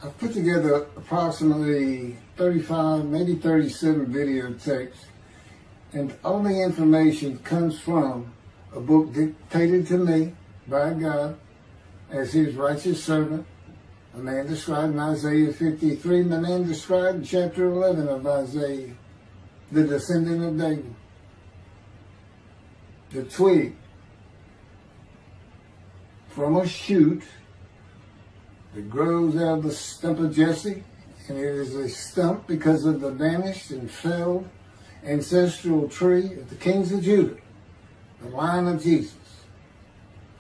I've put together approximately 35, maybe 37 videotapes, and all the information comes from a book dictated to me by God as his righteous servant, a man described in Isaiah 53, and the man described in chapter 11 of Isaiah, the descendant of David, the twig from a shoot that grows out of the stump of Jesse, and it is a stump because of the vanished and felled ancestral tree of the kings of Judah, the line of Jesus.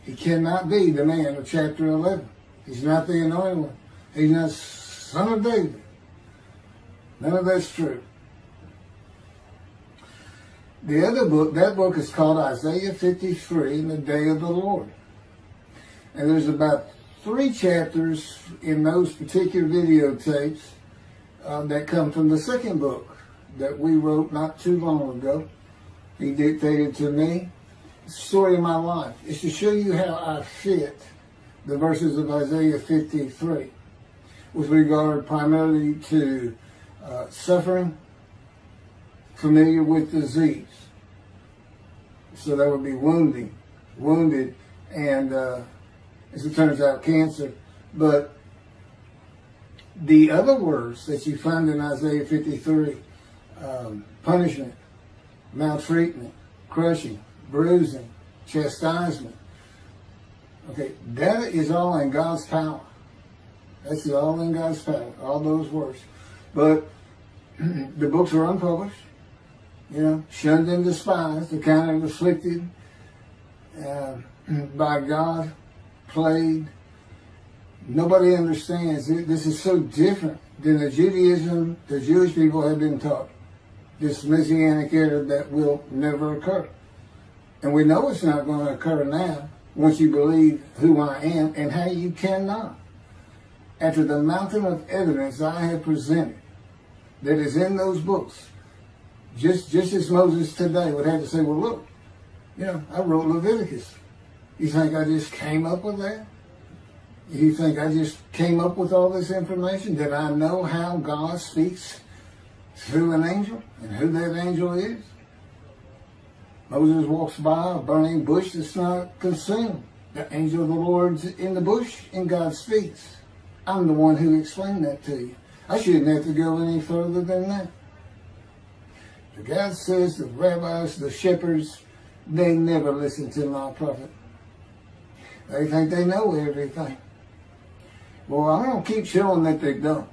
He cannot be the man of chapter 11. He's not the anointed one. He's not son of David. None of that's true. The other book, that book is called Isaiah 53 in the Day of the Lord. And there's about 3 chapters in those particular videotapes that come from the second book that we wrote not too long ago. He dictated to me. It's the story of my life. It's to show you how I fit the verses of Isaiah 53 with regard primarily to suffering, familiar with disease. So that would be wounded, and as it turns out, cancer. But the other words that you find in Isaiah 53, punishment, maltreatment, crushing, bruising, chastisement, okay, that is all in God's power. That's all in God's power, all those words. But the books are unpublished, shunned and despised, accounted afflicted by God, plagued. Nobody understands. This is so different than the Judaism the Jewish people have been taught. This Messianic era that will never occur. And we know it's not going to occur now once you believe who I am and how you cannot. After the mountain of evidence I have presented that is in those books, just as Moses today would have to say, well, look, I wrote Leviticus. You think I just came up with that? You think I just came up with all this information? Did I know how God speaks through an angel and who that angel is? Moses walks by a burning bush that's not consumed. The angel of the Lord's in the bush and God speaks. I'm the one who explained that to you. I shouldn't have to go any further than that. The God says the rabbis, the shepherds, they never listen to my prophet. They think they know everything. Well, I'm going to keep showing that they don't.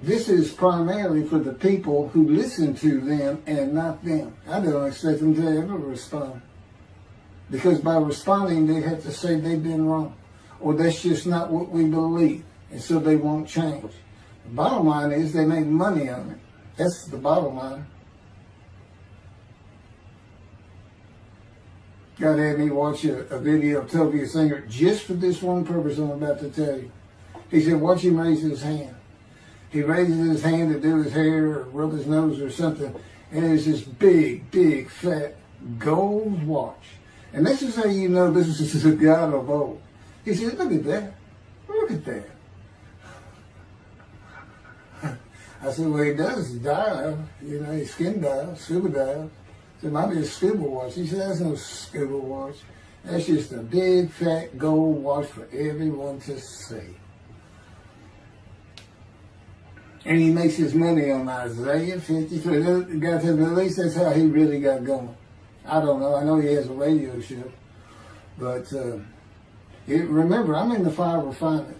This is primarily for the people who listen to them and not them. I don't expect them to ever respond. Because by responding, they have to say they've been wrong. Or that's just not what we believe. And so they won't change. The bottom line is they make money on it. That's the bottom line. God had me watch a video of Toby Singer just for this one purpose I'm about to tell you. He said, watch him raise his hand. He raises his hand to do his hair or rub his nose or something, and there's this big, fat gold watch. And this is how you know this is a God of old. He said, look at that. Look at that. I said, well, he does dial, his skin dial, scuba dial. I said, might be a scuba watch. He said, that's no scuba watch. That's just a big, fat gold watch for everyone to see. And he makes his money on Isaiah 53. The guy said, at least that's how he really got going. I don't know. I know he has a radio show. But remember, I'm in the fire of refinement.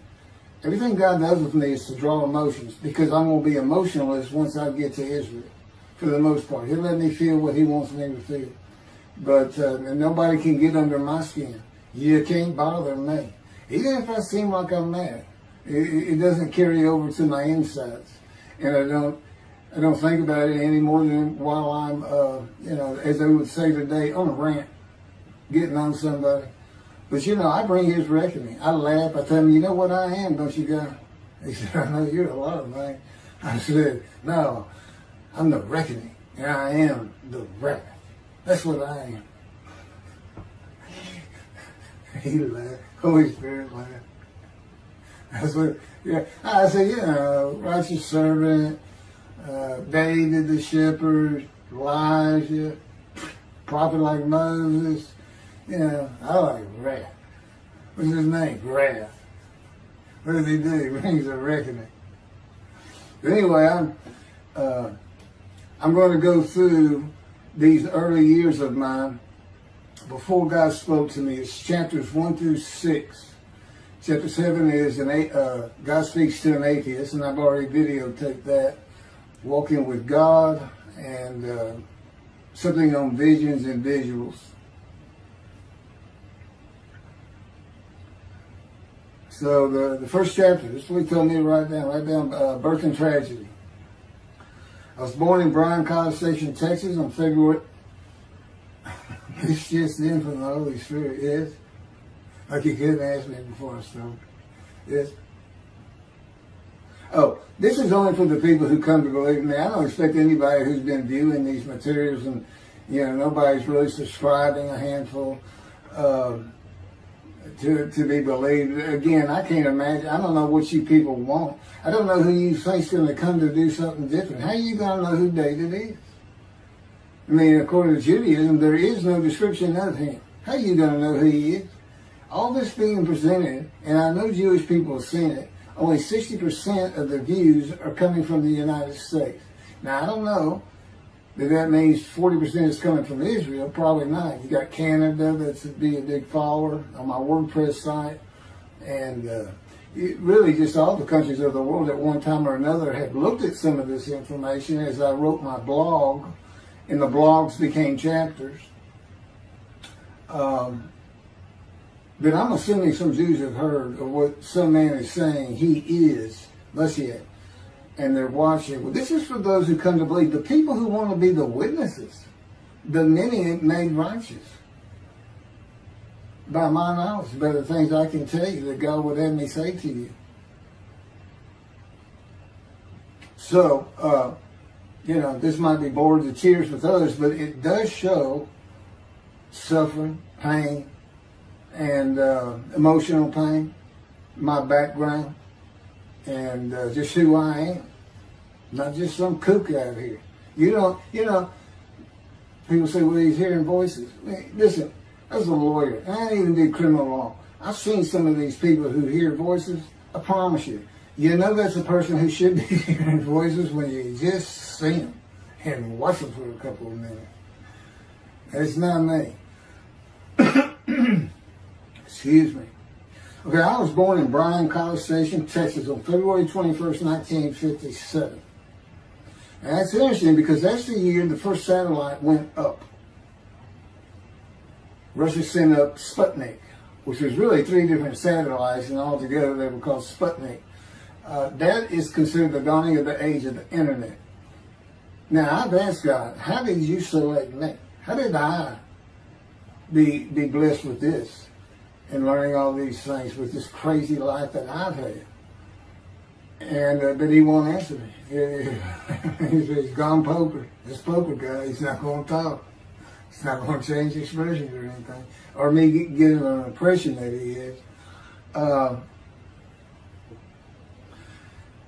Everything God does with me is to draw emotions because I'm going to be emotionless once I get to Israel, for the most part. He'll let me feel what he wants me to feel. But and nobody can get under my skin. You can't bother me. Even if I seem like I'm mad, it doesn't carry over to my insides. And I don't think about it any more than while I'm, as they would say today, on a rant, getting on somebody. But I bring his reckoning. I laugh. I tell him, you know what I am, don't you, God? He said, I know you're a lot of things. I said, no, I'm the reckoning. And I am the wrath. That's what I am. He laughed. Holy Spirit laughed. That's what, yeah. I say, righteous servant, David the shepherd, Elijah, prophet like Moses. I like wrath. What's his name? Wrath. What does he do? He brings a reckoning. But anyway, I'm going to go through these early years of mine before God spoke to me. It's chapters 1 through 6. Chapter 7 is God speaks to an atheist, and I've already videotaped that. Walking with God, and something on visions and visuals. So the first chapter, this is what he told me to write down birth and tragedy. I was born in Bryan, College Station, Texas on February. It's just in from the Holy Spirit, yes. Like you couldn't ask me before I started. Yes. Oh, this is only for the people who come to believe in me. I don't expect anybody who's been viewing these materials and, nobody's really subscribing, a handful, to be believed. Again, I can't imagine. I don't know what you people want. I don't know who you think's going to come to do something different. How are you going to know who David is? I mean, according to Judaism, there is no description of him. How are you going to know who he is? All this being presented, and I know Jewish people have seen it, only 60% of the views are coming from the United States. Now, I don't know that means 40% is coming from Israel. Probably not. You got Canada that's be a big follower on my WordPress site. And really just all the countries of the world at one time or another have looked at some of this information as I wrote my blog, and the blogs became chapters. But I'm assuming some Jews have heard of what some man is saying he is Moshiach, and they're watching. Well, this is for those who come to believe. The people who want to be the witnesses, the many made righteous. By my knowledge, by the things I can tell you that God would have me say to you. So, this might be bored to tears with others, but it does show suffering, pain, and emotional pain, my background, and just who I am. Not just some kook out here. People say, well, he's hearing voices. Listen, as a lawyer, and I even did criminal law, I've seen some of these people who hear voices. I promise you, that's a person who should be hearing voices when you just see them and watch them for a couple of minutes. It's not me. Excuse me. Okay, I was born in Bryan, College Station, Texas on February 21st, 1957. And that's interesting because that's the year the first satellite went up. Russia sent up Sputnik, which was really 3 different satellites, and altogether they were called Sputnik. That is considered the dawning of the age of the internet. Now, I've asked God, how did you select me? How did I be blessed with this and learning all these things with this crazy life that I've had? And but he won't answer me. He's gone poker. This poker guy, he's not going to talk. He's not going to change expressions or anything, or me getting an impression that he is.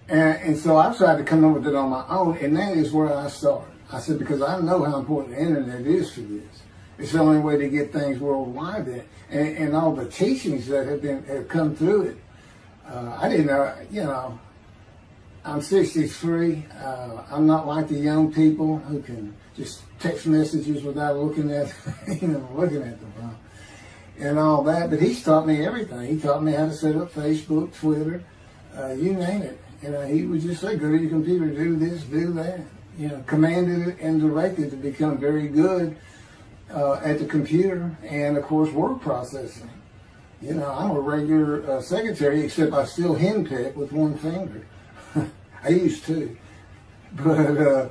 And so I tried to come up with it on my own, and that is where I started. I said, because I know how important the internet is for this. It's the only way to get things worldwide, and all the teachings that have come through it. I didn't know, I'm 63. I'm not like the young people who can just text messages without looking at the phone and all that. But he's taught me everything. He taught me how to set up Facebook, Twitter, you name it. He would just say, go to your computer, do this, do that. Commanded and directed to become very good at the computer and, of course, word processing. I'm a regular secretary, except I still henpeck with one finger. I used to. But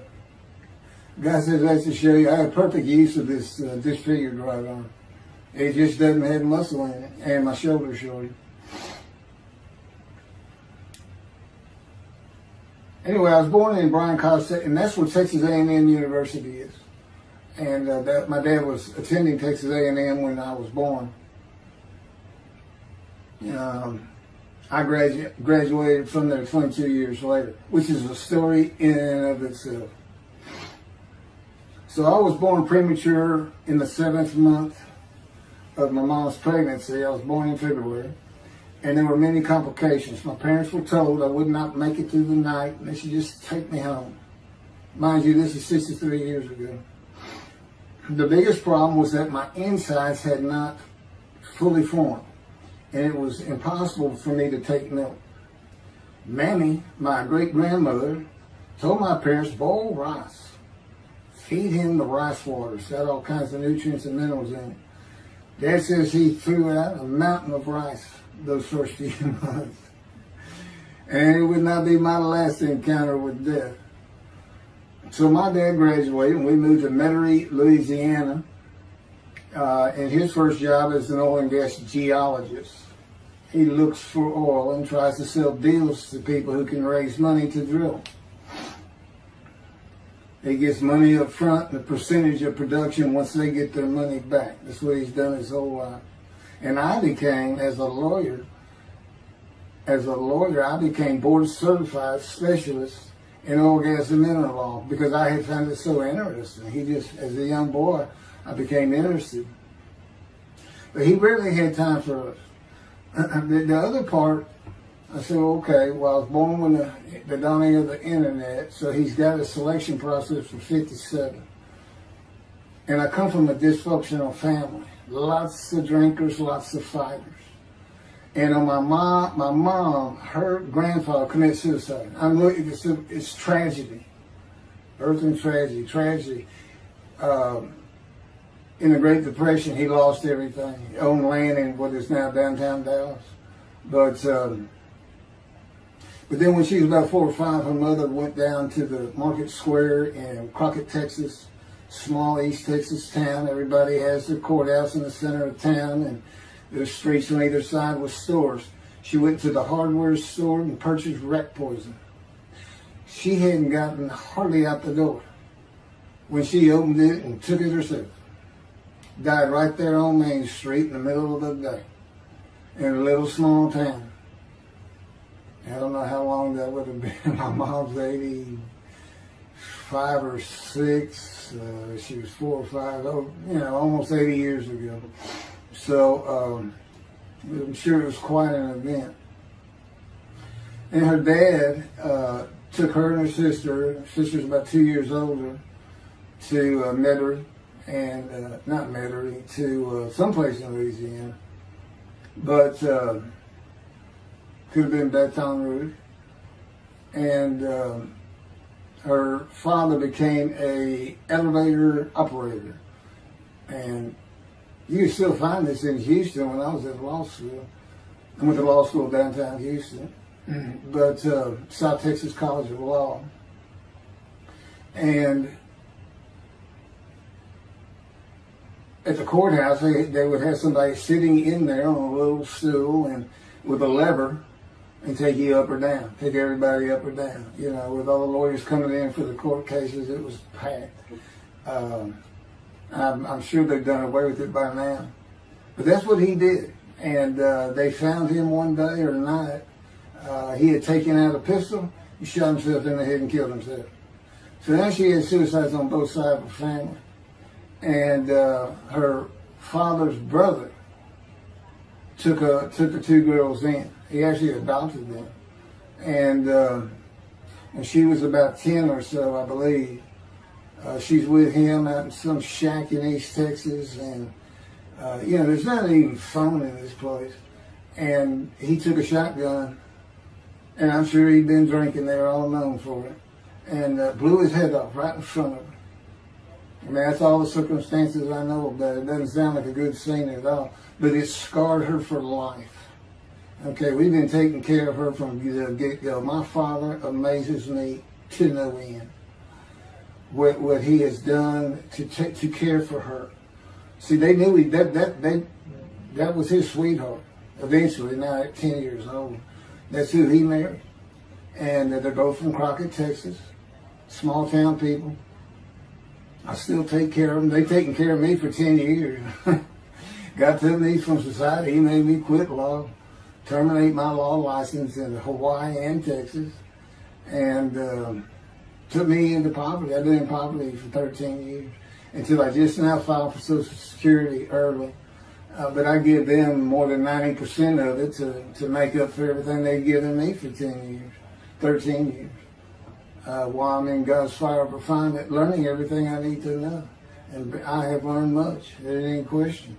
God says that's to show you I have perfect use of this disfigured right arm. It just doesn't have muscle in it, and my shoulder shorty. Anyway, I was born in Bryan College, and that's where Texas A&M University is. And my dad was attending Texas A&M when I was born. I graduated from there 22 years later, which is a story in and of itself. So I was born premature in the 7th month of my mom's pregnancy. I was born in February, and there were many complications. My parents were told I would not make it through the night, and they should just take me home. Mind you, this is 63 years ago. The biggest problem was that my insides had not fully formed, and it was impossible for me to take milk. Mammy, my great-grandmother, told my parents, boil rice. Feed him the rice water. It's got all kinds of nutrients and minerals in it. Dad says he threw out a mountain of rice those first few months. And it would not be my last encounter with death. So my dad graduated and we moved to Metairie, Louisiana. And his first job is an oil and gas geologist. He looks for oil and tries to sell deals to people who can raise money to drill. He gets money up front and a percentage of production once they get their money back. That's what he's done his whole life. And I became, as a lawyer, I became board certified specialist in oil, gas, and mineral law because I had found it so interesting. As a young boy, I became interested. But he rarely had time for us. The other part, I said, okay, well, I was born when the dawning of the internet, so he's got a selection process for 57. And I come from a dysfunctional family. Lots of drinkers, lots of fighters. And on my mom, her grandfather committed suicide. It's tragedy. Earth and tragedy. In the Great Depression, he lost everything. He owned land in what is now downtown Dallas. But then when she was about 4 or 5, her mother went down to the market square in Crockett, Texas, small East Texas town. Everybody has their courthouse in the center of town, and there's streets on either side with stores. She went to the hardware store and purchased rat poison. She hadn't gotten hardly out the door when she opened it and took it herself. Died right there on Main Street in the middle of the day in a little small town. I don't know how long that would have been. My mom's 85 or 6. She was 4 or 5, almost 80 years ago. So I'm sure it was quite an event. And her dad took her and her sister's about 2 years older, to Metairie, and not Metairie, to someplace in Louisiana. But could have been Baton Rouge. And her father became a elevator operator. And you can still find this in Houston when I was at law school. I went to law school downtown Houston, but South Texas College of Law. And at the courthouse, they would have somebody sitting in there on a little stool and with a lever and take you up or down, take everybody up or down. With all the lawyers coming in for the court cases, it was packed. I'm sure they've done away with it by now. But that's what he did. And they found him one day or night. He had taken out a pistol, he shot himself in the head and killed himself. So now she had suicides on both sides of the family. And her father's brother took the 2 girls in. He actually adopted them. And she was about 10 or so, I believe. She's with him out in some shack in East Texas. And, there's not even phone in this place. And he took a shotgun. And I'm sure he'd been drinking there, all known for it. And blew his head off right in front of her. I mean, that's all the circumstances I know about it. It doesn't sound like a good scene at all, but it scarred her for life. Okay, we've been taking care of her from the get-go. My father amazes me to no end. What he has done to care for her. See, they knew that was his sweetheart. Eventually, now at 10 years old, that's who he married. And they're both from Crockett, Texas. Small town people. I still take care of them. They've taken care of me for 10 years. Got to me from society. He made me quit law. terminate my law license in Hawaii and Texas, and took me into poverty. I've been in poverty for 13 years until I just now filed for Social Security early. But I give them more than 90% of it to make up for everything they've given me for 10 years, 13 years. While I'm in God's fire of refinement, learning everything I need to know. And I have learned much. There ain't any question.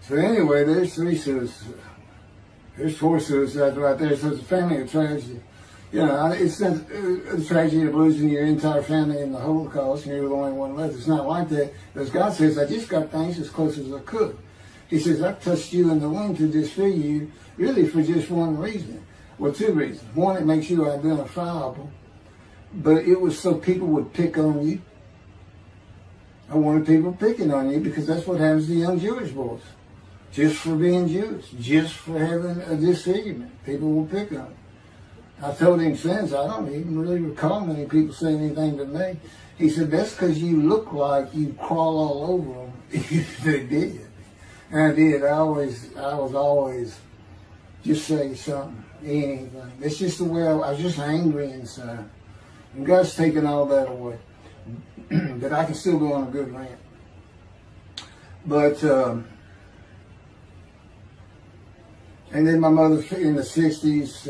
So anyway, there's 3 suicides. There's 4 suicides right there. So it's a family of tragedy. You know, it's not a tragedy of losing your entire family in the Holocaust and you're the only one left. It's not like that. Because God says, I just got things as close as I could. He says, I touched you in the womb to disfigure you, really for just one reason. Well, 2 reasons. One, it makes you identifiable. But it was so people would pick on you. I wanted people picking on you because that's what happens to young Jewish boys. Just for being Jewish, just for having a disfigurement. People will pick on you. I told him since, I don't even really recall many people saying anything to me. He said, that's because you look like you crawl all over them. They did. And I did. I was always just say something, anything. That's just the way I was just angry inside. And God's taken all that away. But I can still go on a good rant. But, and then my mother in the 60s,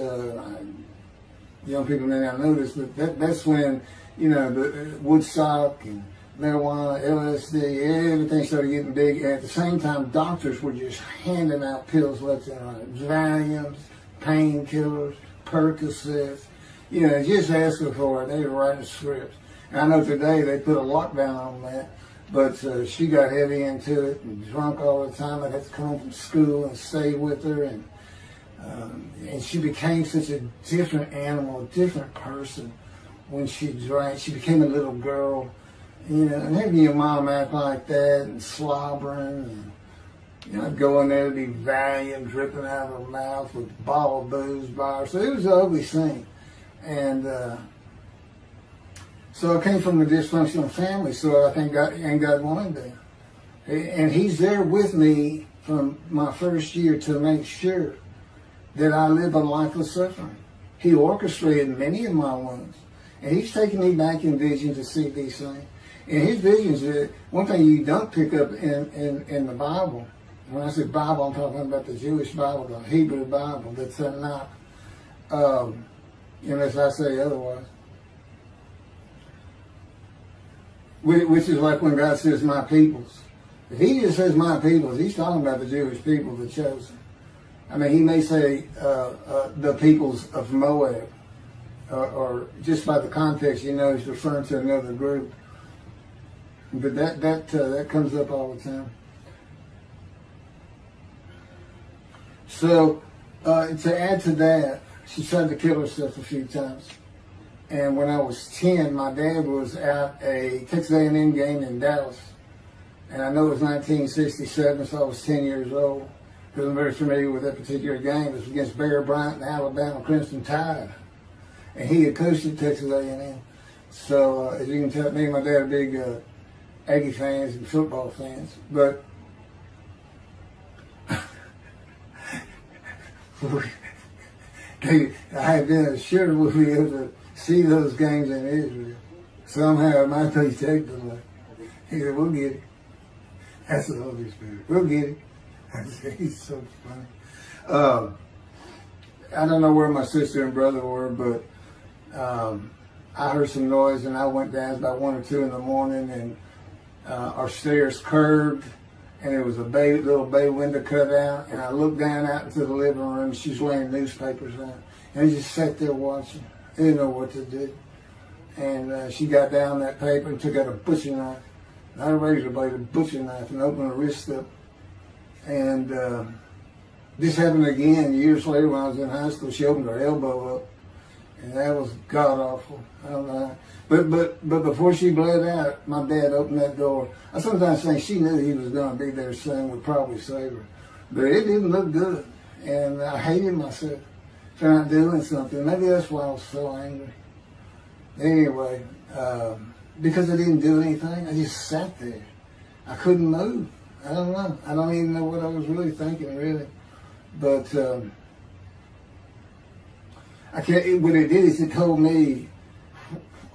young people may not know this, but that's when, you know, the Woodstock and marijuana, LSD, everything started getting big. And at the same time, doctors were just handing out pills left and right. Valiums, painkillers, Percocets, you know, just asking for it. They were writing scripts. And I know today they put a lockdown on that, but she got heavy into it and drunk all the time. I'd have to come home from school and stay with her, and she became such a different animal, a different person when she drank. She became a little girl, you know, and having your mom act like that and slobbering, and, you know, go in there to be Valium dripping out of her mouth with a bottle of booze by her. So it was an ugly scene. And so I came from a dysfunctional family, so I think God wanted that. And He's there with me from my first year to make sure that I live a life of suffering. He orchestrated many of my wounds. And He's taken me back in vision to see these things. And His visions, one thing you don't pick up in the Bible, when I say Bible, I'm talking about the Jewish Bible, the Hebrew Bible, that's not, unless I say otherwise. Which is like when God says, my peoples. If He just says my peoples, He's talking about the Jewish people, the chosen. I mean, He may say the peoples of Moab, or just by the context, you know, He's referring to another group. But that comes up all the time. So to add to that, she tried to kill herself a few times. And when I was 10, my dad was at a Texas A&M game in Dallas. And I know it was 1967, so I was 10 years old. Because I'm very familiar with that particular game. It was against Bear Bryant and Alabama Crimson Tide. And he had coached at Texas A&M. So as you can tell, me and my dad are big Aggie fans and football fans. But I had been assured we'll be able to see those games in Israel. Somehow it might be technically. He said, we'll get it. That's the Holy Spirit. We'll get it. He's so funny. I don't know where my sister and brother were, but I heard some noise and I went down about 1 or 2 in the morning, and our stairs curved and there was a little bay window cut out, and I looked down out into the living room. She's laying newspapers out, and I just sat there watching. I didn't know what to do. And she got down that paper and took out a butcher knife, not a razor blade, a butcher knife, and opened her wrist up. And this happened again years later when I was in high school. She opened her elbow up, and that was god awful. I don't know. But before she bled out, my dad opened that door. I sometimes think she knew he was going to be there soon, would probably save her. But it didn't look good, and I hated myself for not doing something. Maybe that's why I was so angry. Anyway, because I didn't do anything, I just sat there. I couldn't move. I don't know. I don't even know what I was really thinking, really. But I can't. What it did is it told me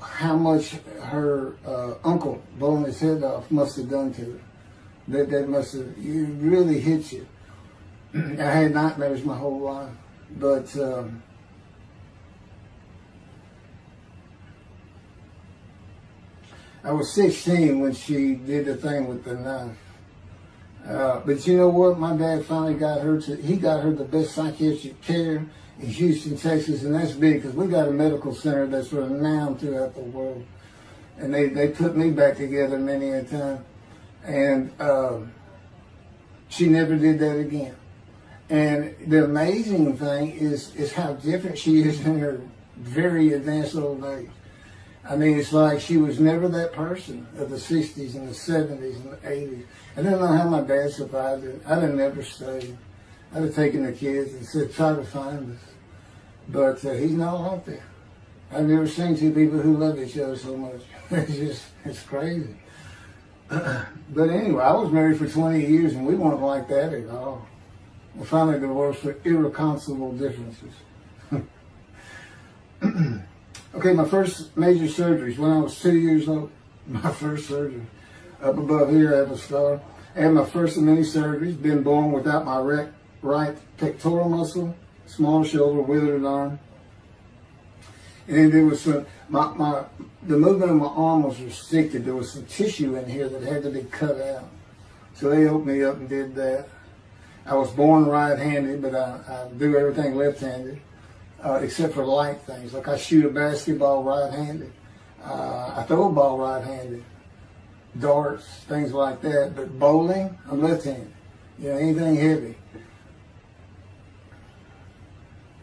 how much her uncle blowing his head off must have done to her. That must have really hit you. I had nightmares my whole life, but I was 16 when she did the thing with the knife. But you know what? My dad finally got her he got her the best psychiatric care in Houston, Texas, and that's big because we got a medical center that's renowned throughout the world. And they put me back together many a time. And she never did that again. And the amazing thing is how different she is in her very advanced old age. I mean, it's like she was never that person of the 60s and the 70s and the 80s. I don't know how my dad survived it. I'd have never stayed. I'd have taken the kids and said, try to find us. But he's not out there. I've never seen two people who love each other so much. It's crazy. But anyway, I was married for 20 years and we weren't like that at all. We finally divorced for irreconcilable differences. Okay, my first major surgeries when I was 2 years old. My first surgery. Up above here, I have a scar. I had my first of many surgeries. Been born without my right pectoral muscle, small shoulder, withered arm. And there was some, the movement of my arm was restricted. There was some tissue in here that had to be cut out. So they opened me up and did that. I was born right-handed, but I do everything left-handed, except for light things. Like I shoot a basketball right-handed. I throw a ball right-handed. Darts, things like that. But bowling, I'm left-handed. You know, anything heavy.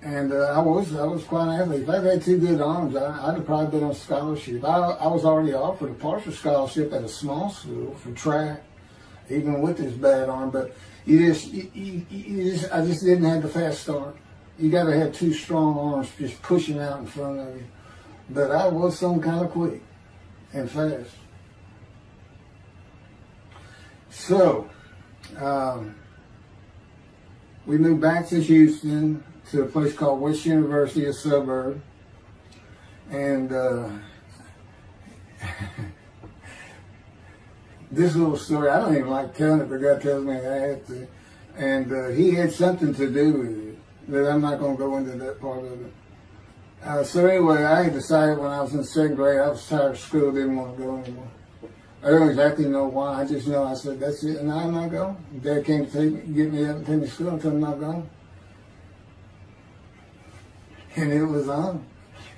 And I was quite an athlete. If I'd had two good arms, I'd have probably been on scholarship. I was already offered a partial scholarship at a small school for track, even with this bad arm. But I just didn't have the fast start. You got to have two strong arms just pushing out in front of you. But I was some kind of quick and fast. So we moved back to Houston, to a place called West University, a suburb. And this little story, I don't even like telling it, but God tells me I have to. And he had something to do with it, but I'm not going to go into that part of it. So anyway, I had decided when I was in second grade, I was tired of school, didn't want to go anymore. I don't exactly know why, I just know I said, that's it, and I'm not going. Dad came to get me up and take me to school until I'm not going. And it was on.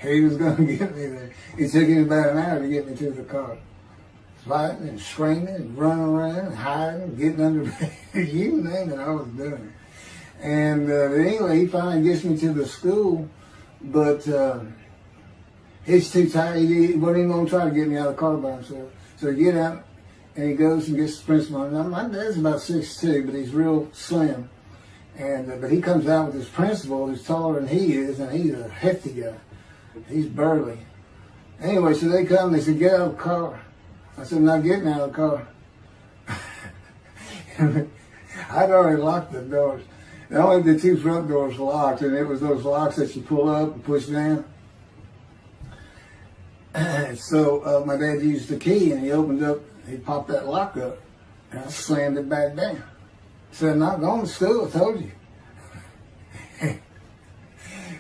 He was going to get me there. It took him about an hour to get me to the car. Fighting and screaming and running around and hiding, getting under bed. You name it, I was doing it. And anyway, he finally gets me to the school, but he's too tired. He wasn't even going to try to get me out of the car by himself. So he get out and he goes and gets the principal. Now, my dad's about 6'2", but he's real slim. And but he comes out with his principal who's taller than he is, and he's a hefty guy. He's burly. Anyway, so they come and they said, get out of the car. I said, I'm not getting out of the car. I'd already locked the doors. Only the two front doors locked, and it was those locks that you pull up and push down. So my dad used the key, and he popped that lock up, and I slammed it back down. Said, I'm not going to school, I told you.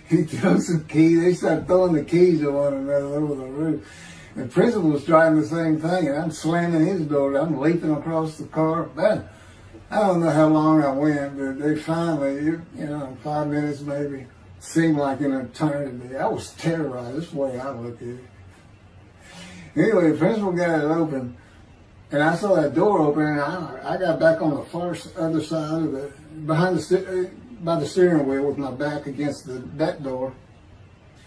He threw some keys. They started throwing the keys at one another over the roof. The principal was trying the same thing, and I'm slamming his door. I'm leaping across the car. Man, I don't know how long I went, but they finally, in 5 minutes maybe, seemed like an eternity. I was terrorized. That's the way I looked at it. Anyway, the principal got it open. And I saw that door open, and I got back on the far other side of by the steering wheel with my back against that door.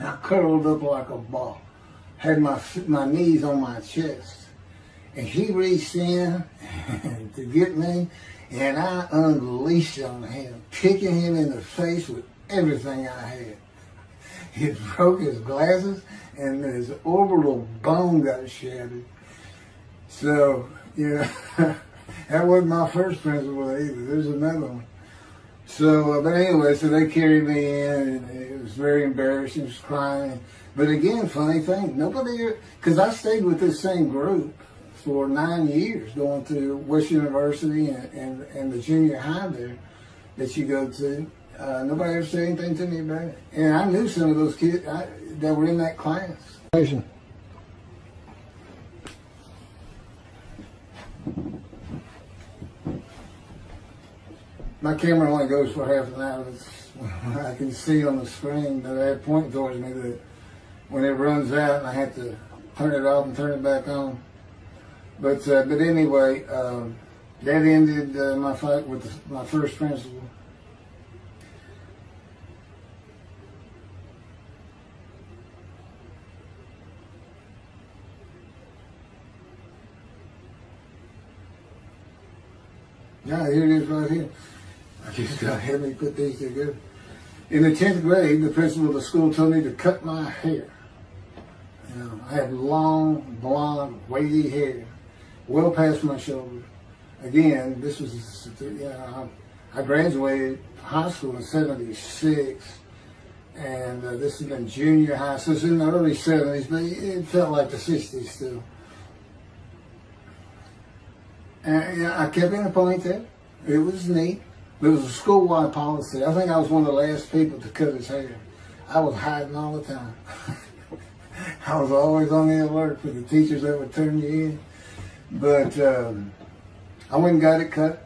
And I curled up like a ball, had my knees on my chest. And he reached in to get me, and I unleashed on him, kicking him in the face with everything I had. He broke his glasses, and his orbital bone got shattered. So, That wasn't my first principal either. There's another one. So, but anyway, so they carried me in, and it was very embarrassing. I was crying. But again, funny thing, nobody, because I stayed with this same group for 9 years, going to West University and the junior high there that you go to. Nobody ever said anything to me about it. And I knew some of those kids that were in that class. My camera only goes for half an hour. I can see on the screen that I have pointing towards me that when it runs out and I have to turn it off and turn it back on. But anyway, that ended my fight with my first principal. Yeah, here it is right here. I just got to have me put these together. In the 10th grade, the principal of the school told me to cut my hair. You know, I had long, blonde, wavy hair, well past my shoulders. Again, this was, I graduated high school in '76, and this has been junior high, so it's in the early '70s, but it felt like the '60s still. And I kept in a ponytail. It was neat. It was a school-wide policy. I think I was one of the last people to cut his hair. I was hiding all the time. I was always on the alert for the teachers that would turn you in. But I went and got it cut.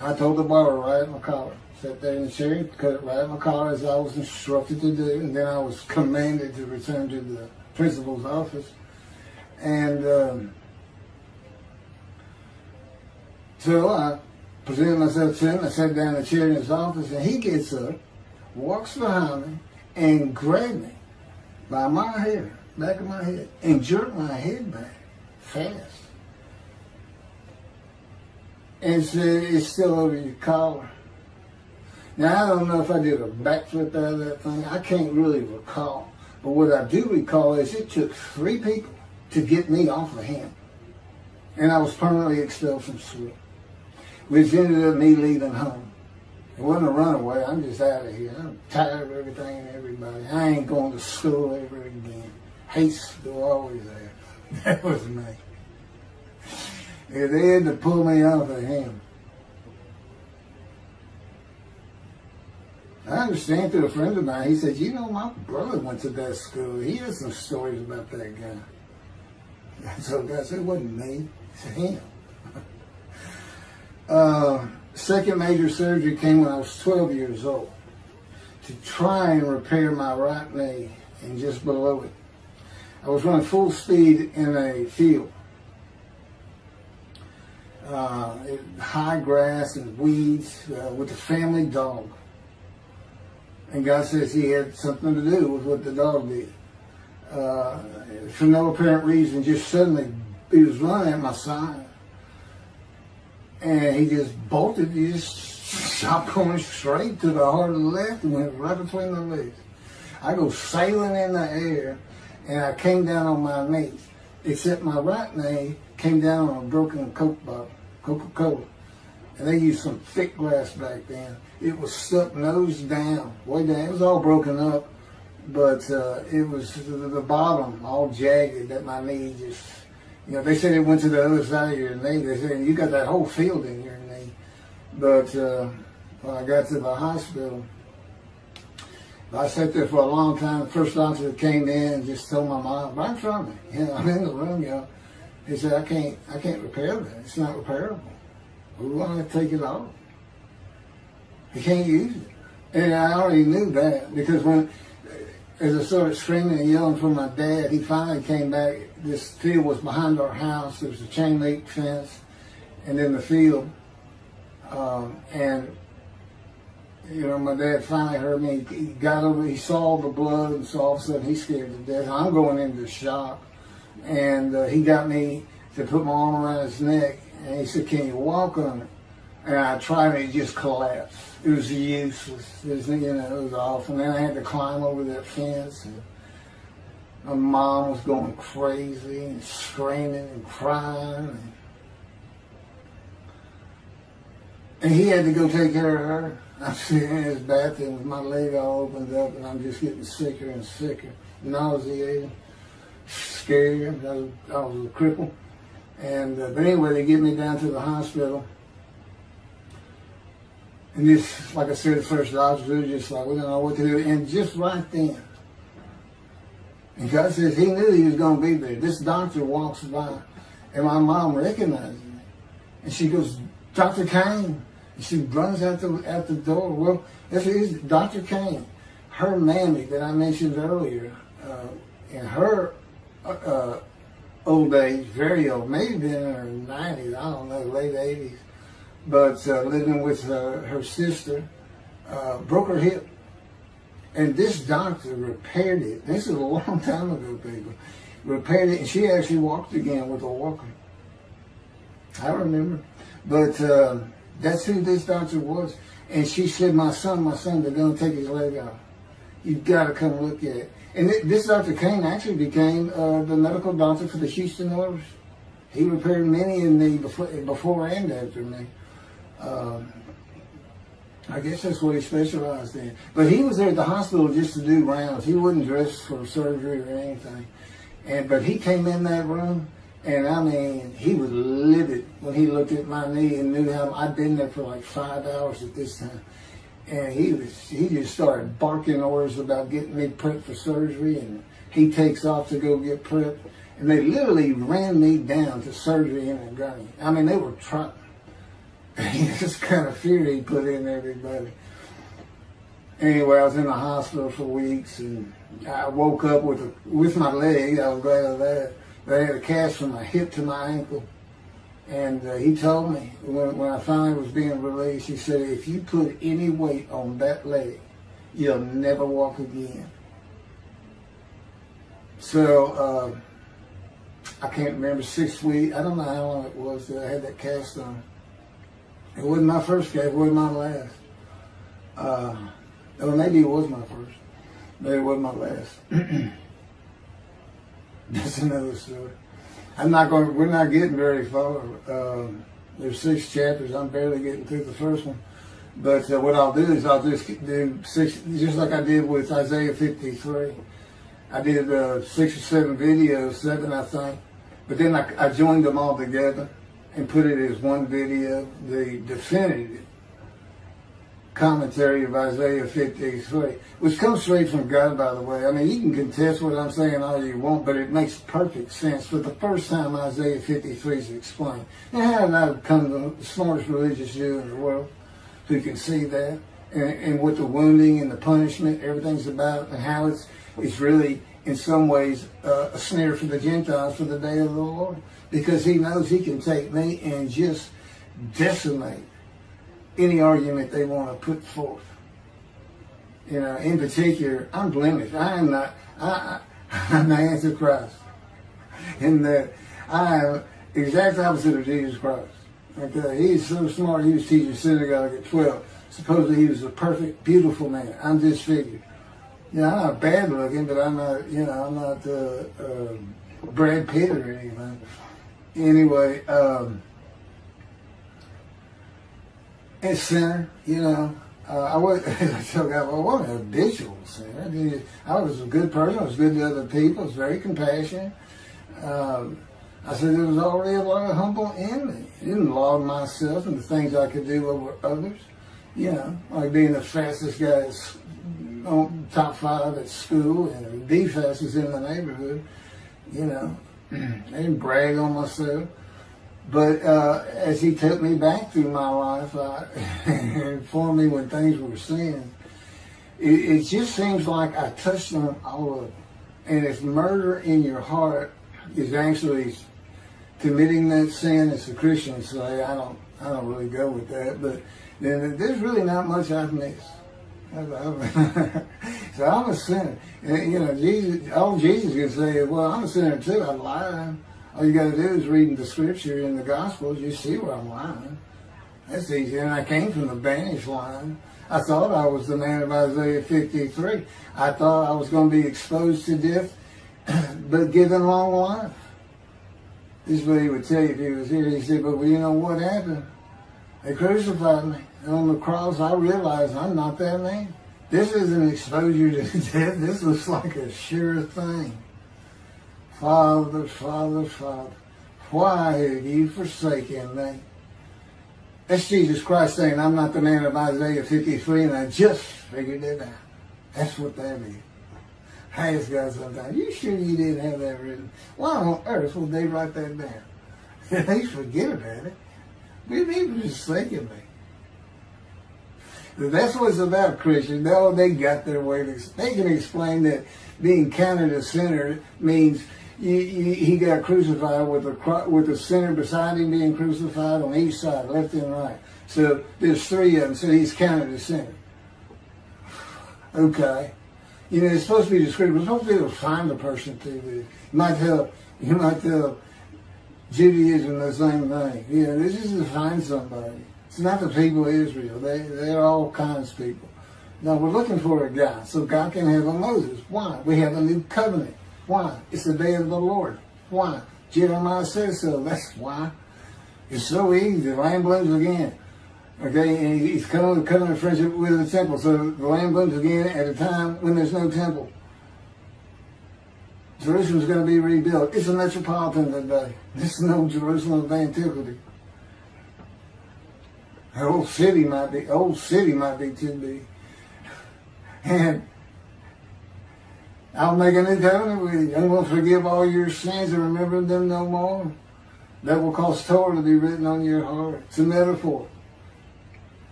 I told the barber right at my collar. Sat there in the chair, cut it right at my collar as I was instructed to do. And then I was commanded to return to the principal's office. And so I presented myself to him. I sat down in the chair in his office, and he gets up, walks behind me, and grabbed me by my hair, back of my head, and jerked my head back fast. And said, "It's still over your collar." Now, I don't know if I did a backflip out of that thing. I can't really recall. But what I do recall is it took 3 people to get me off of him. And I was permanently expelled from school, which ended up me leaving home. It wasn't a runaway. I'm just out of here. I'm tired of everything and everybody. I ain't going to school ever again. Hate school always there. That was me. And they had to pull me off of him. I understand through a friend of mine, he said, "You know, my brother went to that school. He has some stories about that guy." So I said, "It wasn't me. It's him." Second major surgery came when I was 12 years old to try and repair my right knee and just below it. I was running full speed in a field. High grass and weeds with a family dog. And God says he had something to do with what the dog did. For no apparent reason, just suddenly he was running at my side. And he just bolted, he just stopped going straight to the heart of the left and went right between the legs. I go sailing in the air, and I came down on my knees, except my right knee came down on a broken Coke bottle, Coca-Cola. And they used some thick glass back then. It was stuck nose down, way down. It was all broken up, but it was the bottom all jagged that my knee just, they said it went to the other side of your knee. They said, "You got that whole field in your knee." But when I got to the hospital, I sat there for a long time. The first doctor that came in and just told my mom, right in front of me, I'm in the room, he said, I can't repair that. It's not repairable. We want to take it off. You can't use it. And I already knew that, because as I started screaming and yelling for my dad, he finally came back. This field was behind our house. There was a chain link fence, and then the field. My dad finally heard me. He got over, he saw the blood, and so all of a sudden he's scared to death. I'm going into shock. And he got me to put my arm around his neck, and he said, "Can you walk on it?" And I tried, and it just collapsed. It was useless. It was awful. And then I had to climb over that fence, and my mom was going crazy and screaming and crying. And he had to go take care of her. I'm sitting in his bathroom with my leg all opened up, and I'm just getting sicker and sicker, nauseated, scared. I was a cripple. And but anyway, they get me down to the hospital. And this, like I said, the first doctors were just like, we don't know what to do. And just right then, and God says he knew he was going to be there. This doctor walks by, and my mom recognizes me. And she goes, Dr. Kane. And she runs out the door. Well, this is Dr. Kane. Her mammy that I mentioned earlier, in her old age, very old, maybe been in her 90s, I don't know, late 80s, but living with her sister, broke her hip. And this doctor repaired it. This is a long time ago, people. Repaired it, and she actually walked again with a walker. I remember. But that's who this doctor was. And she said, my son, they're going to take his leg off. You've got to come look at it. And this Dr. Kane actually became the medical doctor for the Houston Oilers. He repaired many in me before and after me. I guess that's what he specialized in. But he was there at the hospital just to do rounds. He wasn't dressed for surgery or anything. But he came in that room, and I mean, he was livid when he looked at my knee and knew how I'd been there for like 5 hours at this time. And he just started barking orders about getting me prepped for surgery, and he takes off to go get prepped. And they literally ran me down to surgery in a gurney. I mean, they were trying. This kind of fear he put in everybody. Anyway, I was in the hospital for weeks, and I woke up with my leg. I was glad of that. But I had a cast from my hip to my ankle. And he told me, when I finally was being released, he said, if you put any weight on that leg, you'll never walk again. So, I can't remember, 6 weeks. I don't know how long it was that I had that cast on. It wasn't my first cast, it wasn't my last. Or maybe it was my first, but it wasn't my last. That's another story. We're not getting very far. There's 6 chapters. I'm barely getting through the first one. But what I'll do is I'll just do 6, just like I did with Isaiah 53. I did 6 or 7 videos, 7 I think. But then I joined them all together and put it as one video, the definitive commentary of Isaiah 53, which comes straight from God, by the way. I mean, you can contest what I'm saying all you want, but it makes perfect sense. For the first time, Isaiah 53 is explained. And how did I become the smartest religious Jew in the world who can see that? And what the wounding and the punishment, everything's about, and how it's really, in some ways, a snare for the Gentiles for the day of the Lord. Because he knows he can take me and just decimate any argument they want to put forth. You know, in particular, I'm blemished. I'm the Antichrist. In that I am exact opposite of Jesus Christ. Okay, he's so smart, he was teaching synagogue at 12. Supposedly he was a perfect, beautiful man. I'm disfigured. You know, I'm not bad looking, but I'm not, I'm not Brad Pitt or anything. Anyway, and sinner, I wasn't a habitual sinner. I was a good person. I was good to other people. I was very compassionate. I said there was already a lot of humble in me. I didn't log myself into things I could do over others. Like being the fastest guy on top 5 at school and the fastest in the neighborhood. I didn't brag on myself. But as he took me back through my life, and informed me when things were sin, it just seems like I touched on all of it. And if murder in your heart is actually committing that sin, as the Christians say, I don't really go with that. But then there's really not much I've missed. So I'm a sinner. And, all Jesus can say is, well, I'm a sinner too. I'm lying. All you got to do is read the scripture in the Gospels. You see where I'm lying. That's easy. And I came from the banished line. I thought I was the man of Isaiah 53. I thought I was going to be exposed to death, but given long life. This is what he would tell you if he was here. He said, but you know what happened? They crucified me. And on the cross, I realized I'm not that man. This isn't exposure to death. This looks like a sure thing. Father, Father, Father, why have you forsaken me? That's Jesus Christ saying, I'm not the man of Isaiah 53, and I just figured it out. That's what that is. I ask God sometimes, you sure you didn't have that written? Why on earth would they write that down? They forget about it. We need to forsaken me. That's what it's about, Christians. They got their way. They can explain that being counted a sinner means he got crucified with the sinner beside him being crucified on each side, left and right. So there's three of them, so he's counted a sinner. Okay. You know, it's supposed to be descriptive. It's supposed to be able to find the person to this. You might tell Judaism the same thing. You know, this is to find somebody. It's not the people of Israel. They're all kinds of people. Now, we're looking for a guy so God can have a Moses. Why? We have a new covenant. Why? It's the day of the Lord. Why? Jeremiah says so. That's why. It's so easy. The lamb blooms again. Okay, and he's coming to covenant friendship with the temple. So the lamb blooms again at a time when there's no temple. Jerusalem's going to be rebuilt. It's a metropolitan today. This is no Jerusalem of antiquity. The old city might be too big. And I'll make a new covenant with you. I'm going to forgive all your sins and remember them no more. That will cause Torah to be written on your heart. It's a metaphor.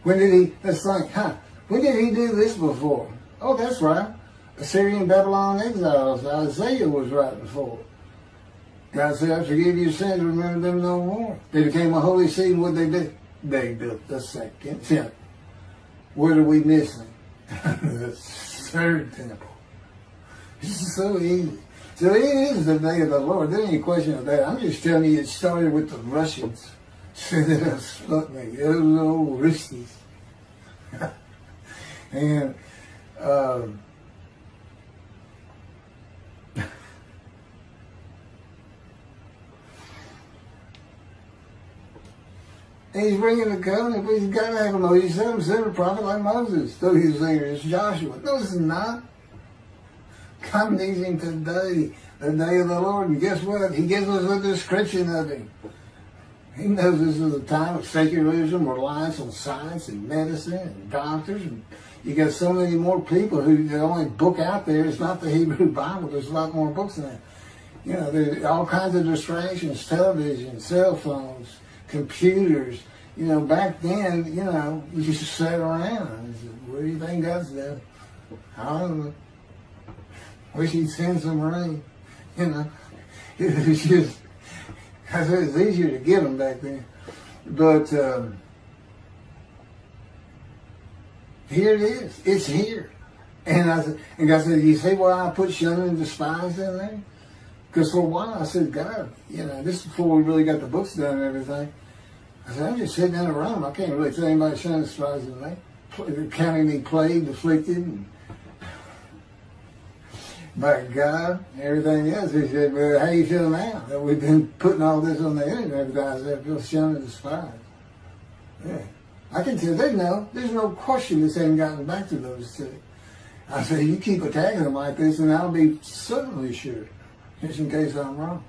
When did he do this before? Oh, that's right. Assyrian Babylon exiles. Isaiah was right before. God said, I forgive your sins, remember them no more. They became a holy seed. What they did? They built the second temple. What are we missing? The third temple. This is so easy. So it is the day of the Lord. There ain't any question of that. I'm just telling you it started with the Russians. Sputnik, those old Ruskies. And and he's bringing the covenant, but he's got to have a Moses. He said him, send a prophet like Moses. So he's saying it's Joshua. No, it's not. God needs him today, the day of the Lord. And guess what? He gives us a description of him. He knows this is a time of secularism, reliance on science and medicine and doctors. And you got so many more people who the only book out there is not the Hebrew Bible. There's a lot more books than that. You know, there's all kinds of distractions, television, cell phones, computers. You know, back then, you know, you just sat around and said, what do you think God's done? I don't know. Wish he'd send some rain. You know, it was just, I said it's easier to get them back then. But here it is. It's here. And God said, you see why I put shunned and despised in there? Because for a while I said, God, you know, this is before we really got the books done and everything. I said, I'm just sitting in a room. I can't really tell anybody shunned and despised in me. Counting me plagued, afflicted, and by God, everything else. He said, well, how you feel now that we've been putting all this on the internet? I said, I feel shunned and despised. Yeah. I can tell they know. There's no question this hasn't gotten back to those two. I said, you keep attacking them like this, and I'll be certainly sure, just in case I'm wrong.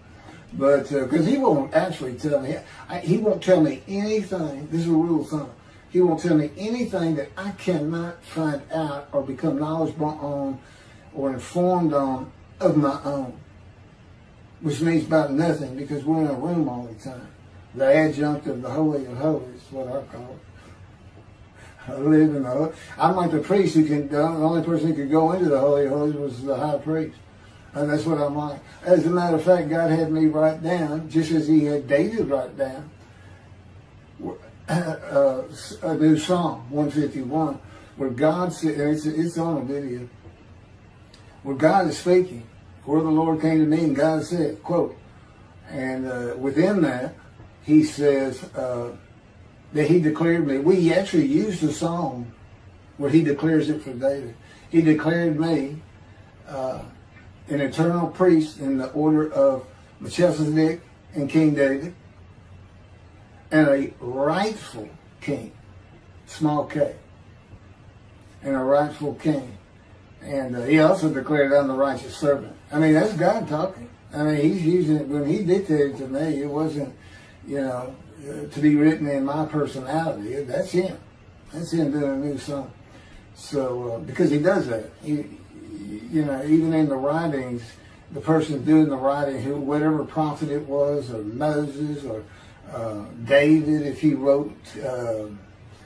But, because he won't actually tell me, he won't tell me anything, this is a rule of thumb, he won't tell me anything that I cannot find out or become knowledgeable on or informed on of my own. Which means about nothing, because we're in a room all the time. The adjunct of the Holy of Holies is what I call it. I live in the Holy. I'm like the priest who can, the only person who could go into the Holy of Holies was the high priest. And that's what I'm like. As a matter of fact, God had me write down, just as he had David write down, a new Psalm 151, where God said, it's on a video, where God is speaking, where the Lord came to me and God said, quote, and within that, he says that he declared me. We actually used the psalm where he declares it for David. He declared me an eternal priest in the order of Melchizedek and King David, and a rightful king, small k, and a rightful king. And he also declared, I'm the righteous servant. I mean, that's God talking. I mean, he's using it. When he dictated to me, it wasn't, to be written in my personality. That's him. That's him doing a new song. So, because he does that. Even in the writings, the person doing the writing, whatever prophet it was, or Moses, or David, if he wrote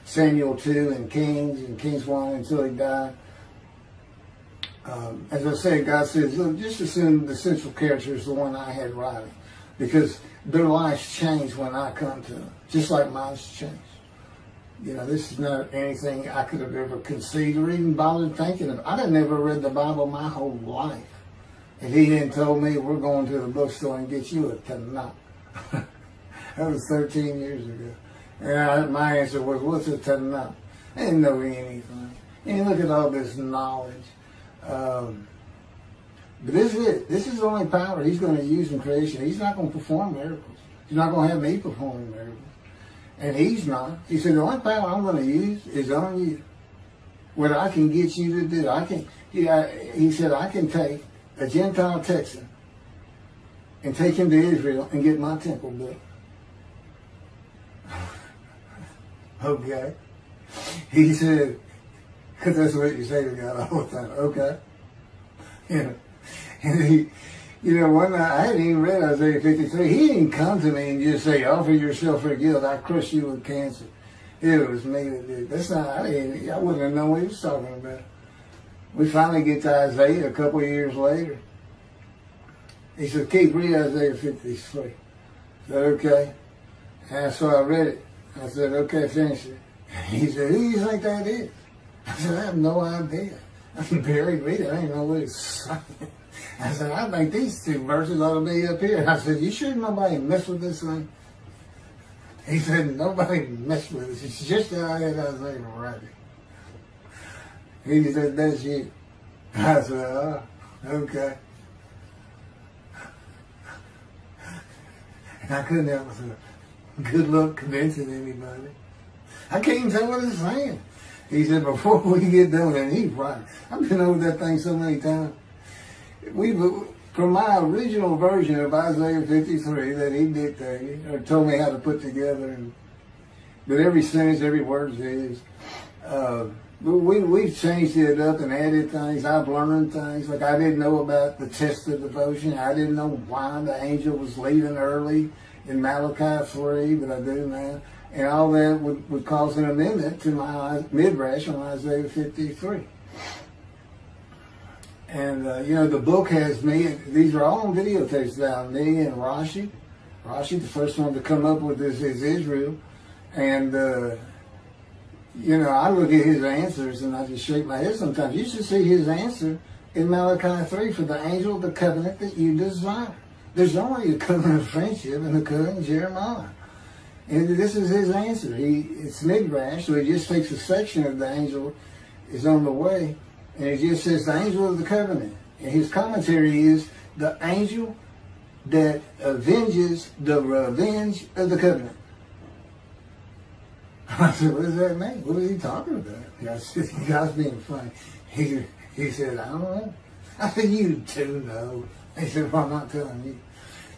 Samuel 2 and Kings 1 until he died. As I said, God says, look, just assume the central character is the one I had writing, because their lives change when I come to them, just like mine's changed. This is not anything I could have ever conceived or even bothered thinking of. I'd have never read the Bible my whole life if he hadn't told me, we're going to the bookstore and get you a Tanakh. That was 13 years ago. And my answer was, what's a Tanakh? I didn't know anything. And look at all this knowledge. But this is it. This is the only power he's going to use in creation. He's not going to perform miracles. He's not going to have me performing miracles. And he's not. He said, the only power I'm going to use is on you. What I can get you to do. He said, I can take a Gentile Texan and take him to Israel and get my temple built. Okay. He said, because that's what you say to God all the time. Okay. And one night, I hadn't even read Isaiah 53. He didn't come to me and just say, offer yourself for guilt. I crush you with cancer. It was me that did. That's not, I wouldn't have known what he was talking about. We finally get to Isaiah a couple of years later. He said, Keith, read Isaiah 53. I said, okay. And so I read it. I said, okay, finish it. He said, who do you think that is? I said, I have no idea. I barely read it. I didn't know what it's saying. I said, I think these two verses ought to be up here. I said, you sure nobody messed with this thing? He said, nobody messed with it. It's just how I had Isaiah write it. He said, that's you. I said, oh, okay. And I couldn't help myself. Good luck convincing anybody. I can't even tell what it's saying. He said, before we get done, and he's right. I've been over that thing so many times. From my original version of Isaiah 53 that he dictated, or told me how to put together, but every sentence, every word is, we've changed it up and added things. I've learned things. Like I didn't know about the test of devotion. I didn't know why the angel was leaving early in Malachi 3, but I do now. And all that would cause an amendment to my midrash on Isaiah 53. And, the book has me, these are all on videotapes now, me and Rashi. Rashi, the first one to come up with this is Israel. And, I look at his answers and I just shake my head sometimes. You should see his answer in Malachi 3 for the angel of the covenant that you desire. There's only a covenant of friendship and the covenant of Jeremiah. And this is his answer. It's midrash, so he just takes a section of the angel is on the way, and it just says the angel of the covenant. And his commentary is the angel that avenges the revenge of the covenant. I said, what does that mean? What is he talking about? I said, you guys being funny. He said, I don't know. I said, you do know. He said, well, I'm not telling you.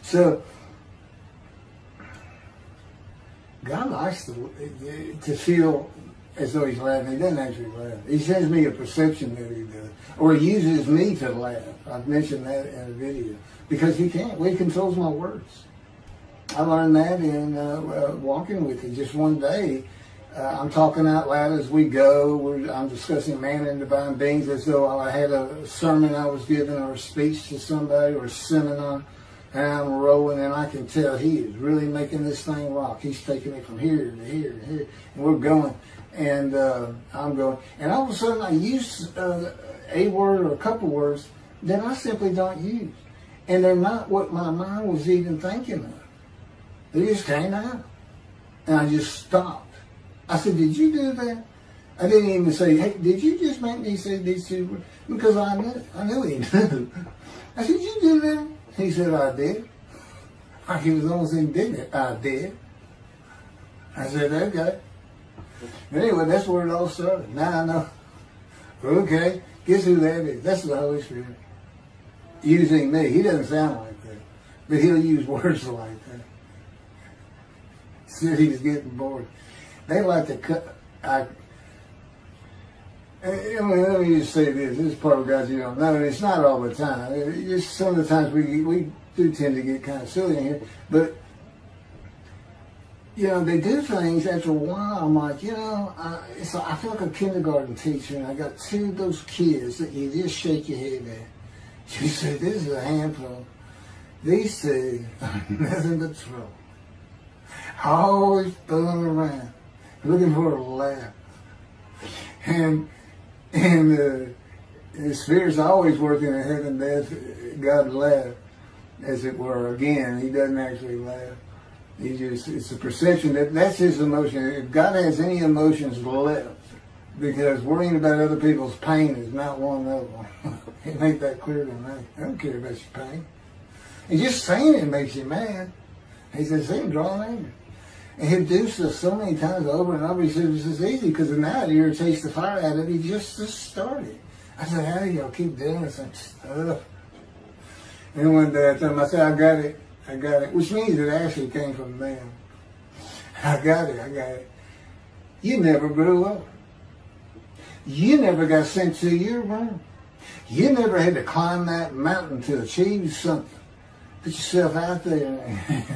So, God likes to feel as though he's laughing. He doesn't actually laugh. He sends me a perception that he does. Or he uses me to laugh. I've mentioned that in a video. Because he can't. Well, he controls my words. I learned that in walking with him. Just one day, I'm talking out loud as we go. I'm discussing man and divine beings as though I had a sermon I was giving or a speech to somebody or a seminar. And I'm rolling, and I can tell he is really making this thing rock. He's taking it from here to here to here, and we're going. And I'm going. And all of a sudden, I use a word or a couple words that I simply don't use. And they're not what my mind was even thinking of. They just came out. And I just stopped. I said, did you do that? I didn't even say, hey, did you just make me say these two words? Because I knew he knew. I said, did you do that? He said, I did. He was almost indignant. I did. I said, okay. Anyway, that's where it all started. Now I know. Okay, guess who that is? That's the Holy Spirit. Using me. He doesn't sound like that. But he'll use words like that. Said he's getting bored. They like to cut. Let me just say this. This is part of guys you don't know. And it's not all the time. Just some of the times we do tend to get kind of silly in here. But, they do things after a while. I'm like, I feel like a kindergarten teacher, and I got two of those kids that you just shake your head at. You say, this is a handful. These two are nothing but trouble. Always fooling around, looking for a laugh. And the Spirit's always working in heaven, death, God laugh, as it were. Again, he doesn't actually laugh. It's a perception that's his emotion. If God has any emotions left, because worrying about other people's pain is not one of them. He made that clear to me. I don't care about your pain. And just saying it makes you mad. He says, see him draw anger. And he'll do so many times over and over. He says, this is easy because now it irritates the fire out of it. He just started. I said, how do y'all keep doing this stuff? And one day I told him, I said, I got it. Which means it actually came from them. I got it. You never grew up. You never got sent to your room. You never had to climb that mountain to achieve something. Put yourself out there.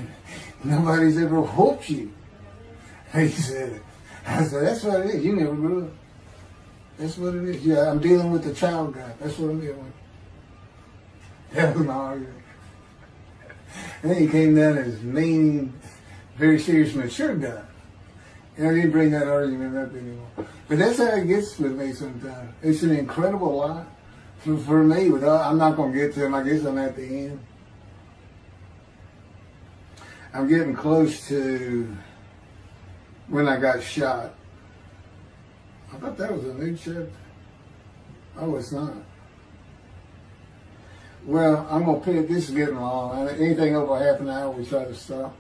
Nobody's ever whooped you. He said, I said, that's what it is. You never grew up. That's what it is. Yeah, I'm dealing with the child God. That's what I'm dealing with. That was my argument. And then he came down as mean, very serious, mature guy. And I didn't bring that argument up anymore. But that's how it gets with me sometimes. It's an incredible lot for me. I'm not going to get to him. I guess I'm at the end. I'm getting close to when I got shot. I thought that was a new chapter. Oh, it's not. Well, I'm going to pick, this is getting long. Anything over half an hour, we try to stop.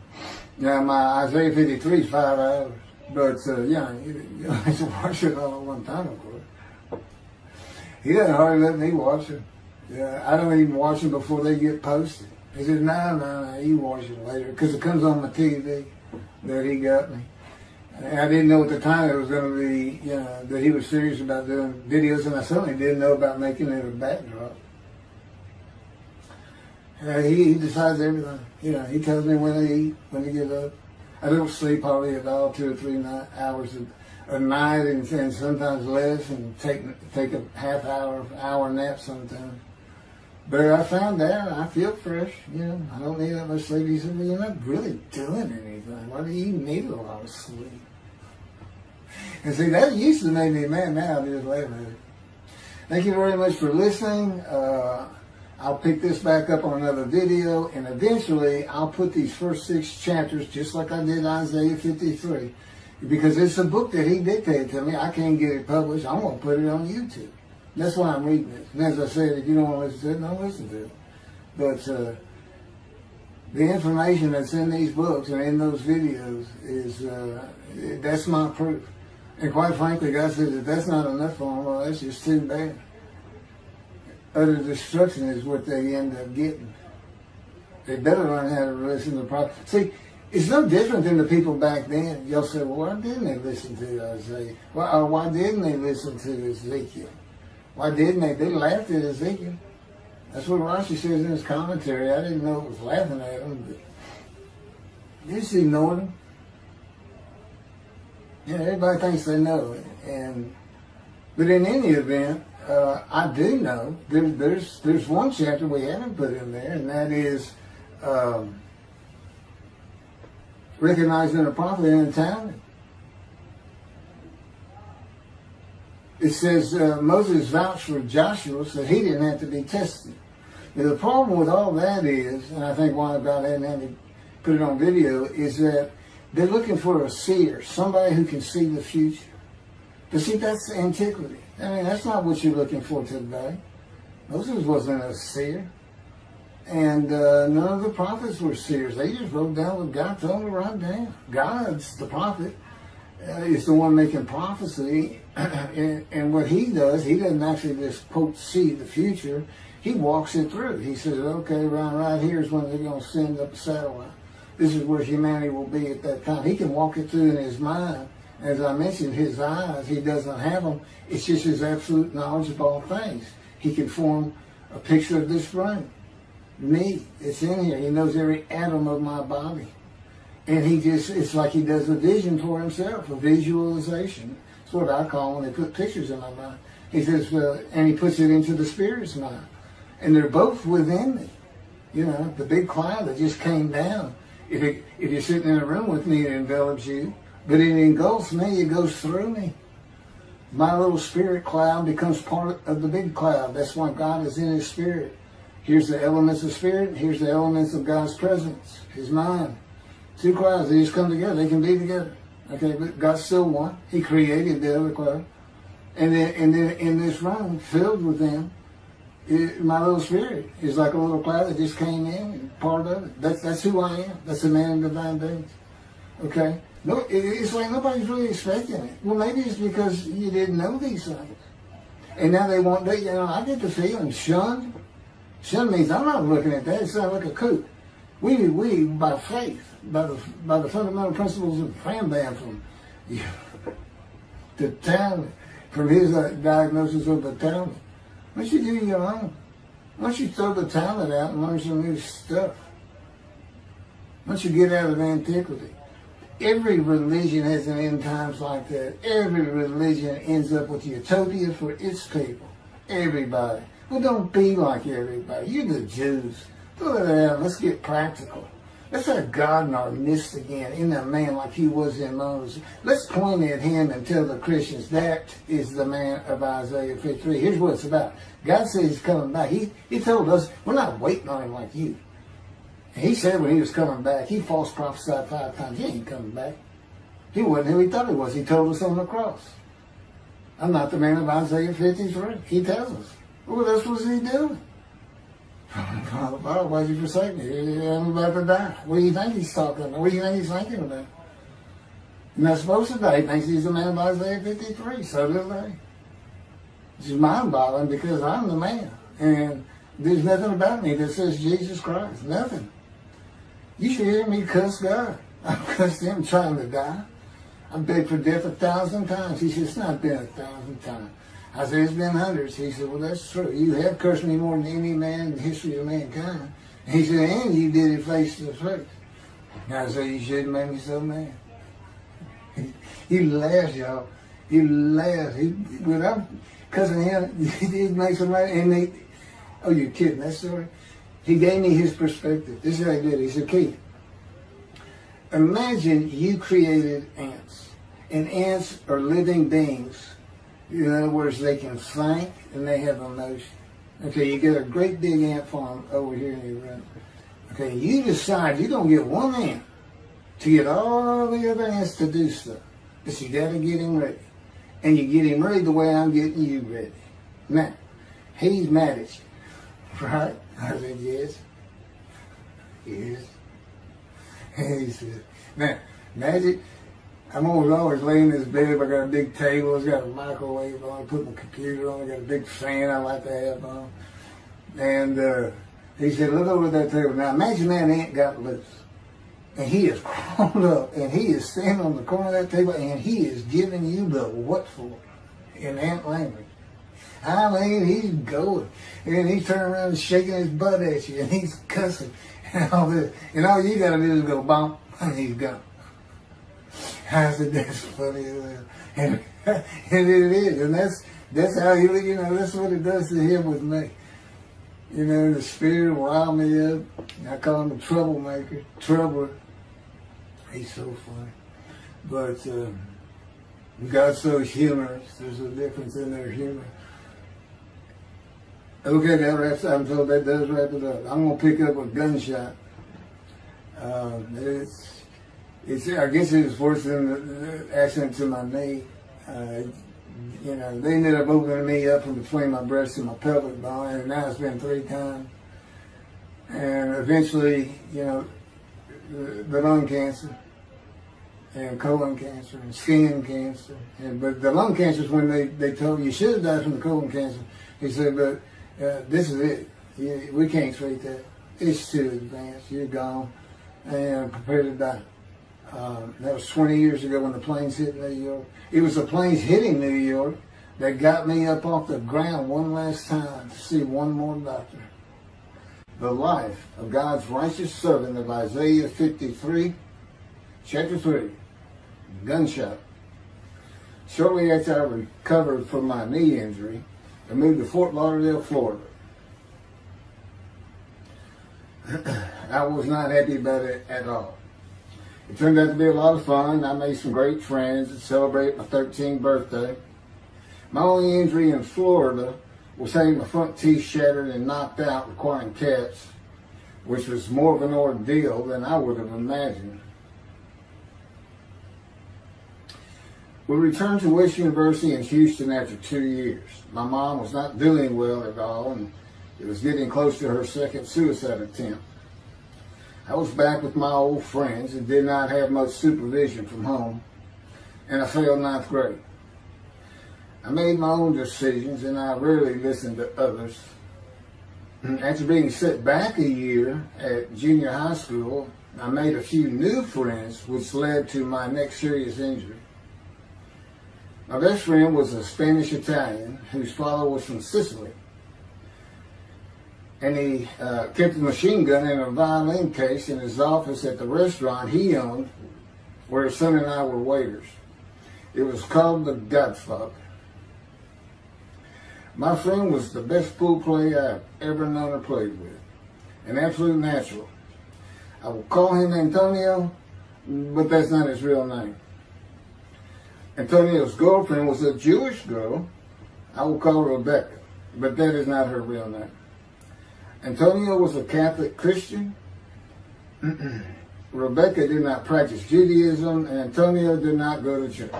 Now, my Isaiah 53 is 5 hours. But, you have to watch it all at one time, of course. He doesn't hardly let me watch it. Yeah, I don't even watch them before they get posted. He said, no, you watch it later. Because it comes on my TV that he got me. And I didn't know at the time it was going to be, that he was serious about doing videos. And I certainly didn't know about making it a backdrop. He decides everything. He tells me when to eat, when to get up. I don't sleep hardly at all, 2 or 3 hours a night, and sometimes less, and take a half hour nap sometimes. But I found out I feel fresh. I don't need that much sleep. He said, well, you're not really doing anything. Why do you need a lot of sleep? And see, that used to make me mad. Now I just laugh at it. Thank you very much for listening. I'll pick this back up on another video, and eventually I'll put these first 6 chapters, just like I did Isaiah 53, because it's a book that he dictated to me. I can't get it published. I'm going to put it on YouTube. That's why I'm reading it. And as I said, if you don't want to listen to it, don't listen to it. But the information that's in these books and in those videos is, that's my proof. And quite frankly, God says, if that's not enough for them, well, that's just too bad. Utter destruction is what they end up getting. They better learn how to listen to the prophet. See, it's no different than the people back then. You'll say, well, why didn't they listen to Isaiah? Why didn't they listen to Ezekiel? Why didn't they? They laughed at Ezekiel. That's what Rashi says in his commentary. I didn't know it was laughing at him, but they just ignored him. Everybody thinks they know it. But in any event, I do know there's one chapter we haven't put in there, and that is recognizing a prophet in a town. It says Moses vouched for Joshua so he didn't have to be tested. Now, the problem with all that is, and I think why about hadn't had to put it on video, is that they're looking for a seer, somebody who can see the future. But see, that's antiquity. I mean, that's not what you're looking for today. Moses wasn't a seer. And none of the prophets were seers. They just wrote down what God told them to write down. God's the prophet. Is the one making prophecy. And what he does, he doesn't actually just, quote, see the future. He walks it through. He says, okay, right here is when they're going to send up a satellite. This is where humanity will be at that time. He can walk it through in his mind. As I mentioned, his eyes, he doesn't have them. It's just his absolute knowledge of all things. He can form a picture of this room. Me, it's in here. He knows every atom of my body. And it's like he does a vision for himself, a visualization. That's what I call when they put pictures in my mind. He says, and he puts it into the spirit's mind. And they're both within me. You know, the big cloud that just came down. If you're sitting in a room with me, it envelops you. But it engulfs me, it goes through me. My little spirit cloud becomes part of the big cloud. That's why God is in his spirit. Here's the elements of spirit. Here's the elements of God's presence, his mind. Two clouds, they just come together. They can be together. Okay, but God's still one. He created the other cloud. And then in this room, filled with them, my little spirit is like a little cloud that just came in and part of it. That's who I am. That's the man in divine beings. Okay? No, it's like nobody's really expecting it. Well, maybe it's because you didn't know these things. And now they want that. You know, I get the feeling shunned. Shunned means I'm not looking at that. It's not like a kook. We by faith, by the fundamental principles of Rambam from the Talmud, from his diagnosis of the Talmud. Why don't you do your own? Why don't you throw the Talmud out and learn some new stuff? Why don't you get out of antiquity? Every religion has an end times like that. Every religion ends up with utopia for its people. Everybody. Well, don't be like everybody. You're the Jews. Throw that out. Let's get practical. Let's have God in our midst again, in a man like he was in Moses. Let's point at him and tell the Christians that is the man of Isaiah 53. Here's what it's about. God says he's coming back. He told us we're not waiting on him like you. He said when he was coming back, he false prophesied 5 times. He ain't coming back. He wasn't who he thought he was. He told us on the cross. I'm not the man of Isaiah 53. He tells us. Well, that's what he doing. Father, why did you forsake me? I'm about to die. What do you think he's talking about? What do you think he's thinking about? He's not supposed to die. He thinks he's the man of Isaiah 53. So do they. It's mind-boggling because I'm the man. And there's nothing about me that says Jesus Christ. Nothing. You should hear me cuss God. I've cussed him trying to die. I've begged for death 1,000 times. He said, it's not been 1,000 times. I said, it's been hundreds. He said, well, that's true. You have cursed me more than any man in the history of mankind. And he said, and you did it face to face. And I said, you shouldn't make me so mad. He laughs, y'all. He laughs. Without cussing him, he did make some mad. And oh, you're kidding, that story? He gave me his perspective. This is how he did it. He said, Keith, imagine you created ants. And ants are living beings. In other words, they can think and they have emotion. Okay, you get a great big ant farm over here in your room. Okay, you decide you're going to get one ant to get all the other ants to do stuff. But you got to get him ready. And you get him ready the way I'm getting you ready. Now, he's mad at you. Right? I said, yes. Yes. And he said, now, imagine, I'm always laying in this bed. I got a big table. It's got a microwave on. I put my computer on. I got a big fan I like to have on. And he said, look over at that table. Now, imagine that ant got loose. And he is crawled up. And he is standing on the corner of that table. And he is giving you the what for in ant language. I mean, he's going. And he's turning around and shaking his butt at you. And he's cussing. And all this. And all you got to do is go bump. And he's gone. I said, that's funny as hell. And it is. And that's how he, that's what it does to him with me. The spirit will rile me up. I call him a troublemaker. Troubler. He's so funny. But God's so humorous. There's a difference in their humor. Okay, that wraps up. I'm told that does wrap it up. I'm going to pick up a gunshot. I guess it was worse than the accident to my knee. They ended up opening me up from between my breast and my pelvic bone, and now it's been 3 times. and eventually, the lung cancer and colon cancer and skin cancer. But the lung cancer is when they told you should have died from the colon cancer. He said, but this is it. We can't treat that. It's too advanced. You're gone and prepare to die. That was 20 years ago when the planes hit New York. It was the planes hitting New York that got me up off the ground one last time to see one more doctor. The life of God's righteous servant of Isaiah 53, chapter 3, gunshot. Shortly after I recovered from my knee injury, I moved to Fort Lauderdale, Florida. I was not happy about it at all. It turned out to be a lot of fun. I made some great friends and celebrated my 13th birthday. My only injury in Florida was having my front teeth shattered and knocked out, requiring caps, which was more of an ordeal than I would have imagined. We returned to West University in Houston after 2 years. My mom was not doing well at all, and it was getting close to her second suicide attempt. I was back with my old friends and did not have much supervision from home, and I failed ninth grade. I made my own decisions, and I rarely listened to others. After being set back a year at junior high school, I made a few new friends, which led to my next serious injury. My best friend was a Spanish Italian whose father was from Sicily. And he kept a machine gun and a violin case in his office at the restaurant he owned, where his son and I were waiters. It was called The Godfather. My friend was the best pool player I've ever known or played with. An absolute natural. I will call him Antonio, but that's not his real name. Antonio's girlfriend was a Jewish girl. I will call her Rebecca, but that is not her real name. Antonio was a Catholic Christian. Rebecca did not practice Judaism, and Antonio did not go to church.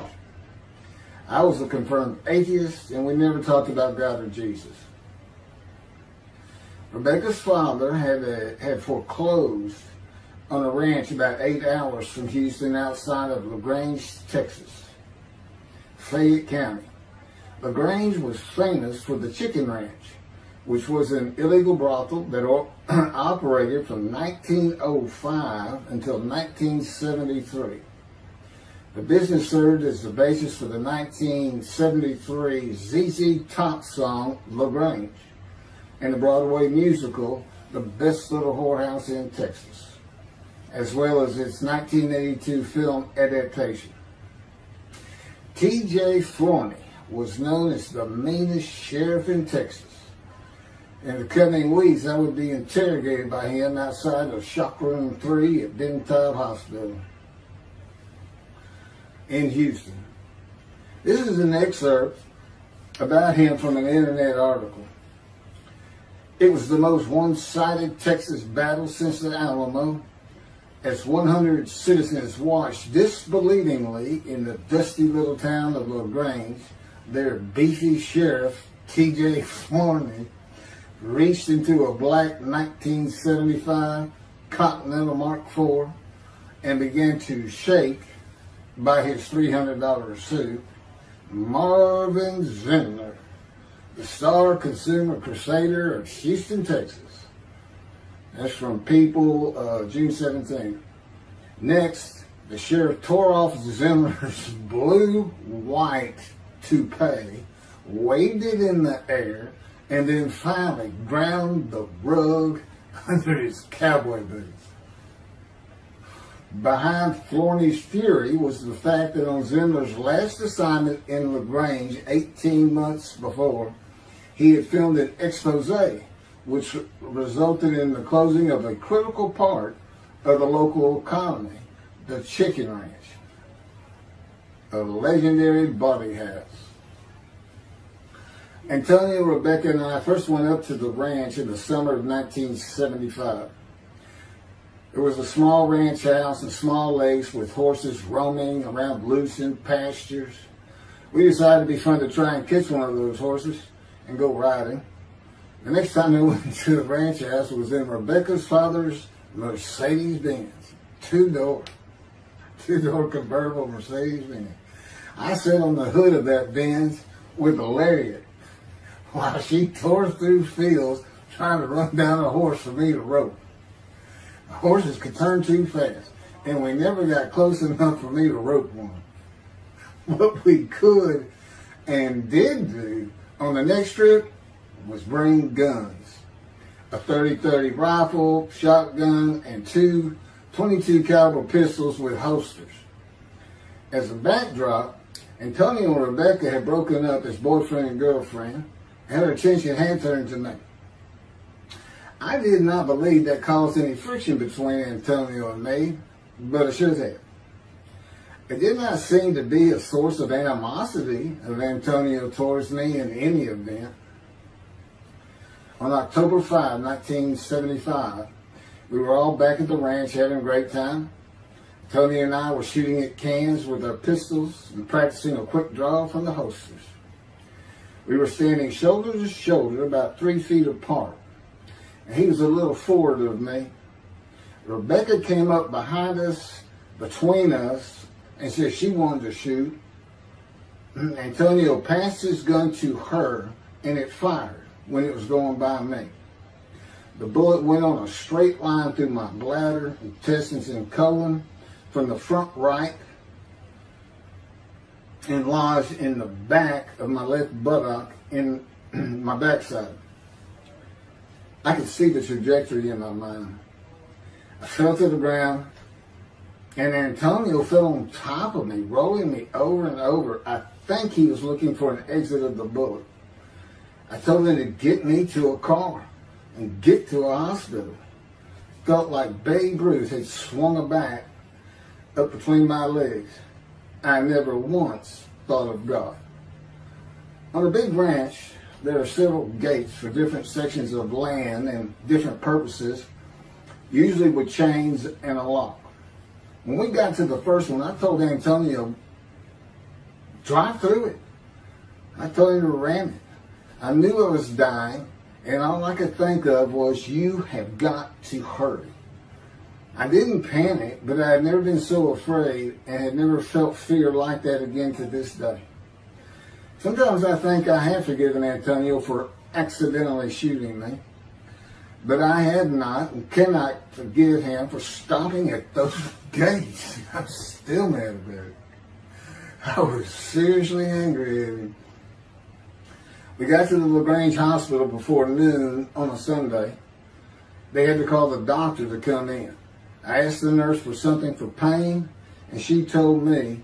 I was a confirmed atheist, and we never talked about God or Jesus. Rebecca's father had foreclosed on a ranch about 8 hours from Houston outside of LaGrange, Texas, Fayette County. LaGrange was famous for the Chicken Ranch, which was an illegal brothel that operated from 1905 until 1973. The business served as the basis for the 1973 ZZ Top song, LaGrange, and the Broadway musical, The Best Little Whorehouse in Texas, as well as its 1982 film adaptation. T.J. Forney was known as the meanest sheriff in Texas. In the coming weeks, I would be interrogated by him outside of Shock Room 3 at Denton Hospital in Houston. This is an excerpt about him from an internet article. It was the most one-sided Texas battle since the Alamo, as 100 citizens watched disbelievingly in the dusty little town of LaGrange, their beefy sheriff, T.J. Forney, reached into a black 1975 Continental Mark IV and began to shake by his $300 suit, Marvin Zindler, the star consumer crusader of Houston, Texas. That's from People, June 17th. Next, the sheriff tore off Zindler's blue-white toupee, waved it in the air, and then finally ground the rug under his cowboy boots. Behind Forney's fury was the fact that on Zindler's last assignment in LaGrange 18 months before, he had filmed an expose, which resulted in the closing of a critical part of the local economy, the Chicken Ranch, a legendary body house. Antonio, Rebecca, and I first went up to the ranch in the summer of 1975. It was a small ranch house and small lakes with horses roaming around loose in pastures. We decided it'd be fun to try and catch one of those horses and go riding. The next time they went to the ranch house was in Rebecca's father's Mercedes Benz. Two-door convertible Mercedes Benz. I sat on the hood of that Benz with a lariat while she tore through fields trying to run down a horse for me to rope. The horses could turn too fast, and we never got close enough for me to rope one. What we could and did do on the next trip was bring guns. A 30-30 rifle, shotgun, and two 22 caliber pistols with holsters. As a backdrop, Antonio and Rebecca had broken up as boyfriend and girlfriend, and her attention had turned to me. I did not believe that caused any friction between Antonio and me, but it should have. It did not seem to be a source of animosity of Antonio towards me in any event. On October 5, 1975, we were all back at the ranch having a great time. Tony and I were shooting at cans with our pistols and practicing a quick draw from the holsters. We were standing shoulder to shoulder, about 3 feet apart, and he was a little forward of me. Rebecca came up behind us, between us, and said she wanted to shoot. Antonio passed his gun to her, and it fired when it was going by me. The bullet went on a straight line through my bladder, intestines, and colon from the front right and lodged in the back of my left buttock in my backside. I could see the trajectory in my mind. I fell to the ground, and Antonio fell on top of me, rolling me over and over. I think he was looking for an exit of the bullet. I told him to get me to a car and get to a hospital. Felt like Babe Ruth had swung a bat up between my legs. I never once thought of God. On a big ranch, there are several gates for different sections of land and different purposes, usually with chains and a lock. When we got to the first one, I told Antonio, drive through it. I told him to ram it. I knew I was dying, and all I could think of was, you have got to hurry. I didn't panic, but I had never been so afraid and had never felt fear like that again to this day. Sometimes I think I have forgiven Antonio for accidentally shooting me, but I had not and cannot forgive him for stopping at those gates. I'm still mad about it. I was seriously angry at him. We got to the LaGrange Hospital before noon on a Sunday. They had to call the doctor to come in. I asked the nurse for something for pain, and she told me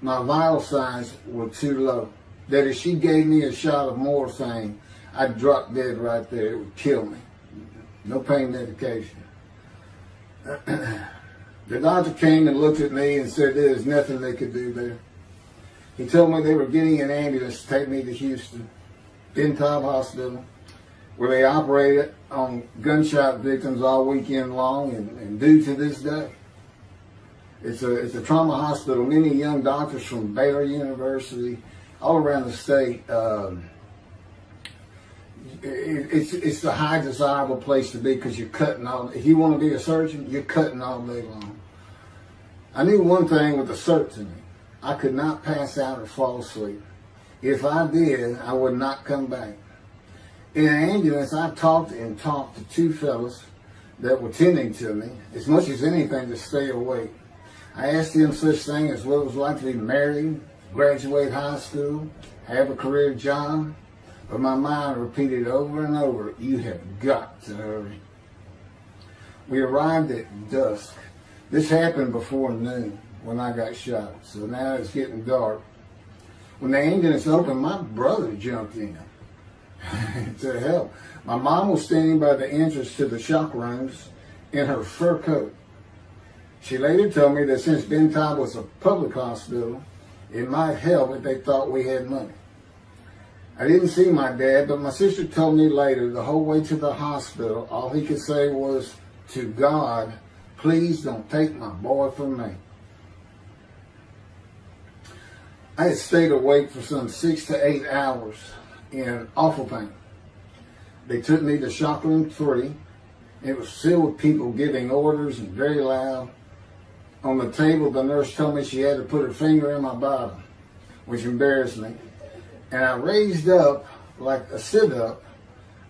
my vital signs were too low. That if she gave me a shot of morphine, I'd drop dead right there. It would kill me. No pain medication. The doctor came and looked at me and said there's nothing they could do there. He told me they were getting an ambulance to take me to Houston, Bentob Hospital, where they operated on gunshot victims all weekend long and do to this day. It's a trauma hospital. Many young doctors from Baylor University, all around the state. It's the high desirable place to be because you're cutting all. If you want to be a surgeon, you're cutting all day long. I knew one thing with a certainty. I could not pass out or fall asleep. If I did, I would not come back. In an ambulance, I talked to two fellas that were tending to me, as much as anything to stay awake. I asked them such things as what it was like to be married, graduate high school, have a career job, but my mind repeated over and over, you have got to hurry. We arrived at dusk. This happened before noon when I got shot, so now it's getting dark. When the ambulance opened, my brother jumped in to help. My mom was standing by the entrance to the shock rooms in her fur coat. She later told me that since Bentob was a public hospital, it might help if they thought we had money. I didn't see my dad, but my sister told me later, the whole way to the hospital, all he could say was, to God, please don't take my boy from me. I had stayed awake for some 6 to 8 hours in awful pain. They took me to shock room 3. It was filled with people giving orders and very loud. On the table, the nurse told me she had to put her finger in my bottom, which embarrassed me. And I raised up like a sit-up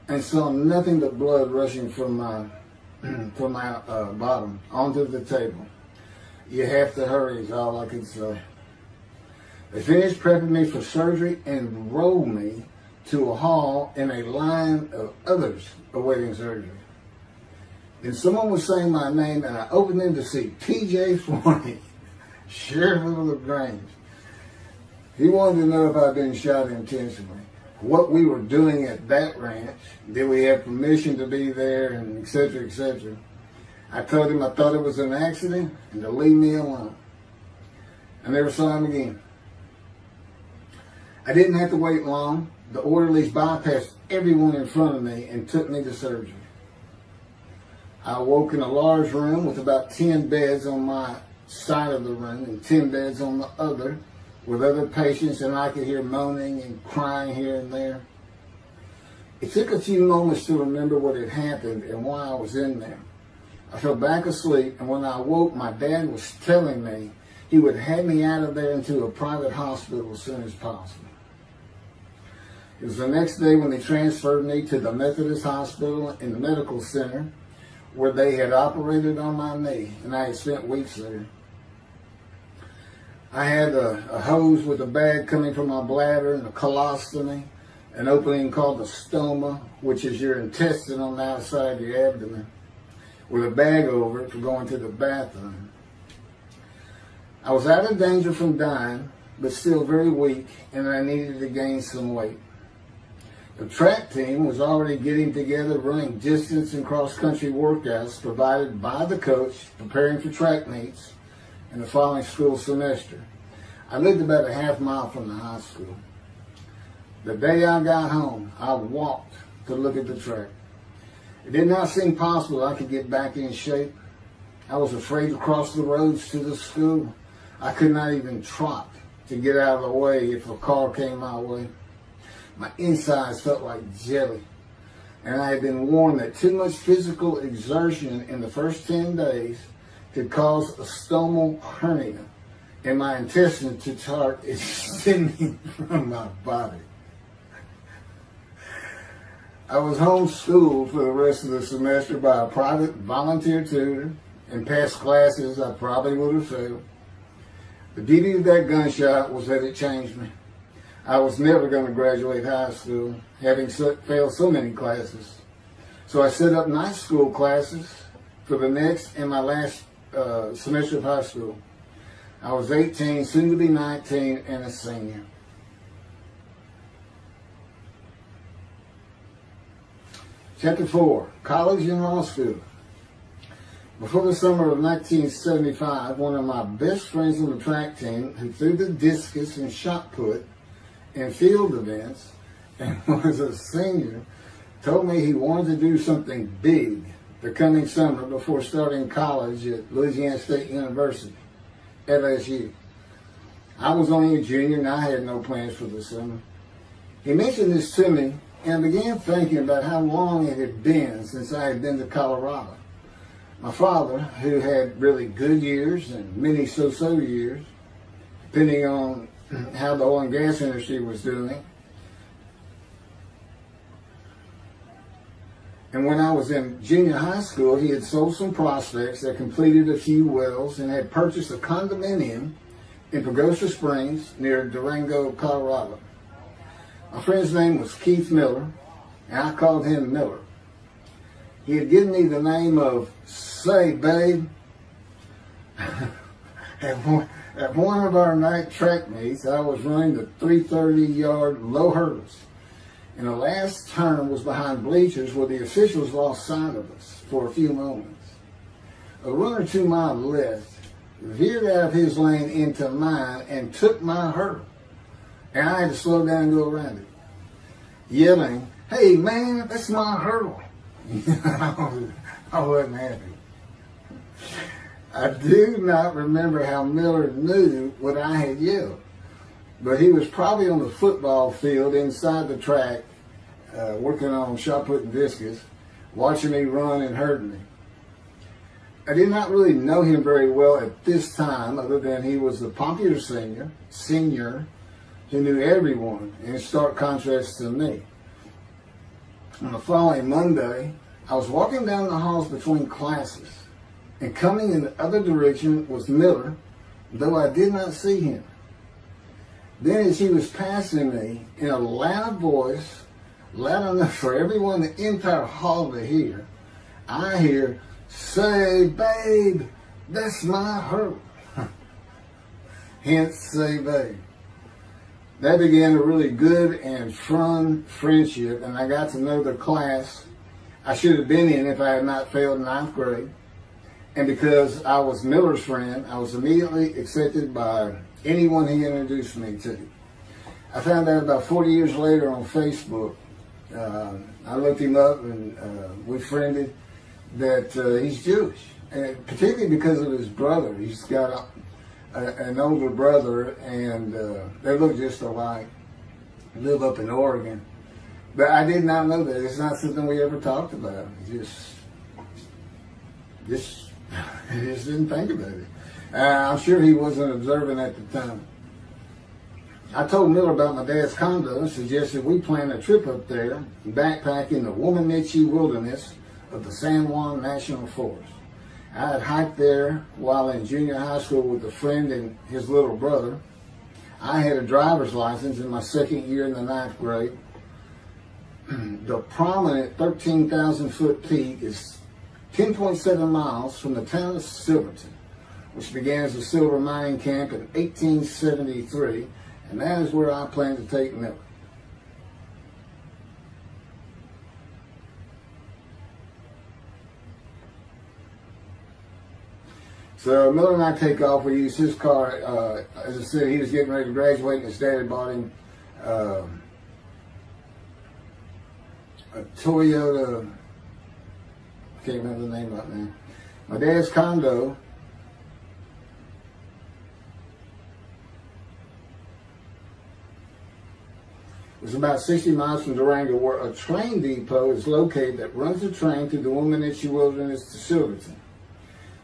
and saw nothing but blood rushing from my bottom onto the table. You have to hurry is all I could say. They finished prepping me for surgery and rolled me to a hall in a line of others awaiting surgery. Then someone was saying my name, and I opened them to see T.J. Forney, Sheriff of LaGrange. He wanted to know if I'd been shot intentionally, what we were doing at that ranch, did we have permission to be there, and et cetera, et cetera. I told him I thought it was an accident and to leave me alone. I never saw him again. I didn't have to wait long. The orderlies bypassed everyone in front of me and took me to surgery. I awoke in a large room with about 10 beds on my side of the room and 10 beds on the other with other patients, and I could hear moaning and crying here and there. It took a few moments to remember what had happened and why I was in there. I fell back asleep, and when I awoke, my dad was telling me he would have me out of there into a private hospital as soon as possible. It was the next day when they transferred me to the Methodist Hospital in the medical center where they had operated on my knee, and I had spent weeks there. I had a hose with a bag coming from my bladder and a colostomy, an opening called the stoma, which is your intestine on the outside of your abdomen, with a bag over it for going to the bathroom. I was out of danger from dying, but still very weak, and I needed to gain some weight. The track team was already getting together, running distance and cross-country workouts provided by the coach, preparing for track meets in the following school semester. I lived about a half mile from the high school. The day I got home, I walked to look at the track. It did not seem possible I could get back in shape. I was afraid to cross the roads to the school. I could not even trot to get out of the way if a car came my way. My insides felt like jelly, and I had been warned that too much physical exertion in the first 10 days could cause a stomal hernia and my intestines to start extending from my body. I was homeschooled for the rest of the semester by a private volunteer tutor, and passed classes I probably would have failed. The beauty of that gunshot was that it changed me. I was never going to graduate high school, having failed so many classes. So I set up night school classes for the next and my last semester of high school. I was 18, soon to be 19, and a senior. Chapter 4, College and Law School. Before the summer of 1975, one of my best friends on the track team, who threw the discus and shot put in field events and was a senior, told me he wanted to do something big the coming summer before starting college at Louisiana State University, LSU. I was only a junior and I had no plans for the summer. He mentioned this to me, and I began thinking about how long it had been since I had been to Colorado. My father, who had really good years and many so-so years, depending on how the oil and gas industry was doing. And when I was in junior high school, he had sold some prospects that completed a few wells and had purchased a condominium in Pagosa Springs near Durango, Colorado. My friend's name was Keith Miller, and I called him Miller. He had given me the name of Say Babe. At one of our night track meets, I was running the 330-yard low hurdles, and the last turn was behind bleachers where the officials lost sight of us for a few moments. A runner to my left veered out of his lane into mine and took my hurdle, and I had to slow down and go around it, yelling, "Hey man, that's my hurdle." I wasn't happy. I do not remember how Miller knew what I had yelled, but he was probably on the football field inside the track working on shot putting discus, watching me run and hurting me. I did not really know him very well at this time, other than he was the popular senior who knew everyone, in stark contrast to me. On the following Monday, I was walking down the halls between classes, and coming in the other direction was Miller, though I did not see him. Then as he was passing me, in a loud voice, loud enough for everyone in the entire hall to hear, I hear, "Say, babe, that's my hurt." Hence, say, babe. That began a really good and fun friendship, and I got to know the class I should have been in if I had not failed ninth grade. And because I was Miller's friend, I was immediately accepted by anyone he introduced me to. I found out about 40 years later on Facebook. I looked him up and we friended that he's Jewish, and particularly because of his brother. He's got an older brother, and they look just alike. Live up in Oregon. But I did not know that. It's not something we ever talked about. Just didn't think about it. I'm sure he wasn't observant at the time. I told Miller about my dad's condo and suggested we plan a trip up there, backpack in the Womanichi wilderness of the San Juan National Forest. I had hiked there while in junior high school with a friend and his little brother. I had a driver's license in my second year in the ninth grade. The prominent 13,000-foot peak is 10.7 miles from the town of Silverton, which began as a silver mining camp in 1873, and that is where I plan to take Miller. So Miller and I take off. We use his car. As I said, he was getting ready to graduate, and his dad had bought him a Toyota. I can't remember the name right now. My dad's condo was about 60 miles from Durango, where a train depot is located that runs the train through the Womanichi Wilderness to Silverton.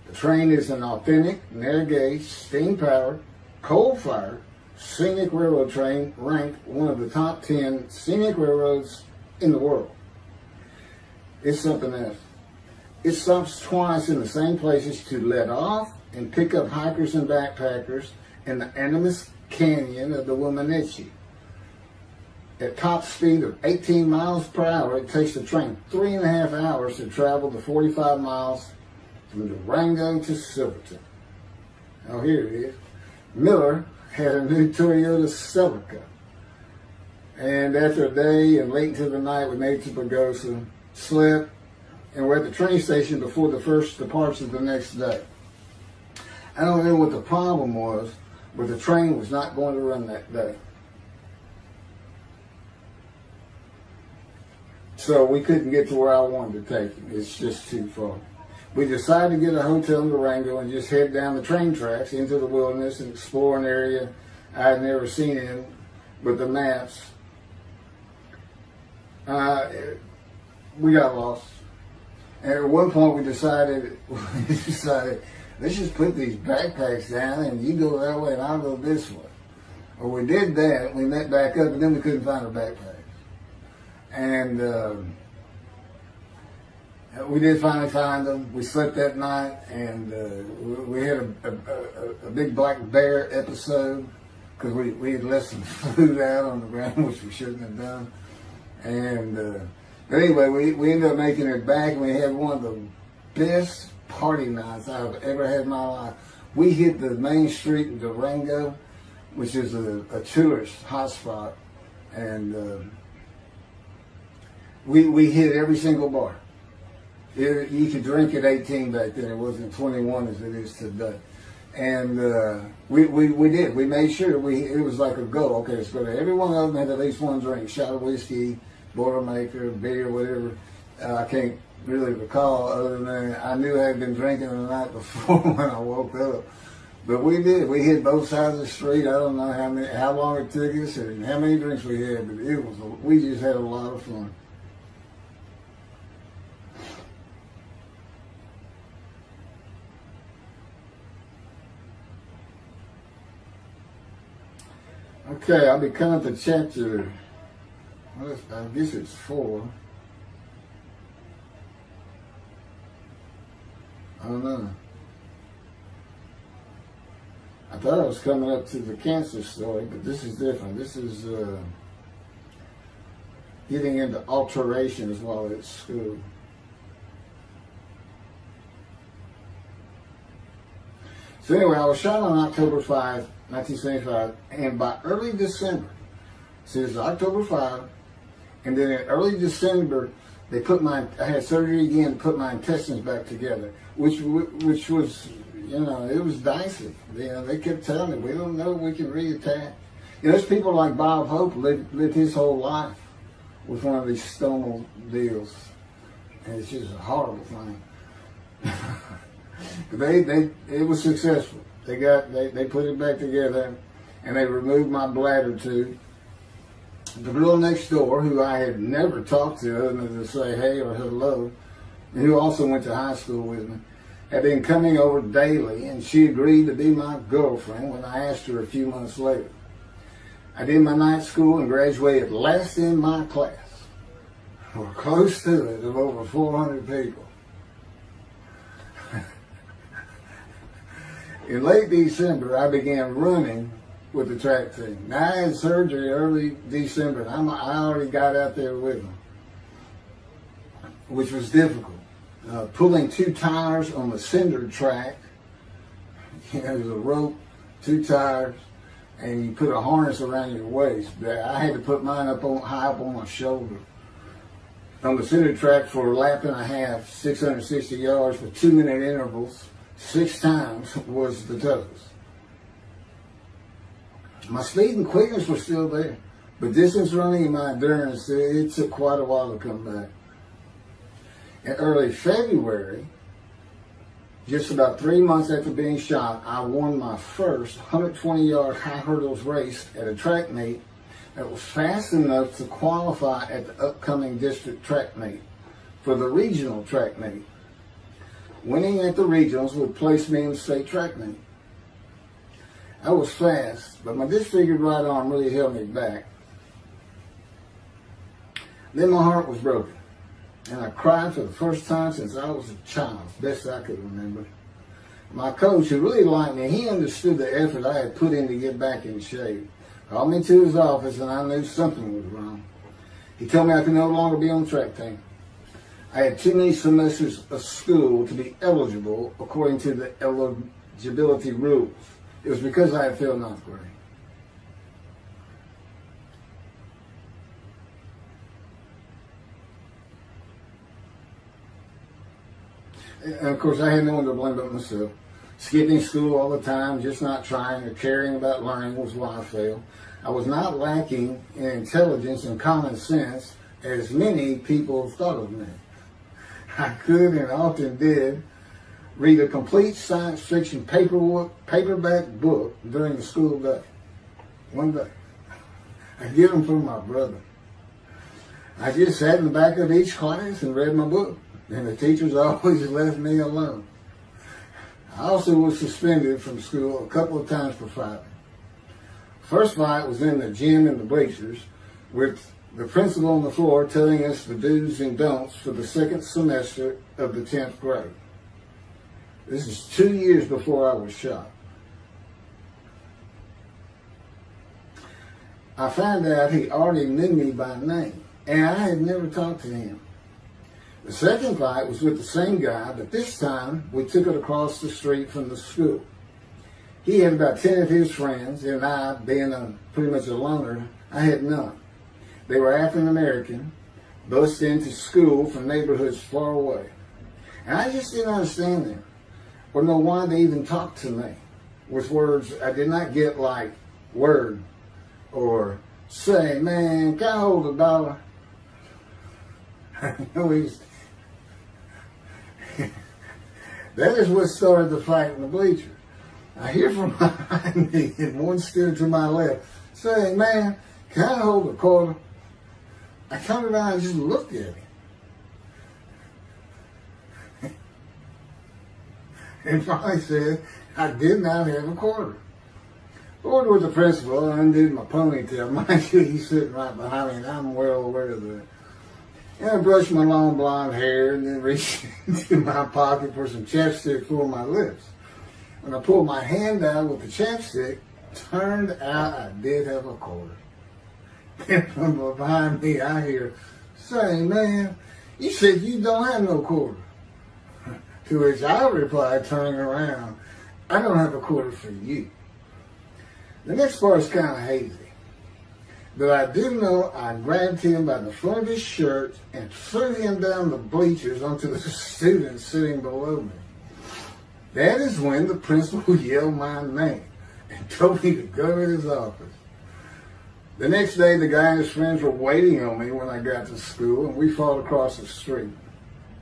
The train is an authentic, narrow-gauge, steam-powered, coal-fired, scenic railroad train ranked one of the top 10 scenic railroads in the world. It's something else. It stops twice in the same places to let off and pick up hikers and backpackers in the Animas Canyon of the Womanichi. At top speed of 18 miles per hour, it takes the train 3.5 hours to travel the 45 miles from Durango to Silverton. Oh, here it is. Miller had a new Toyota Celica. And after a day and late into the night, we made it to Pagosa, slept, and we're at the train station before the first departure the next day. I don't know what the problem was, but the train was not going to run that day. So we couldn't get to where I wanted to take him. It's just too far. We decided to get a hotel in Durango and just head down the train tracks into the wilderness and explore an area I had never seen in with the maps. We got lost. And at one point we decided, let's just put these backpacks down and you go that way and I'll go this way. Well, we did that. We met back up, and then we couldn't find our backpacks. And we did finally find them. We slept that night, and we had a big black bear episode because we had left some food out on the ground, which we shouldn't have done. And but anyway, we ended up making it back, and we had one of the best party nights I've ever had in my life. We hit the main street in Durango, which is a tourist hotspot, and we hit every single bar. You could drink at 18 back then. It wasn't 21 as it is today. And we did. We made sure it was like a go. Okay, let's go to every one of them had at least one drink, shot of whiskey, Boilermaker, beer, whatever. I can't really recall other than I knew I had been drinking the night before when I woke up. But we did. We hit both sides of the street. I don't know how long it took us and how many drinks we had, but we just had a lot of fun. Okay, I'll be coming to chapter, I guess it's 4. I don't know. I thought I was coming up to the cancer story, but this is different. This is getting into alterations while at school. So anyway, I was shot on October 5, 1975, and by early December, so it was October 5, and then in early December, I had surgery again to put my intestines back together, which was, it was dicey. They kept telling me, we don't know if we can reattach. There's people like Bob Hope lived his whole life with one of these stonal deals, and it's just a horrible thing. It was successful. They put it back together, and they removed my bladder tube. The girl next door, who I had never talked to other than to say hey or hello, and who also went to high school with me, had been coming over daily, and she agreed to be my girlfriend when I asked her a few months later. I did my night school and graduated last in my class, or close to it, of over 400 people. In late December, I began running with the track team. Now, I had surgery early December, and I already got out there with them, which was difficult. Pulling 2 tires on the cinder track, there's a rope, 2 tires, and you put a harness around your waist. I had to put mine high up on my shoulder. On the cinder track for a lap and a half, 660 yards with 2-minute intervals, 6 times was the toughest. My speed and quickness were still there, but distance running and my endurance, it took quite a while to come back. In early February, just about 3 months after being shot, I won my first 120-yard high hurdles race at a track meet that was fast enough to qualify at the upcoming district track meet for the regional track meet. Winning at the regionals would place me in the state track meet. I was fast, but my disfigured right arm really held me back. Then my heart was broken, and I cried for the first time since I was a child, best I could remember. My coach, who really liked me, he understood the effort I had put in to get back in shape. Called me to his office, and I knew something was wrong. He told me I could no longer be on the track team. I had too many semesters of school to be eligible according to the eligibility rules. It was because I had failed 9th grade. And of course, I had no one to blame but myself. Skipping school all the time, just not trying or caring about learning was why I failed. I was not lacking in intelligence and common sense, as many people thought of me. I could and often did read a complete science fiction paperback book during the school day. One day. I get them from my brother. I just sat in the back of each class and read my book, and the teachers always left me alone. I also was suspended from school a couple of times for fighting. First fight was in the gym in the bleachers with the principal on the floor telling us the do's and don'ts for the second semester of the 10th grade. This is 2 years before I was shot. I found out he already knew me by name, and I had never talked to him. The second fight was with the same guy, but this time we took it across the street from the school. He had about 10 of his friends, and I, being pretty much a loner, I had none. They were African American, bused into school from neighborhoods far away. And I just didn't understand them, or know why they even talked to me with words I did not get, like word, or say, man, can I hold $1? That is what started the fight in the bleachers. I hear from behind me and one stood to my left saying, "Man, can I hold a quarter?" I turned around and just looked at him. And finally said, I did not have a quarter. Ordered with the principal, I undid my ponytail. Mind you, he's sitting right behind me, and I'm well aware of that. And I brushed my long blonde hair and then reached into my pocket for some chapstick for my lips. When I pulled my hand out with the chapstick, turned out I did have a quarter. And from behind me, I hear, "Say, man, you said you don't have no quarter." To which I replied, turning around, "I don't have a quarter for you." The next part is kind of hazy. But I do know I grabbed him by the front of his shirt and threw him down the bleachers onto the students sitting below me. That is when the principal yelled my name and told me to go to his office. The next day, the guy and his friends were waiting on me when I got to school, and we fought across the street.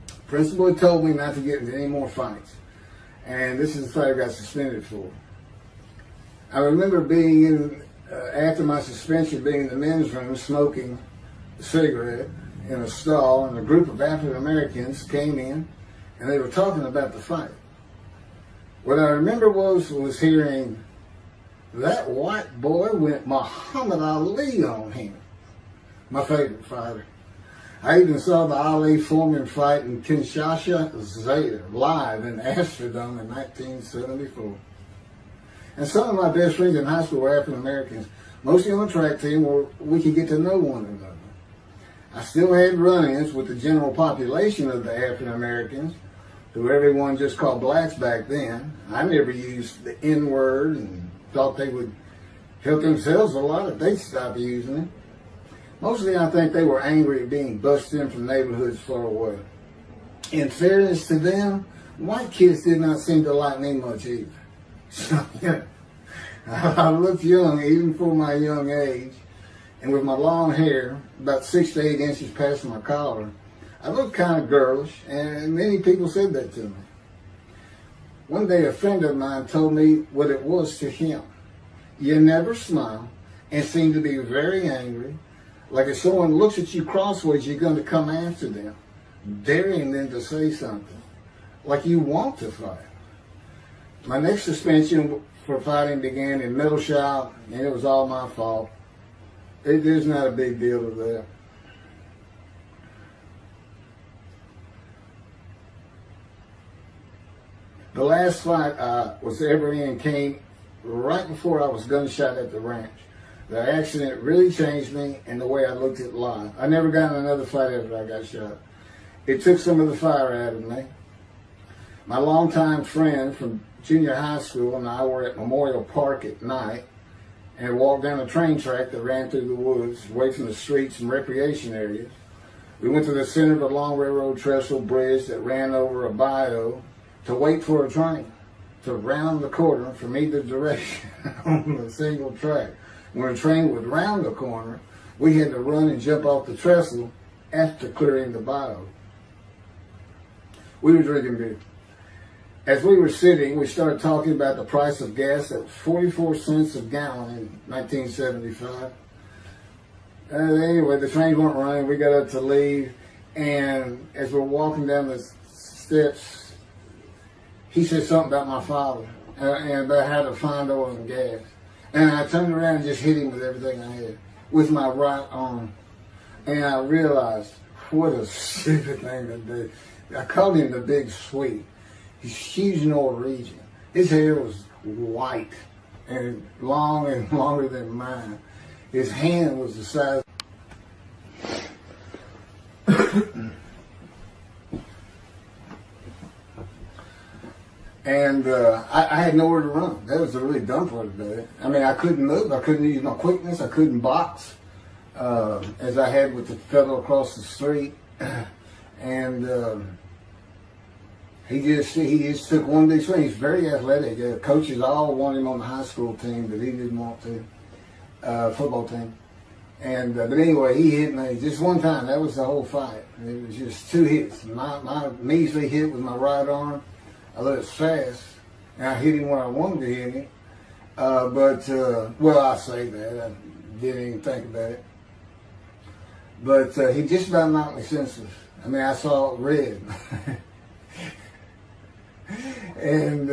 The principal had told me not to get into any more fights, and this is the fight I got suspended for. I remember being in, after my suspension, being in the men's room smoking a cigarette in a stall, and a group of African Americans came in, and they were talking about the fight. What I remember was hearing, "That white boy went Muhammad Ali on him." My favorite fighter. I even saw the Ali Foreman fight in Kinshasa live in Amsterdam in 1974. And some of my best friends in high school were African Americans, mostly on the track team where we could get to know one another. I still had run-ins with the general population of the African Americans, who everyone just called blacks back then. I never used the N-word and thought they would help themselves a lot if they stopped using it. Mostly I think they were angry at being busted in from neighborhoods far away. In fairness to them, white kids did not seem to like me much either. So, yeah, I looked young even for my young age, and with my long hair, about 6 to 8 inches past my collar, I looked kind of girlish, and many people said that to me. One day a friend of mine told me what it was to him. You never smile and seem to be very angry. Like if someone looks at you crossways, you're going to come after them, daring them to say something, like you want to fight. My next suspension for fighting began in middle shop, and it was all my fault. There's not a big deal to that. The last fight I was ever in came right before I was gunshot at the ranch. The accident really changed me and the way I looked at life. I never got in another fight after I got shot. It took some of the fire out of me. My longtime friend from junior high school and I were at Memorial Park at night and walked down a train track that ran through the woods, away from the streets and recreation areas. We went to the center of a long railroad trestle bridge that ran over a bayou to wait for a train to round the corner from either direction on a single track. When a train would round the corner, we had to run and jump off the trestle after clearing the bayou. We were drinking beer. As we were sitting, we started talking about the price of gas at 44 cents a gallon in 1975. Anyway, the trains weren't running. We got up to leave, and as we're walking down the steps, he said something about my father and about how to find oil and gas. And I turned around and just hit him with everything I had, with my right arm. And I realized, what a stupid thing to do. I called him the Big Sweet. He's huge Norwegian. His hair was white and long and longer than mine. His hand was the size. And I had nowhere to run. That was the really dumb part of it. I mean, I couldn't move. I couldn't use my quickness. I couldn't box as I had with the fellow across the street. And he just took one big swing. He's very athletic. Coaches all wanted him on the high school team, but he didn't want to. Football team. And but anyway, he hit me just one time. That was the whole fight. It was just 2 hits. My measly hit with my right arm. I was fast, And I hit him when I wanted to hit him. Well, I say that. I didn't even think about it. But he just about knocked me senseless. I mean, I saw red. And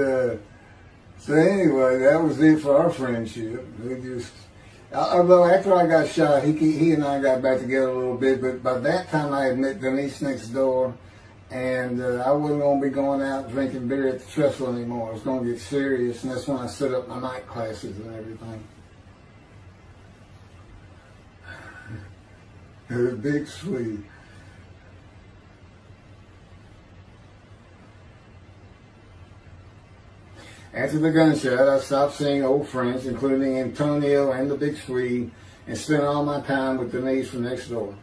so anyway, that was it for our friendship. We just, although after I got shot, he and I got back together a little bit. But by that time, I had met Denise next door. And I wasn't going to be going out drinking beer at the trestle anymore. I was going to get serious, and that's when I set up my night classes and everything. The big Swede. After the gunshot, I stopped seeing old friends, including Antonio and the big Swede, and spent all my time with Denise from next door.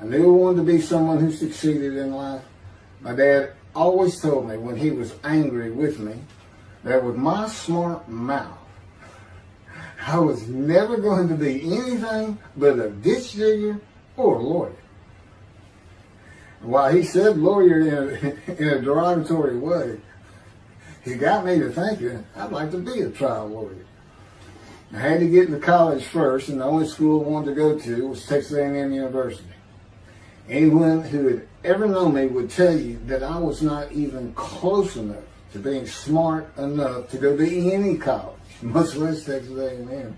I knew I wanted to be someone who succeeded in life. My dad always told me when he was angry with me that with my smart mouth, I was never going to be anything but a ditch digger or a lawyer. While he said lawyer in a derogatory way, he got me to thinking I'd like to be a trial lawyer. I had to get into college first, and the only school I wanted to go to was Texas A&M University. Anyone who had ever known me would tell you that I was not even close enough to being smart enough to go to any college, much less Texas A&M.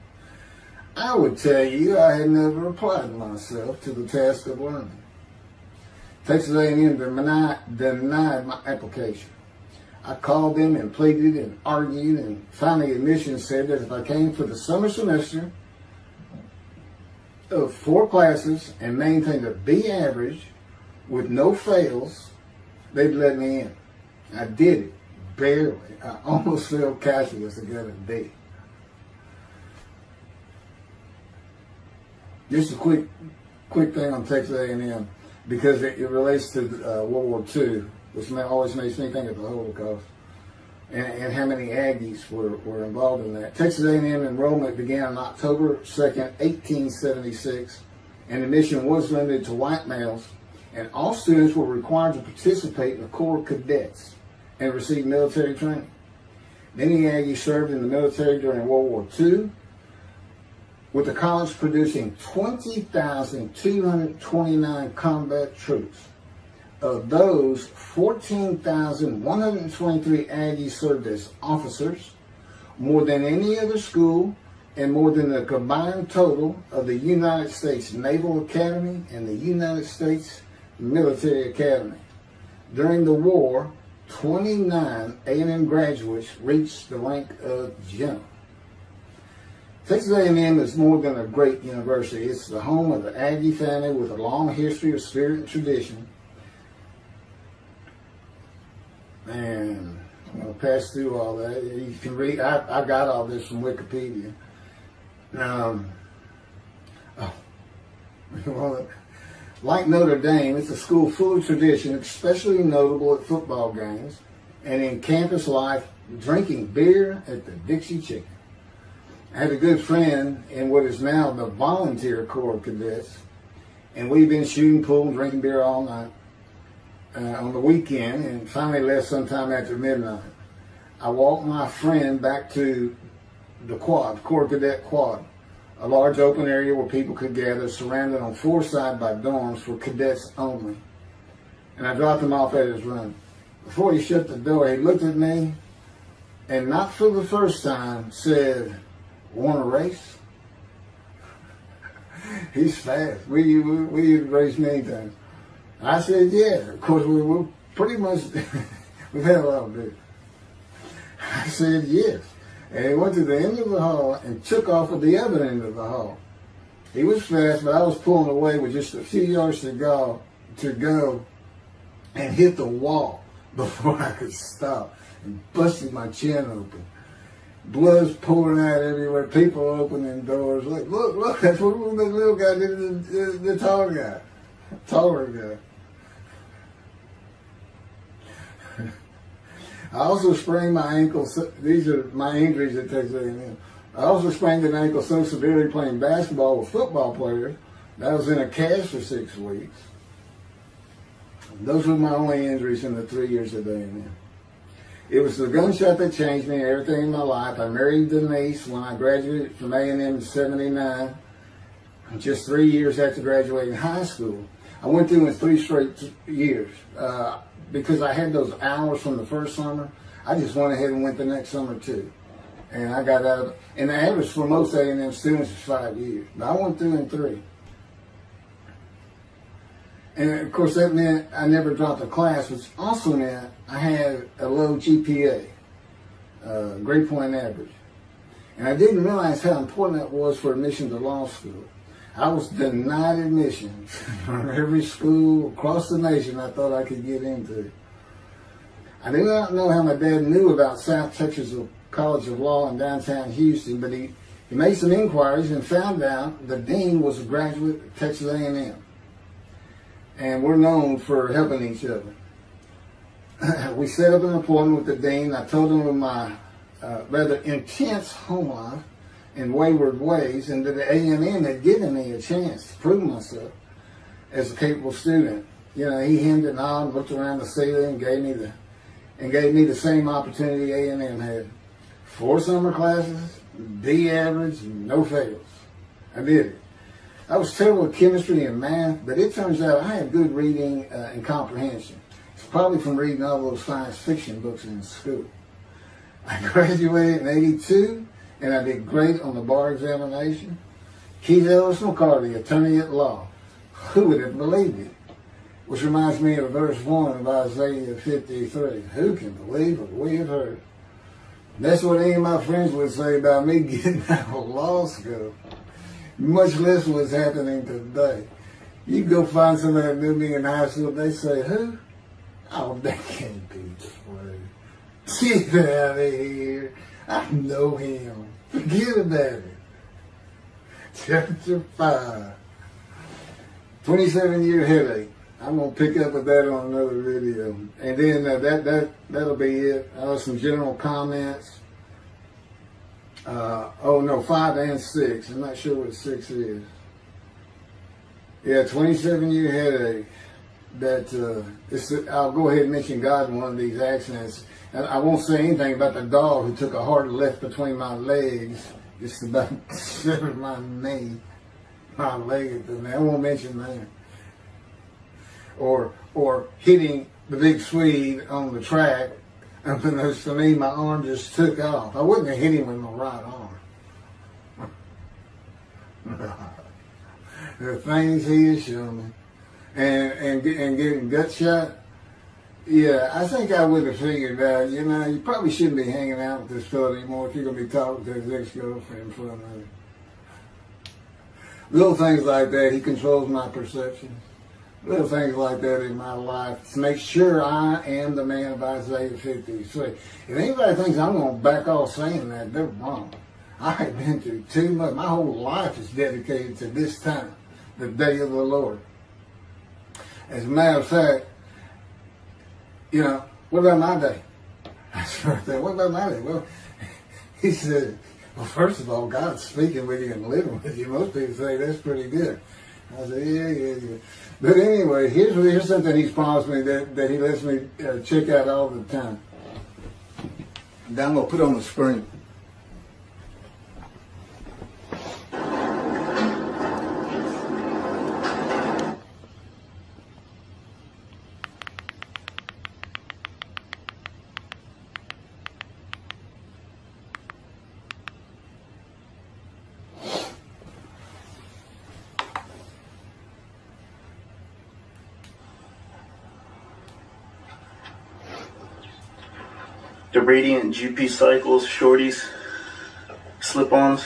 I would tell you I had never applied myself to the task of learning. Texas A&M denied my application. I called them and pleaded and argued, and finally admissions said that if I came for the summer semester of 4 classes and maintained a B average with no fails, they'd let me in. I did it, barely. I almost failed calculus to get a D. Just a quick thing on Texas A&M, because it relates to World War II, which always makes me think of the Holocaust, and how many Aggies were involved in that. Texas A&M enrollment began on October 2nd, 1876, and admission was limited to white males, and all students were required to participate in the Corps of Cadets and receive military training. Many Aggies served in the military during World War II, with the college producing 20,229 combat troops. Of those, 14,123 Aggies served as officers, more than any other school, and more than the combined total of the United States Naval Academy and the United States Military Academy. During the war, 29 A&M graduates reached the rank of general. Texas A&M is more than a great university. It's the home of the Aggie family with a long history of spirit and tradition. And I'm going to pass through all that. You can read, I got all this from Wikipedia. Like Notre Dame, it's a school full of tradition, especially notable at football games and in campus life, drinking beer at the Dixie Chicken. I had a good friend in what is now the Volunteer Corps of Cadets, and we've been shooting pool and drinking beer all night on the weekend, and finally left sometime after midnight. I walked my friend back to the quad, Corps Cadet Quad, a large open area where people could gather, surrounded on 4 sides by dorms for cadets only. And I dropped him off at his room. Before he shut the door, he looked at me, and not for the first time, said, "Want to race?" He's fast. We race many times. I said, yeah. Of course, we were pretty much, we've had a lot of beer. I said, yes. And he went to the end of the hall and took off at the other end of the hall. He was fast, but I was pulling away with just a few yards to go and hit the wall before I could stop and busted my chin open. Blood's pouring out everywhere. People opening doors. Look, that's what the little guy did to the taller guy. I also sprained my ankle. These are my injuries at Texas A&M. I also sprained an ankle so severely playing basketball with football players that I was in a cast for 6 weeks. Those were my only injuries in the 3 years at A&M. It was the gunshot that changed me and everything in my life. I married Denise when I graduated from A&M in '79, just 3 years after graduating high school. I went through in 3 straight years because I had those hours from the first summer. I just went ahead and went the next summer too. And I got out, and the average for most A&M students is 5 years. But I went through in 3. And of course that meant I never dropped a class, which also meant I had a low GPA, grade point average. And I didn't realize how important that was for admission to law school. I was denied admission from every school across the nation I thought I could get into. I do not know how my dad knew about South Texas College of Law in downtown Houston, but he made some inquiries and found out the dean was a graduate of Texas A&M. And we're known for helping each other. We set up an appointment with the dean. I told him of my rather intense home life and wayward ways, and that the A&M had given me a chance to prove myself as a capable student. You know, he hemmed and hawed, looked around the ceiling, and gave me the same opportunity A&M had. 4 summer classes, D average, no fails. I did it. I was terrible at chemistry and math, but it turns out I had good reading and comprehension. It's probably from reading all those science fiction books in school. I graduated in '82, and I did great on the bar examination. Keith Ellis McCarty, attorney at law. Who would have believed it? Which reminds me of verse 1 of Isaiah 53. Who can believe what we have heard? That's what any of my friends would say about me getting out of law school. Much less what's happening today. You go find somebody that knew me in high school, they say, who? Oh, that can't be true. Get out of here. I know him. Forget about it. Chapter 5. 27-year headache. I'm going to pick up with that on another video. And then that'll be it. Some general comments. 5 and 6. I'm not sure what 6 is. Yeah, 27-year headache. I'll go ahead and mention God in one of these accidents. And I won't say anything about the dog who took a hard left between my legs, just about severed my knee, my leg at the knee. I won't mention that. Or hitting the big Swede on the track. Unbeknownst to me, my arm just took off. I wouldn't have hit him with my right arm. The things he has shown me. And getting gut shot. Yeah, I think I would have figured out, you probably shouldn't be hanging out with this fellow anymore if you're going to be talking to his ex-girlfriend for another. Little things like that, he controls my perception. Little things like that in my life to make sure I am the man of Isaiah 53. If anybody thinks I'm going to back off saying that, they're wrong. I have been through too much. My whole life is dedicated to this time, the day of the Lord. As a matter of fact, what about my day? That's right there. What about my day? Well, he said, well, first of all, God's speaking with you and living with you. Most people say that's pretty good. I said, yeah. But anyway, here's something he's promised me that he lets me check out all the time. And I'm going to put on the screen. The Radiant GP Cycles, Shorties, Slip-Ons,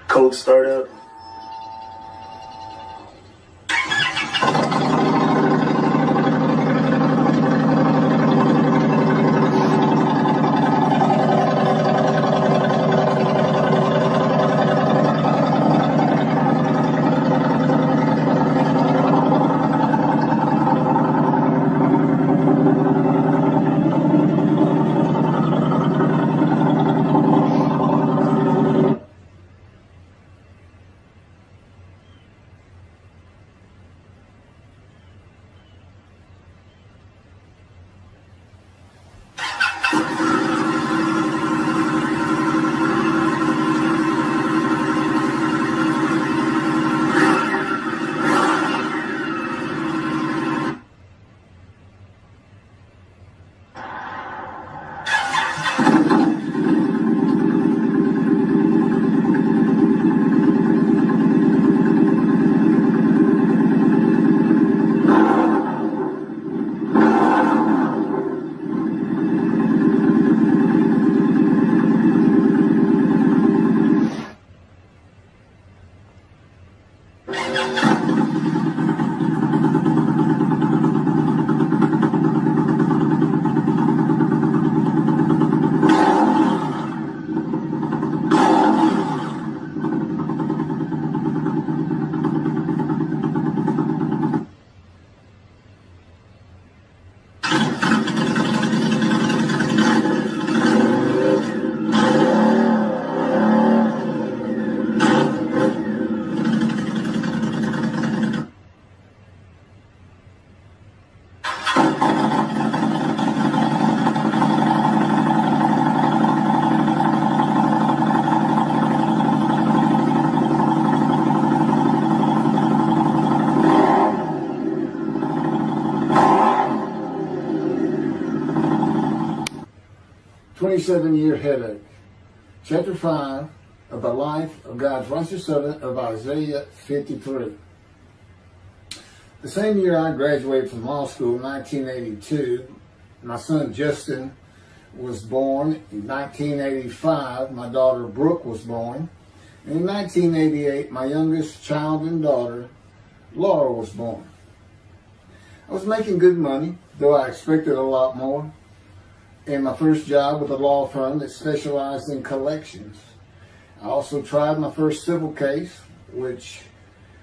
Code Startup. 27-year headache. Chapter 5 of the life of God's righteous servant of Isaiah 53. The same year I graduated from law school, 1982, my son Justin was born. In 1985, my daughter Brooke was born. And in 1988, my youngest child and daughter, Laura, was born. I was making good money, though I expected a lot more, in my first job with a law firm that specialized in collections. I also tried my first civil case, which,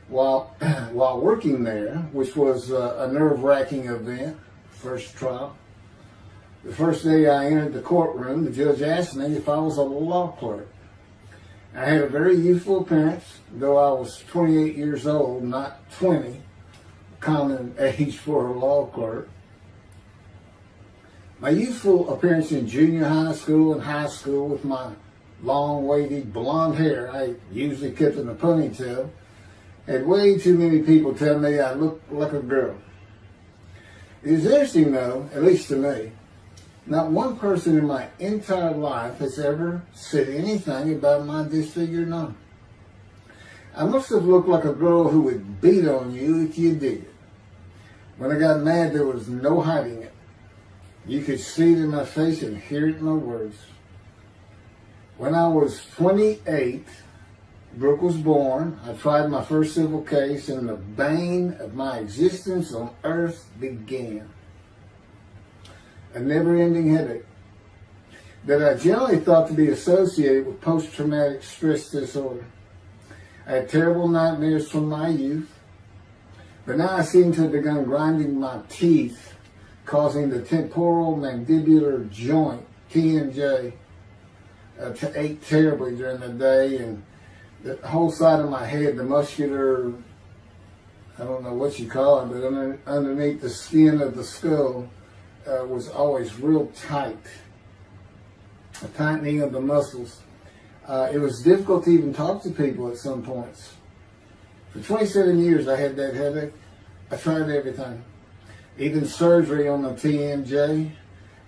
while working there, which was a nerve-wracking event, first trial. The first day I entered the courtroom, the judge asked me if I was a law clerk. I had a very youthful appearance, though I was 28 years old, not 20, common age for a law clerk. My youthful appearance in junior high school and high school with my long, wavy blonde hair, I usually kept in a ponytail, had way too many people tell me I looked like a girl. It is interesting though, at least to me, not one person in my entire life has ever said anything about my disfigured arm. I must have looked like a girl who would beat on you if you did it. When I got mad, there was no hiding it. You could see it in my face and hear it in my words. When I was 28, Brooke was born. I tried my first civil case, and the bane of my existence on earth began. A never-ending headache that I generally thought to be associated with post-traumatic stress disorder. I had terrible nightmares from my youth, but now I seem to have begun grinding my teeth, causing the temporal mandibular joint, TMJ, to ache terribly during the day, and the whole side of my head, the muscular, I don't know what you call it, but underneath the skin of the skull was always real tight, a tightening of the muscles. It was difficult to even talk to people at some points. For 27 years I had that headache. I tried everything. Even surgery on the TMJ,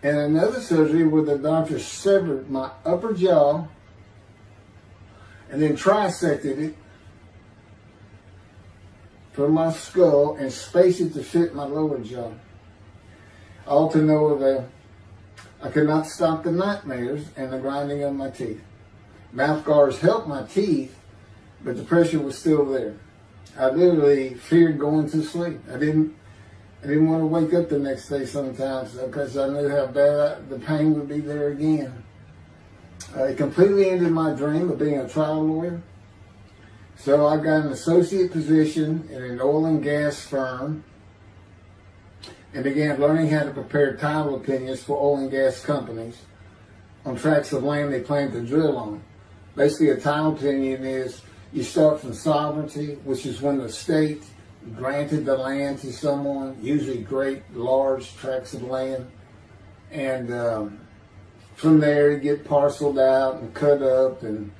and another surgery where the doctor severed my upper jaw and then trisected it from my skull and spaced it to fit my lower jaw. All to no avail. I could not stop the nightmares and the grinding of my teeth. Mouth guards helped my teeth, but the pressure was still there. I literally feared going to sleep. I didn't want to wake up the next day sometimes because I knew how bad the pain would be there again. It completely ended my dream of being a trial lawyer. So I got an associate position in an oil and gas firm and began learning how to prepare title opinions for oil and gas companies on tracts of land they plan to drill on. Basically, a title opinion is you start from sovereignty, which is when the state granted the land to someone, usually great, large tracts of land. And from there, you get parceled out and cut up. And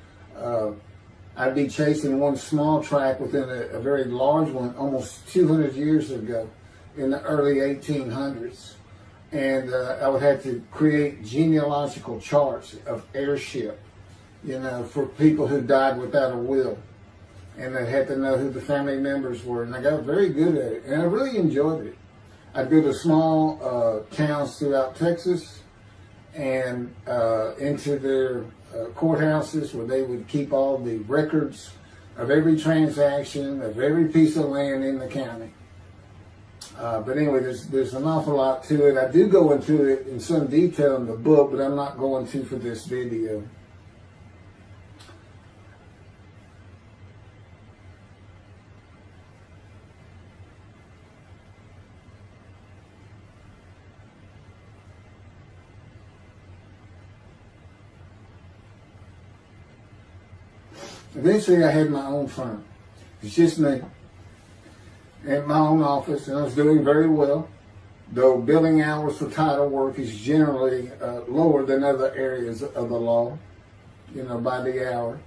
I'd be chasing one small tract within a very large one almost 200 years ago in the early 1800s. And I would have to create genealogical charts of heirship, for people who died without a will. And I had to know who the family members were. And I got very good at it. And I really enjoyed it. I'd go to small towns throughout Texas and into their courthouses where they would keep all the records of every transaction, of every piece of land in the county. But anyway, there's an awful lot to it. I do go into it in some detail in the book, but I'm not going to for this video. Eventually, I had my own firm. It's just me in my own office, and I was doing very well, though billing hours for title work is generally lower than other areas of the law, by the hour.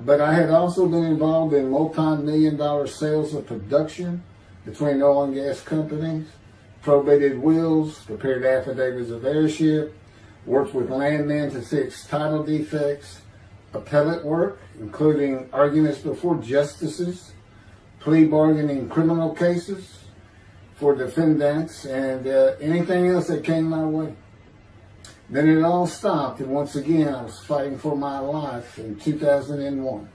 But I had also been involved in multi-million-dollar sales of production between oil and gas companies, probated wills, prepared affidavits of heirship, worked with landmen to fix title defects, appellate work, including arguments before justices, plea bargaining criminal cases for defendants, and anything else that came my way. Then it all stopped, and once again I was fighting for my life in 2001.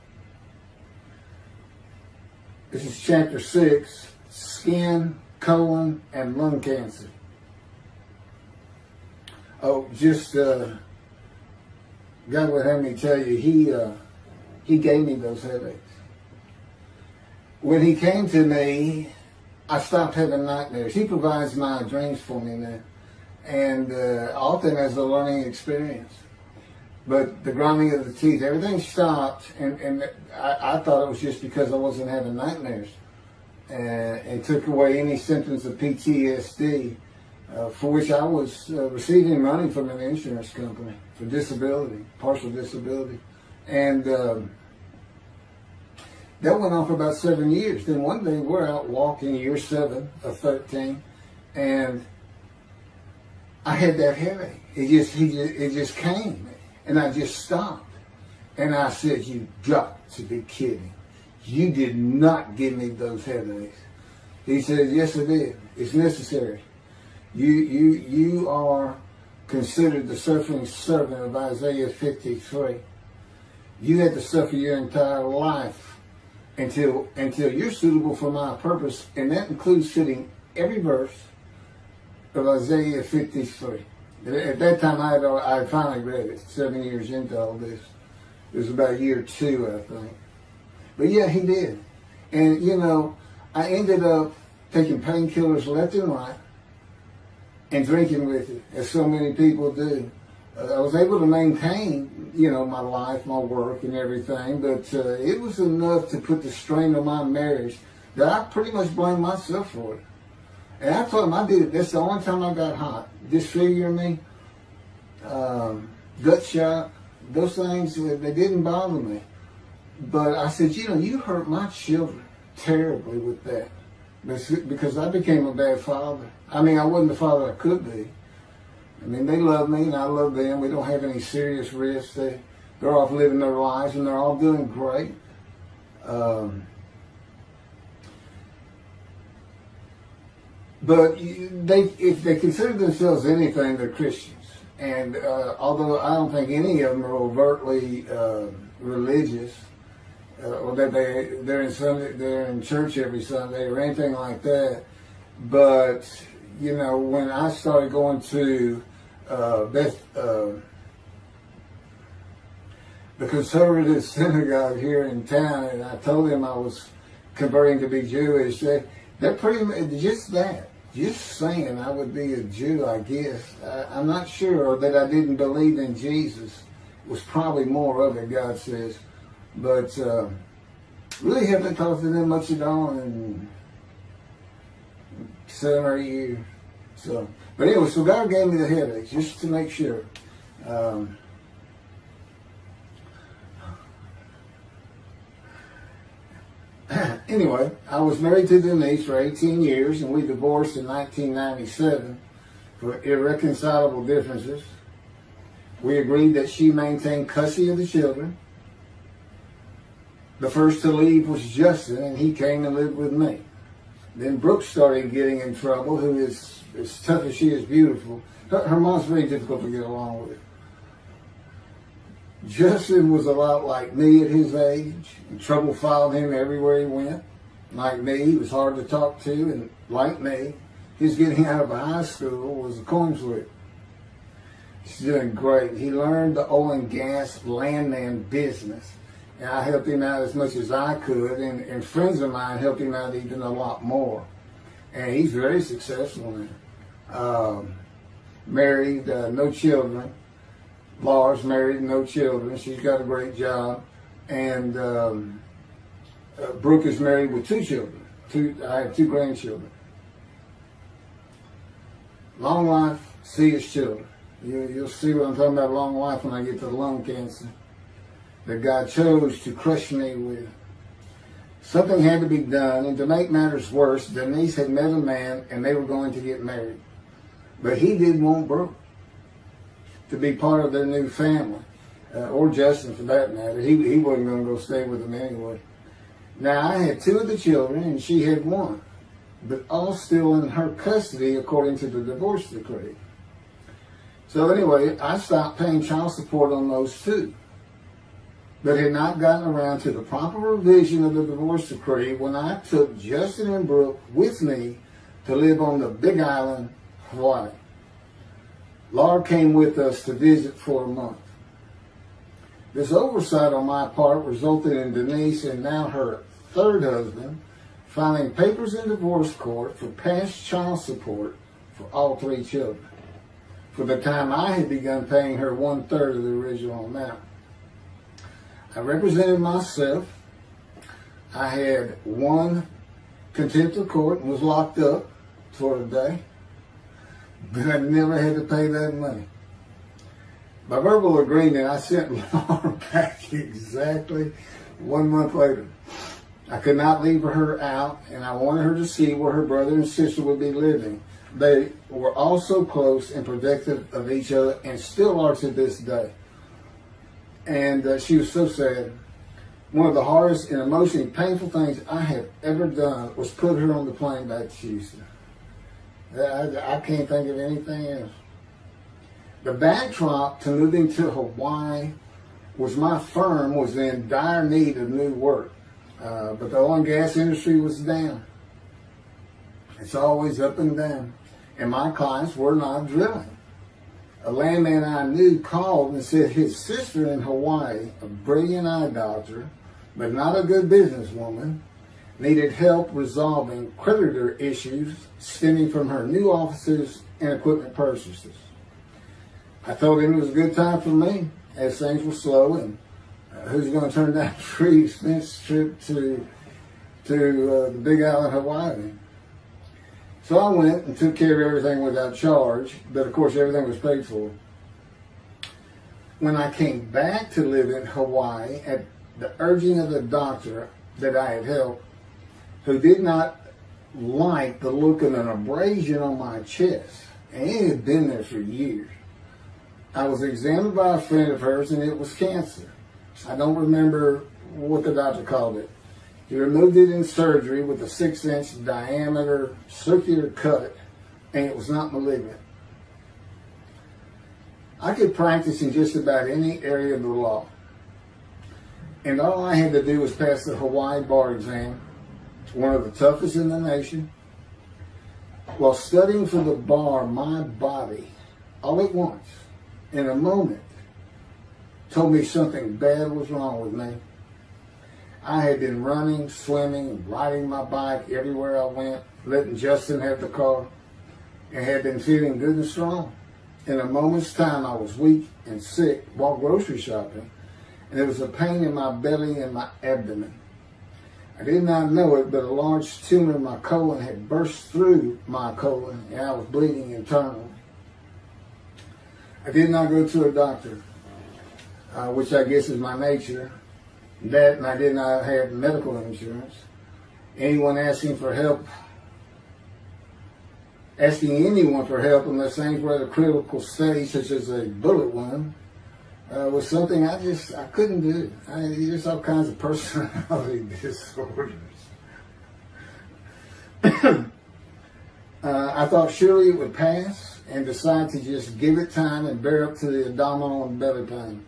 This is chapter 6, skin, colon, and lung cancer. Oh, just God would have me tell you, he gave me those headaches. When he came to me, I stopped having nightmares. He provides my dreams for me now, and often as a learning experience. But the grinding of the teeth, everything stopped, and I thought it was just because I wasn't having nightmares, and took away any symptoms of PTSD, for which I was receiving money from an insurance company for disability, partial disability. And that went on for about 7 years. Then one day we're out walking, year 7 of 13, and I had that headache. It just came, and I just stopped. And I said, "You got to be kidding. You did not give me those headaches." He said, "Yes, I did. It's necessary. You are considered the suffering servant of Isaiah 53. You had to suffer your entire life until you're suitable for my purpose," and that includes fitting every verse of Isaiah 53. At that time, I had finally read it, 7 years into all this. It was about year 2, I think. But yeah, he did. And, I ended up taking painkillers left and right and drinking with it, as so many people do. I was able to maintain, my life, my work, and everything, but it was enough to put the strain on my marriage that I pretty much blamed myself for it. And I told him I did it. That's the only time I got hot. Disfiguring me, gut shot, those things, they didn't bother me. But I said, you hurt my children terribly with that. Because I became a bad father. I mean, I wasn't the father I could be. I mean, they love me and I love them. We don't have any serious risks. They're off living their lives and they're all doing great. But if they consider themselves anything, they're Christians. And although I don't think any of them are overtly religious, or that they're in church every Sunday or anything like that, but when I started going to the conservative synagogue here in town, and I told them I was converting to be Jewish, they're pretty much just that. Just saying I would be a Jew, I guess. I'm not sure that I didn't believe in Jesus. It was probably more of it, God says. But really haven't talked to them much at all in 7 or 8 years. But anyway, so God gave me the headaches just to make sure. Anyway, I was married to Denise for 18 years, and we divorced in 1997 for irreconcilable differences. We agreed that she maintain custody of the children. The first to leave was Justin, and he came and lived with me. Then Brooke started getting in trouble, who is as tough as she is beautiful. Her mom's very difficult to get along with. Justin was a lot like me at his age, and trouble followed him everywhere he went. Like me, he was hard to talk to, and like me, his getting out of high school was a coin flip. He's doing great. He learned the oil and gas landman business, and I helped him out as much as I could, and friends of mine helped him out even a lot more. And he's very successful now. Married, no children. Laura's married, no children. She's got a great job. And Brooke is married with 2 children. I have 2 grandchildren. Long life, see his children. You'll see what I'm talking about, long life, when I get to the lung cancer that God chose to crush me with. Something had to be done, and to make matters worse, Denise had met a man and they were going to get married. But he didn't want Brooke to be part of their new family, or Justin for that matter. He wasn't going to go stay with them anyway. Now, I had 2 of the children and she had 1, but all still in her custody according to the divorce decree. So anyway, I stopped paying child support on those 2, but had not gotten around to the proper revision of the divorce decree when I took Justin and Brooke with me to live on the Big Island, Hawaii. Laura came with us to visit for a month. This oversight on my part resulted in Denise and now her 3rd husband filing papers in divorce court for past child support for all 3 children, for the time I had begun paying her 1/3 of the original amount. I represented myself. I had 1 contempt of court and was locked up for a day, but I never had to pay that money. By verbal agreement, I sent Laura back exactly 1 month later. I could not leave her out, and I wanted her to see where her brother and sister would be living. They were all so close and protective of each other, and still are to this day. And she was so sad. One of the hardest and emotionally painful things I have ever done was put her on the plane back to Houston. I can't think of anything else. The backdrop to moving to Hawaii was my firm was in dire need of new work. But the oil and gas industry was down. It's always up and down. And my clients were not drilling. A landman I knew called and said his sister in Hawaii, a brilliant eye doctor, but not a good businesswoman, needed help resolving creditor issues stemming from her new offices and equipment purchases. I told him it was a good time for me, as things were slow, and who's going to turn down a free expense trip to the Big Island, Hawaii? So I went and took care of everything without charge, but of course everything was paid for. When I came back to live in Hawaii at the urging of the doctor that I had helped, who did not like the look of an abrasion on my chest, and it had been there for years, I was examined by a friend of hers, and it was cancer. I don't remember what the doctor called it. He removed it in surgery with a 6-inch diameter circular cut, and it was not malignant. I could practice in just about any area of the law, and all I had to do was pass the Hawaii bar exam, one of the toughest in the nation. While studying for the bar, my body, all at once, in a moment, told me something bad was wrong with me. I had been running, swimming, and riding my bike everywhere I went, letting Justin have the car, and had been feeling good and strong. In a moment's time, I was weak and sick while grocery shopping, and there was a pain in my belly and my abdomen. I did not know it, but a large tumor in my colon had burst through my colon, and I was bleeding internally. I did not go to a doctor, which I guess is my nature. That, and I did not have medical insurance. Anyone asking anyone for help unless things were at a critical stage, such as a bullet wound, was something I couldn't do. There's all kinds of personality disorders. I thought surely it would pass, and decided to just give it time and bear up to the abdominal and belly pain.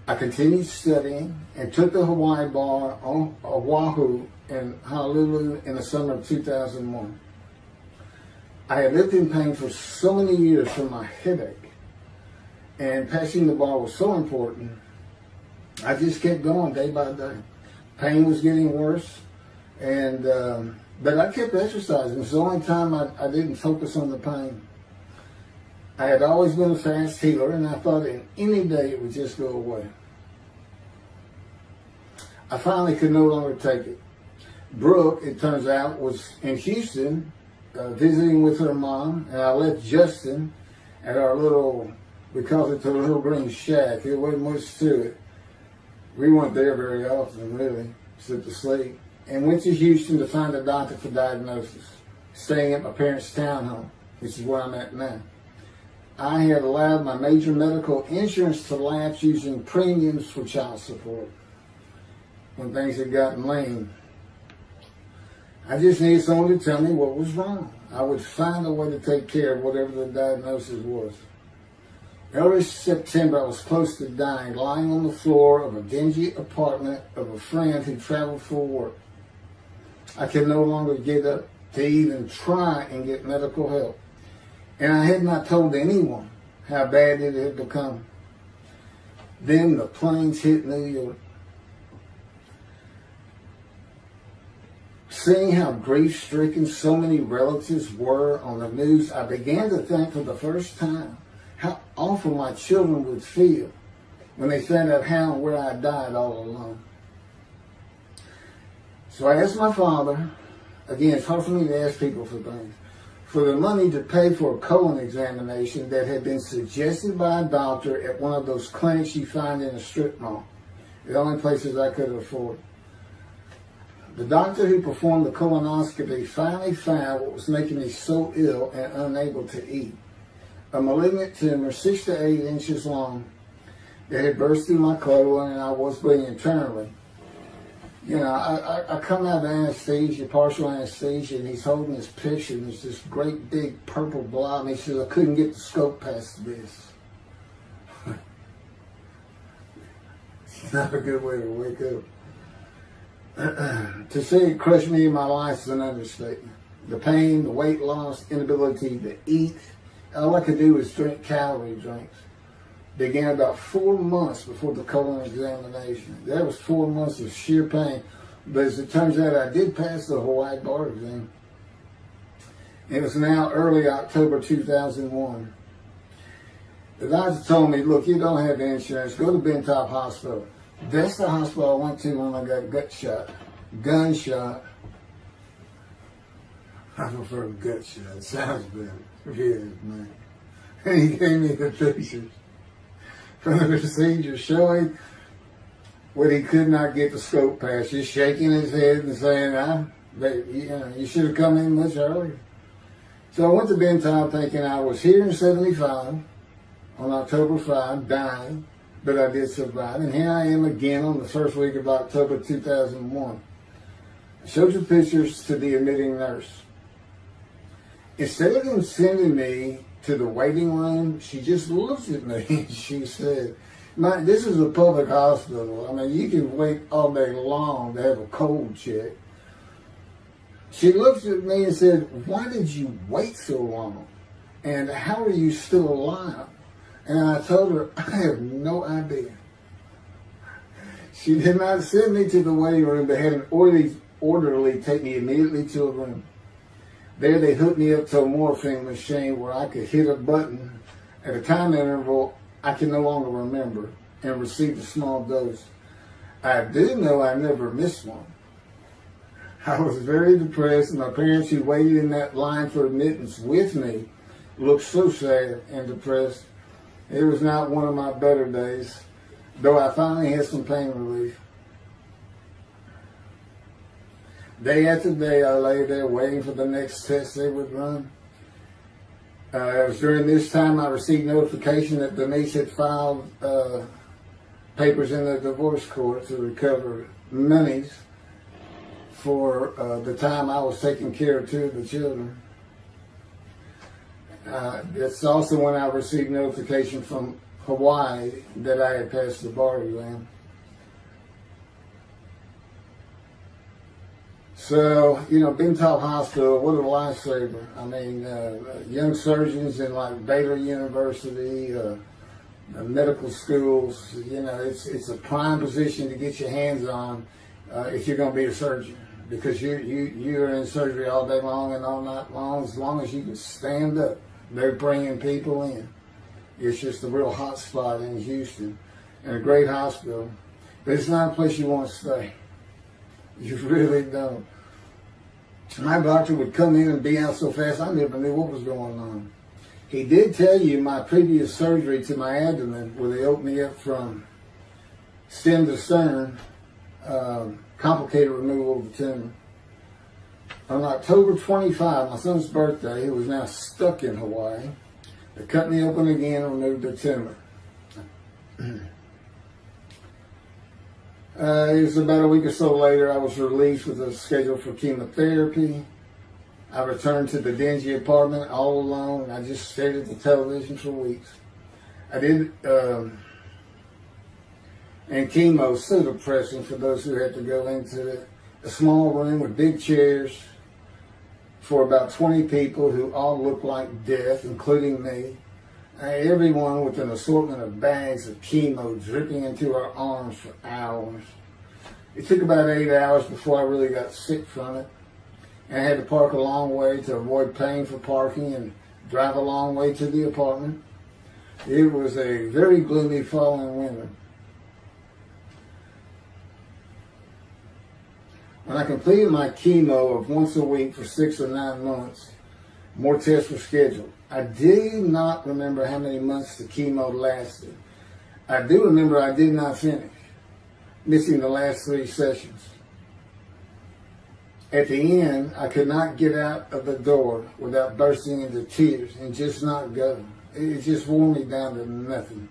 I continued studying and took the Hawaii bar on Oahu in Honolulu in the summer of 2001. I had lived in pain for so many years from my headache, and passing the bar was so important. I just kept going day by day. Pain was getting worse, and but I kept exercising. It's the only time I didn't focus on the pain. I had always been a fast healer, and I thought in any day it would just go away. I finally could no longer take it. Brooke, it turns out, was in Houston visiting with her mom, and I left Justin at our little, we call it the little green shack. There wasn't much to it. We weren't there very often, really, except to sleep. And went to Houston to find a doctor for diagnosis, staying at my parents' townhome, which is where I'm at now. I had allowed my major medical insurance to lapse using premiums for child support when things had gotten lean. I just needed someone to tell me what was wrong. I would find a way to take care of whatever the diagnosis was. Early September, I was close to dying, lying on the floor of a dingy apartment of a friend who traveled for work. I could no longer get up to even try and get medical help. And I had not told anyone how bad it had become. Then the planes hit New York. Seeing how grief-stricken so many relatives were on the news, I began to think for the first time how awful my children would feel when they found out how and where I died all alone. So I asked my father, again, it's hard for me to ask people for things, for the money to pay for a colon examination that had been suggested by a doctor at one of those clinics you find in a strip mall, the only places I could afford. The doctor who performed the colonoscopy finally found what was making me so ill and unable to eat. A malignant tumor 6 to 8 inches long that had burst through my colon, and I was bleeding internally. You know, I come out of anesthesia, partial anesthesia, and he's holding this picture, and there's this great big purple blob, and he says, I couldn't get the scope past this. It's not a good way to wake up. To say it crushed me in my life is an understatement. The pain, the weight loss, inability to eat, all I could do was drink calorie drinks. Began about 4 months before the colon examination. That was 4 months of sheer pain. But as it turns out, I did pass the Hawaii bar exam. It was now early October 2001. The doctor told me, look, you don't have insurance. Go to Bentop Hospital. That's the hospital I went to when I got gunshot. I prefer gut shot. It sounds better. Yes, man. And he gave me the pictures from the procedure showing what he could not get the scope past. Just shaking his head and saying, you should have come in much earlier. So I went to Bentop thinking I was here in 75 on October 5, dying. But I did survive, and here I am again on the first week of October 2001. I showed the pictures to the admitting nurse. Instead of them sending me to the waiting room, she just looked at me and she said, this is a public hospital. I mean, you can wait all day long to have a cold check. She looked at me and said, why did you wait so long? And how are you still alive? And I told her, I have no idea. She did not send me to the waiting room, but had an orderly take me immediately to a room. There they hooked me up to a morphine machine where I could hit a button at a time interval I can no longer remember and receive a small dose. I do know I never missed one. I was very depressed, and my parents who waited in that line for admittance with me looked so sad and depressed. It was not one of my better days, though I finally had some pain relief. Day after day, I lay there waiting for the next test they would run. It was during this time I received notification that Denise had filed papers in the divorce court to recover monies for the time I was taking care of 2 of the children. It's also when I received notification from Hawaii that I had passed the bar exam. So, Bentall Hospital, what a lifesaver. I mean, young surgeons in like Baylor University, medical schools, it's a prime position to get your hands on if you're going to be a surgeon, because you're in surgery all day long and all night long. As long as you can stand up, they're bringing people in. It's just a real hot spot in Houston, and a great hospital. But it's not a place you want to stay. You really don't. My doctor would come in and be out so fast, I never knew what was going on. He did tell you my previous surgery to my abdomen, where they opened me up from stem to stern, complicated removal of the tumor. On October 25, my son's birthday, who was now stuck in Hawaii, they cut me open again and removed the tumor. It was about a week or so later, I was released with a schedule for chemotherapy. I returned to the dingy apartment all alone. I just stared at the television for weeks. I did, and chemo, so depressing for those who had to go into it. A small room with big chairs for about 20 people who all looked like death, including me. Everyone with an assortment of bags of chemo dripping into our arms for hours. It took about 8 hours before I really got sick from it. And I had to park a long way to avoid paying for parking and drive a long way to the apartment. It was a very gloomy fall and winter. When I completed my chemo of once a week for 6 or 9 months, more tests were scheduled. I do not remember how many months the chemo lasted. I do remember I did not finish, missing the last 3 sessions. At the end, I could not get out of the door without bursting into tears and just not go. It just wore me down to nothing.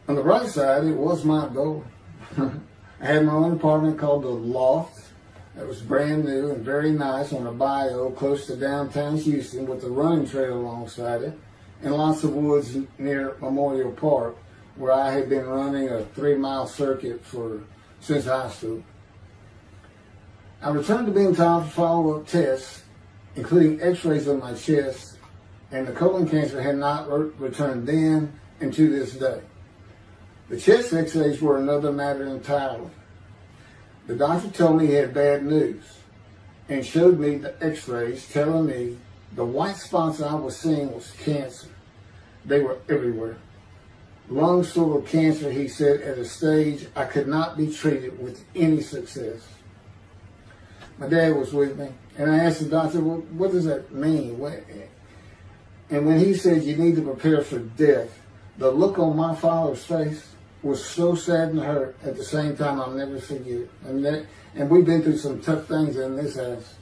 On the right side, it was my goal. I had my own apartment called The Loft. It was brand new and very nice on a bayou close to downtown Houston with a running trail alongside it and lots of woods near Memorial Park, where I had been running a 3-mile circuit since high school. I returned to Bentall for follow-up tests, including x-rays of my chest, and the colon cancer had not returned then and to this day. The chest x-rays were another matter entirely. The doctor told me he had bad news and showed me the x-rays telling me the white spots I was seeing was cancer. They were everywhere. Lungs full of cancer, he said, at a stage I could not be treated with any success. My dad was with me, and I asked the doctor, well, what does that mean? And when he said you need to prepare for death, the look on my father's face was so sad and hurt at the same time I'll never forget. And we've been through some tough things in this house.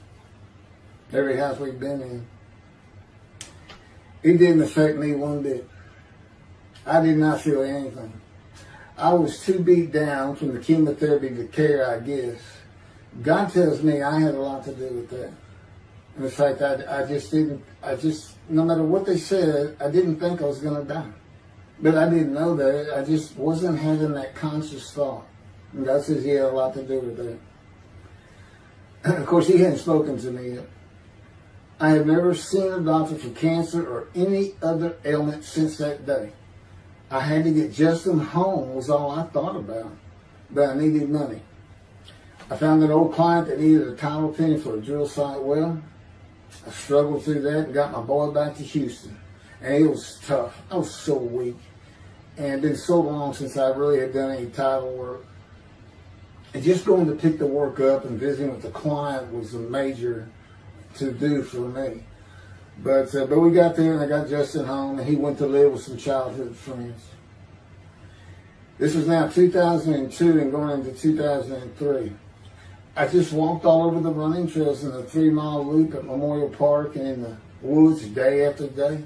Every house we've been in. It didn't affect me one bit. I did not feel anything. I was too beat down from the chemotherapy to care, I guess. God tells me I had a lot to do with that. And in fact, no matter what they said, I didn't think I was going to die. But I didn't know that. I just wasn't having that conscious thought. And God says he had a lot to do with that. And of course, he hadn't spoken to me yet. I had never seen a doctor for cancer or any other ailment since that day. I had to get Justin home was all I thought about. But I needed money. I found an old client that needed a title penny for a drill site well. I struggled through that and got my boy back to Houston. And it was tough. I was so weak. And it had been so long since I really had done any title work. And just going to pick the work up and visiting with the client was a major to-do for me. But we got there and I got Justin home and he went to live with some childhood friends. This was now 2002 and going into 2003. I just walked all over the running trails in the 3-mile loop at Memorial Park and in the woods day after day.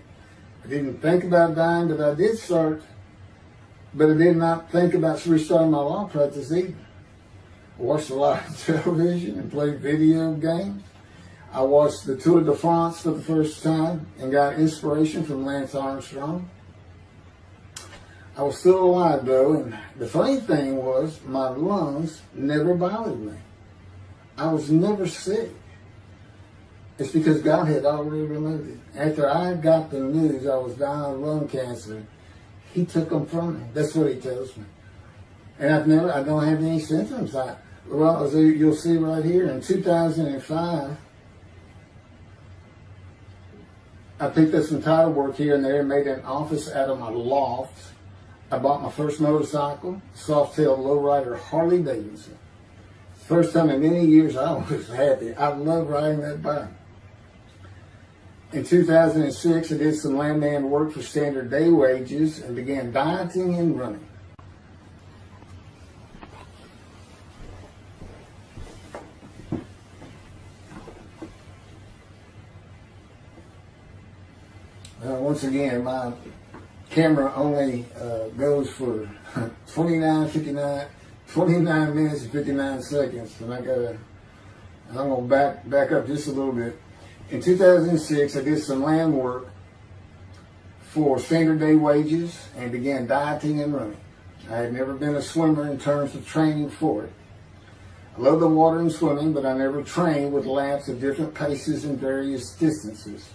I didn't think about dying, but I did I did not think about restarting my law practice either. I watched a lot of television and played video games. I watched the Tour de France for the first time and got inspiration from Lance Armstrong. I was still alive though, and the funny thing was my lungs never bothered me. I was never sick. It's because God had already removed it. After I got the news I was dying of lung cancer, He took them from me. That's what He tells me. And I don't have any symptoms. Well, as you'll see right here, in 2005, I picked up some title work here and there and made an office out of my loft. I bought my first motorcycle, soft-tailed lowrider Harley Davidson. First time in many years I was happy. I love riding that bike. In 2006, I did some landman work for standard day wages and began dieting and running. Once again, my camera only goes for 29 minutes and 59 seconds, and I'm gonna back up just a little bit. In 2006, I did some land work for standard day wages and began dieting and running. I had never been a swimmer in terms of training for it. I love the water and swimming, but I never trained with laps of different paces and various distances.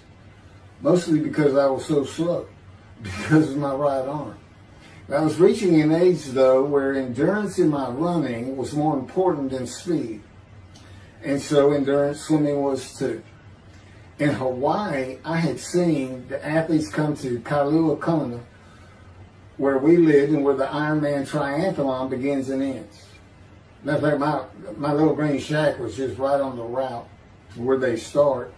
Mostly because I was so slow, because of my right arm. I was reaching an age, though, where endurance in my running was more important than speed. And so endurance swimming was too. In Hawaii, I had seen the athletes come to Kailua Kona, where we lived and where the Ironman triathlon begins and ends. Matter of fact, my little green shack was just right on the route to where they start.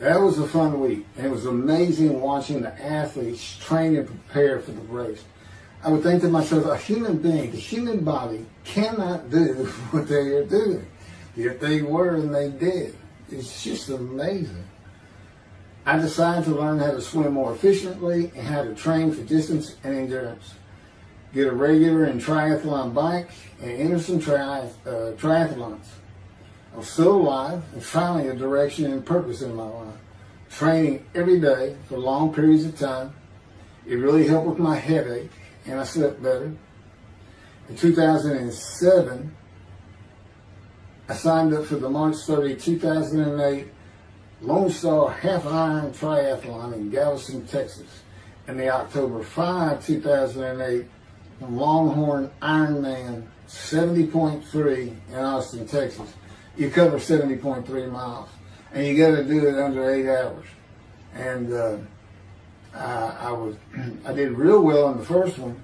That was a fun week, and it was amazing watching the athletes train and prepare for the race. I would think to myself, a human being, the human body cannot do what they are doing. Yet they were and they did. It's just amazing. I decided to learn how to swim more efficiently and how to train for distance and endurance. Get a regular and triathlon bike and enter some triathlons. I was still alive and finally a direction and purpose in my life. Training every day for long periods of time. It really helped with my headache and I slept better. In 2007, I signed up for the March 30, 2008 Lone Star Half Iron Triathlon in Galveston, Texas, and the October 5, 2008 Longhorn Ironman 70.3 in Austin, Texas. You cover 70.3 miles, and you got to do it under 8 hours. And I did real well in the first one.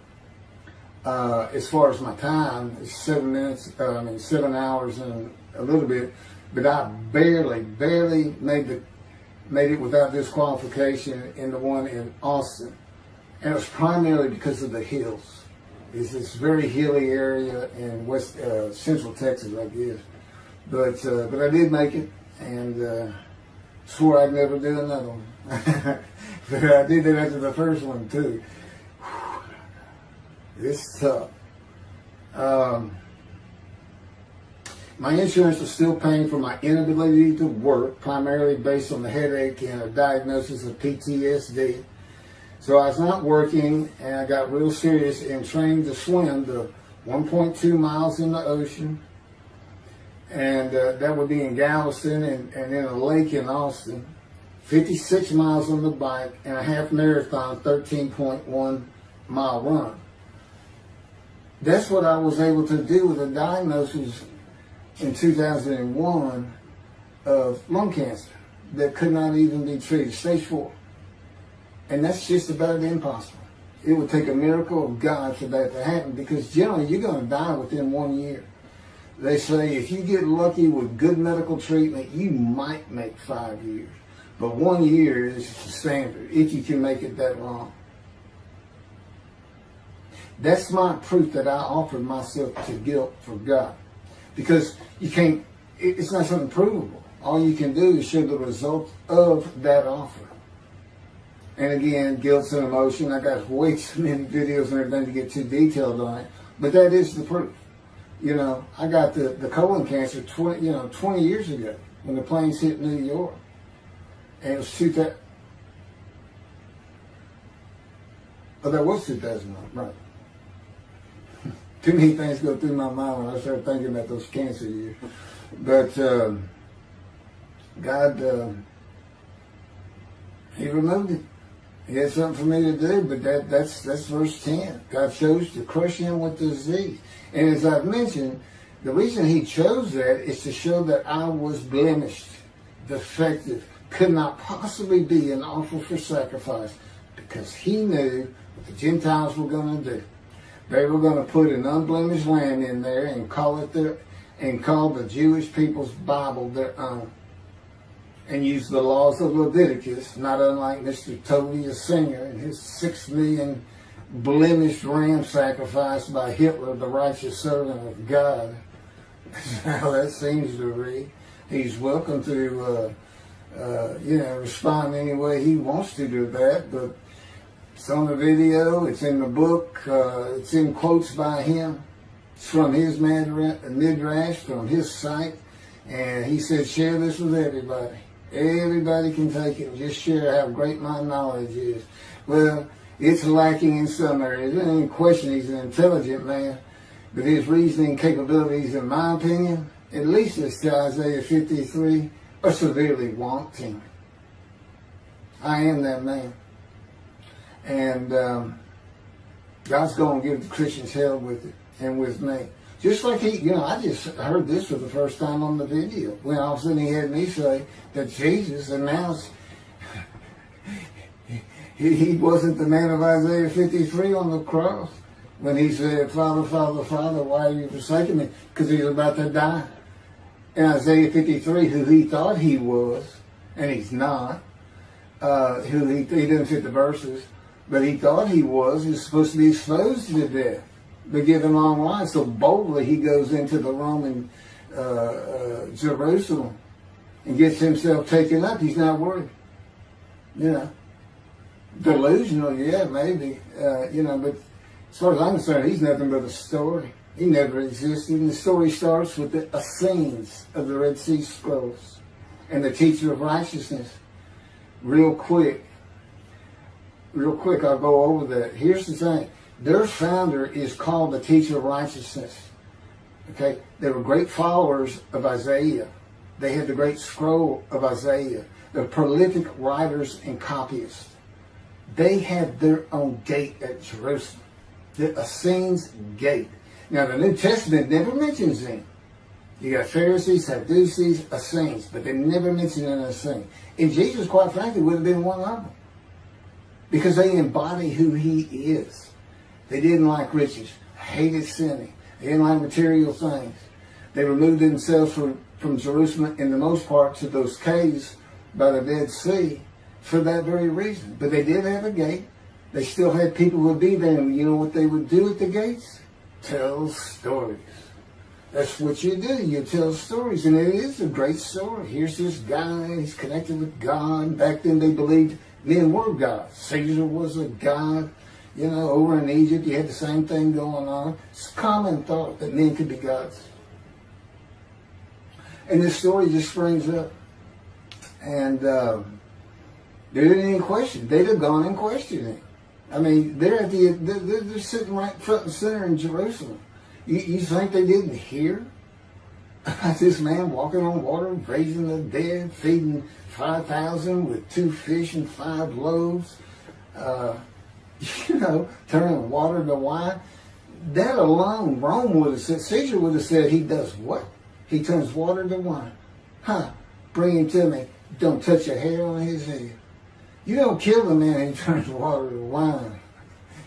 As far as my time, it's 7 hours and a little bit, but I barely made it without disqualification in the one in Austin, and it was primarily because of the hills. It's this very hilly area in central Texas, I guess. But I did make it, and swore I'd never do another one. But I did it after the first one too. It's tough. My insurance was still paying for my inability to work, primarily based on the headache and a diagnosis of PTSD. So I was not working, and I got real serious in training to swim the 1.2 miles in the ocean, and that would be in Galveston and in a lake in Austin, 56 miles on the bike, and a half marathon, 13.1 mile run. That's what I was able to do with a diagnosis in 2001 of lung cancer that could not even be treated, stage 4. And that's just about impossible. It would take a miracle of God for that to happen, because generally you're going to die within 1 year. They say if you get lucky with good medical treatment, you might make 5 years. But 1 year is the standard, if you can make it that long. That's my proof that I offered myself to guilt for God. Because you can't, it's not something provable. All you can do is show the result of that offer. And again, guilt's an emotion. I got way too many videos and everything to get too detailed on it. But that is the proof. You know, I got the colon cancer 20 years ago when the planes hit New York. And it was Oh, that was 2009, right. Too many things go through my mind when I start thinking about those cancer years. But God, He removed it. He had something for me to do, but that's verse 10. God chose to crush him with the disease. And as I've mentioned, the reason he chose that is to show that I was blemished, defective, could not possibly be an offer for sacrifice, because he knew what the Gentiles were going to do. They were going to put an unblemished lamb in there and call the Jewish people's Bible their own, and use the laws of Leviticus, not unlike Mr. Toby Singer and his 6 million blemished ram sacrifice by Hitler, the righteous servant of God. That's how that seems to read. He's welcome to, respond any way he wants to do that, but it's on the video, it's in the book, it's in quotes by him. It's from his midrash, from his site, and he said, share this with everybody. Everybody can take it and just share how great my knowledge is. Well, it's lacking in some areas. There's any question he's an intelligent man, but his reasoning capabilities, in my opinion, at least as to Isaiah 53, are severely wanting. I am that man. And God's going to give the Christians hell with it, and with me. Just like I just heard this for the first time on the video, when all of a sudden he had me say that Jesus announced he wasn't the man of Isaiah 53 on the cross, when he said, Father, Father, Father, why are you forsaking me? Because he was about to die. In Isaiah 53, who he thought he was, and he's not, who he didn't fit the verses, but he thought he was supposed to be exposed to death. They give him long life, so boldly he goes into the Roman Jerusalem and gets himself taken up. He's not worried. Delusional, yeah, maybe. But as far as I'm concerned, he's nothing but a story. He never existed. And the story starts with the Essenes of the Red Sea Scrolls and the teacher of righteousness. Real quick, I'll go over that. Here's the thing. Their founder is called the teacher of righteousness. Okay? They were great followers of Isaiah. They had the great scroll of Isaiah. They're prolific writers and copyists. They had their own gate at Jerusalem. The Essenes Gate. Now, the New Testament never mentions them. You got Pharisees, Sadducees, Essenes, but they never mention an Essene. And Jesus, quite frankly, would have been one of them, because they embody who he is. They didn't like riches, hated sinning. They didn't like material things. They removed themselves from Jerusalem, in the most part, to those caves by the Dead Sea for that very reason. But they did have a gate. They still had people who would be there. And you know what they would do at the gates? Tell stories. That's what you do. You tell stories. And it is a great story. Here's this guy. He's connected with God. Back then they believed men were gods. Caesar was a god. Over in Egypt, you had the same thing going on. It's a common thought that men could be gods. And this story just springs up. And they didn't even question. They'd have gone and questioned it. I mean, they're sitting right front and center in Jerusalem. You think they didn't hear this man walking on water, raising the dead, feeding 5,000 with 2 fish and 5 loaves? Turning water to wine. That alone, Rome would have said, Caesar would have said, he does what? He turns water to wine. Bring him to me. Don't touch a hair on his head. You don't kill the man who turns water to wine.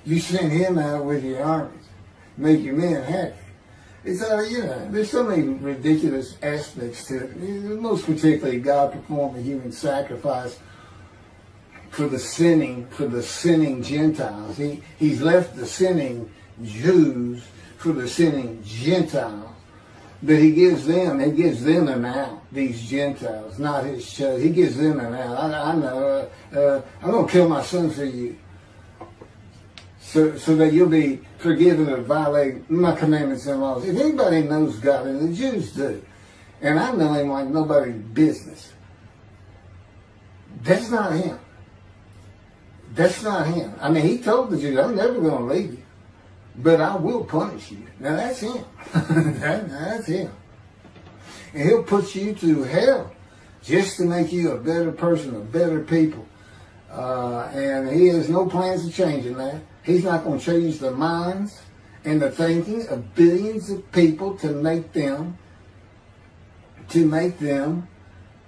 You send him out with your armies. Make your men happy. It's there's so many ridiculous aspects to it. Most particularly, God performed a human sacrifice for the sinning Gentiles. He's left the sinning Jews for the sinning Gentiles. But he gives them an out, these Gentiles, not his chosen. He gives them an out. I know, I'm going to kill my son for you. So that you'll be forgiven of violating my commandments and laws. If anybody knows God, and the Jews do, and I know him like nobody's business, that's not him. That's not him. I mean, he told the Jews, I'm never going to leave you, but I will punish you. Now, that's him. That's him. And he'll put you through hell just to make you a better person, a better people. And he has no plans of changing that. He's not going to change the minds and the thinking of billions of people to make them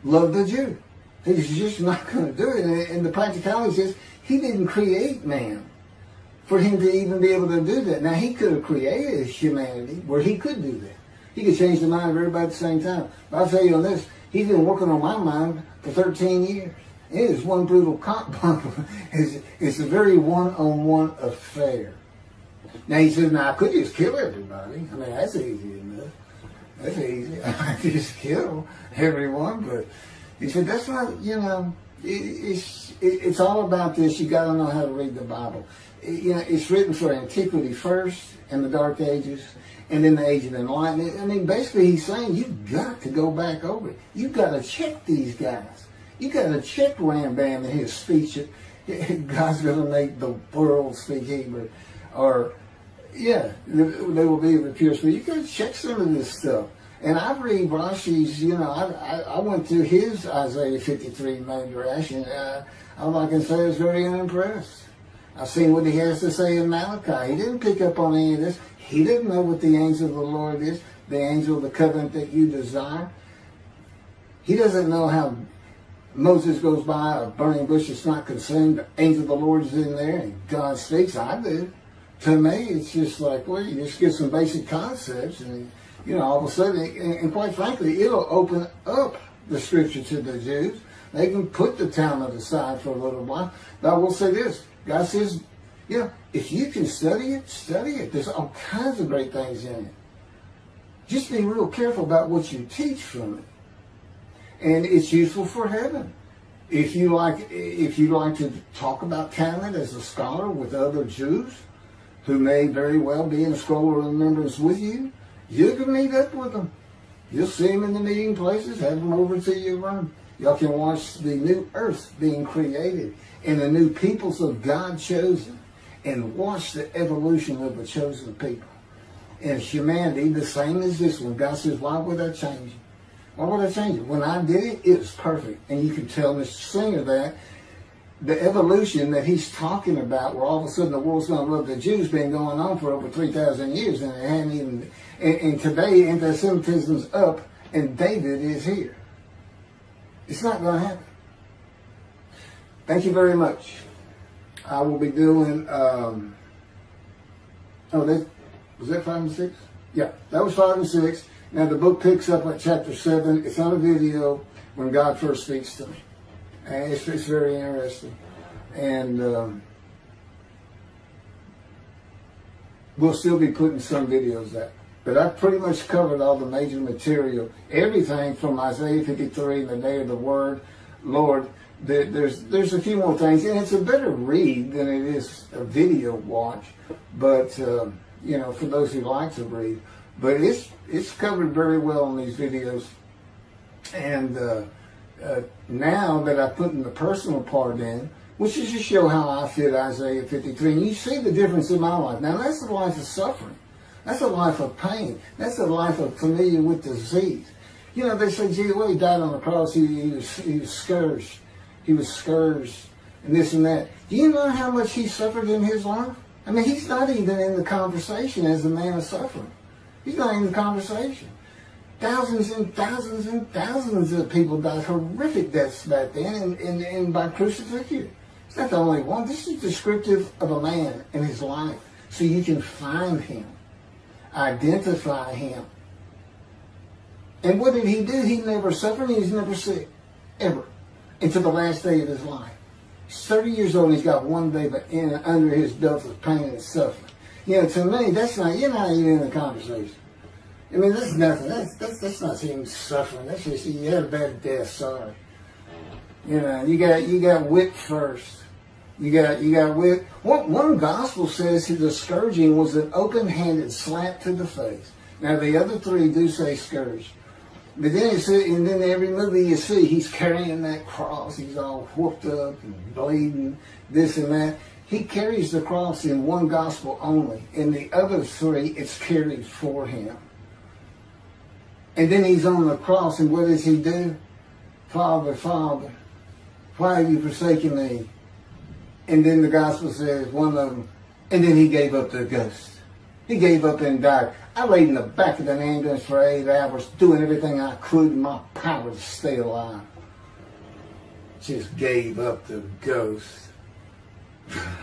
love the Jew. He's just not going to do it. And the practicality is, he didn't create man for him to even be able to do that. Now, he could have created humanity where he could do that. He could change the mind of everybody at the same time. But I'll tell you on this, he's been working on my mind for 13 years. It is one brutal cock bump. It's a very one-on-one affair. Now, he says, now, I could just kill everybody. I mean, that's easy enough. That's easy. I could just kill everyone. But he said, that's not, you know, it's all about this. You got to know how to read the Bible. It's written for antiquity first, and the Dark Ages, and then the Age of Enlightenment. I mean, basically, he's saying you've got to go back over it. You've got to check these guys. You got to check Rambam and his speech. God's going to make the world speak Hebrew, or yeah, they will be the pure speech. You got to check some of this stuff. And I read Rashi's, I went through his Isaiah 53 Midrash, and all I can say is very unimpressed. I've seen what he has to say in Malachi. He didn't pick up on any of this. He didn't know what the angel of the Lord is, the angel of the covenant that you desire. He doesn't know how Moses goes by a burning bush that's not consumed. The angel of the Lord is in there, and God speaks. I do. To me, it's just like, well, you just get some basic concepts, and all of a sudden, and quite frankly, it'll open up the scripture to the Jews. They can put the Talmud aside for a little while. But I will say this. God says, if you can study it, study it. There's all kinds of great things in it. Just be real careful about what you teach from it. And it's useful for heaven. If you like to talk about Talmud as a scholar with other Jews who may very well be in a scroll of remembrance with you, you can meet up with them. You'll see them in the meeting places, have them over to your room. Y'all can watch the new earth being created and the new peoples of God chosen, and watch the evolution of the chosen people. And humanity, the same as this one. God says, why would I change it? Why would I change it? When I did it, it was perfect. And you can tell Mr. Singer that the evolution that he's talking about, where all of a sudden the world's going to love the Jews, been going on for over 3,000 years, and it hadn't even. And today, anti-Semitism's up, and David is here. It's not going to happen. Thank you very much. I will be doing. Was that 5 and 6? Yeah, that was 5 and 6. Now the book picks up at chapter 7. It's on a video when God first speaks to me. And it's very interesting. And we'll still be putting some videos out. But I've pretty much covered all the major material. Everything from Isaiah 53, the day of the word, Lord. There's a few more things. And it's a better read than it is a video watch. But, for those who like to read. But it's covered very well in these videos. And now that I put in the personal part in, which is to show how I fit Isaiah 53, and you see the difference in my life. Now that's a life of suffering. That's a life of pain. That's a life of familiar with disease. They say, gee, well, he died on the cross. He was scourged. He was scourged and this and that. Do you know how much he suffered in his life? I mean, he's not even in the conversation as a man of suffering. He's not in the conversation. Thousands and thousands and thousands of people died horrific deaths back then and by crucifixion. It's not the only one. This is descriptive of a man and his life. So you can find him, identify him. And what did he do? He never suffered. He was never sick, ever, until the last day of his life. He's 30 years old and he's got one day under his belt of pain and suffering. To me, that's not, you're not even in the conversation. I mean, that's nothing. That's not even suffering. That's just, you had a bad death, sorry. You got whipped first. You got whipped. One gospel says the scourging was an open-handed slap to the face. Now, the other three do say scourge. But then you see, and then every movie you see, he's carrying that cross. He's all whooped up and bleeding, this and that. He carries the cross in one gospel only. In the other three, it's carried for him. And then he's on the cross, and what does he do? Father, Father, why have you forsaken me? And then the gospel says, one of them, and then he gave up the ghost. He gave up and died. I laid in the back of an ambulance for 8 hours, doing everything I could in my power to stay alive. Just gave up the ghost.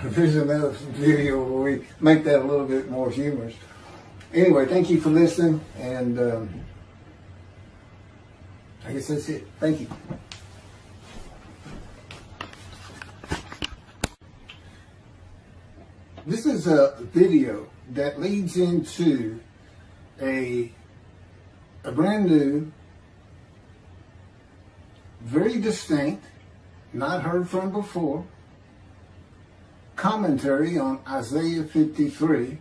There's another video where we make that a little bit more humorous. Anyway, thank you for listening, and I guess that's it. Thank you. This is a video that leads into a brand new, very distinct, not heard from before, commentary on Isaiah 53,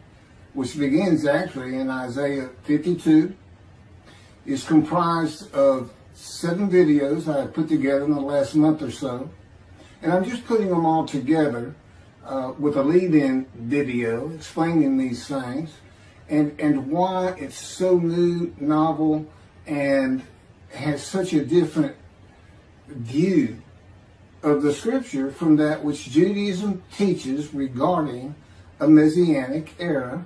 which begins actually in Isaiah 52. It's comprised of 7 videos I put together in the last month or so, and I'm just putting them all together with a lead-in video explaining these things and why it's so new, novel, and has such a different view of the scripture from that which Judaism teaches regarding a messianic era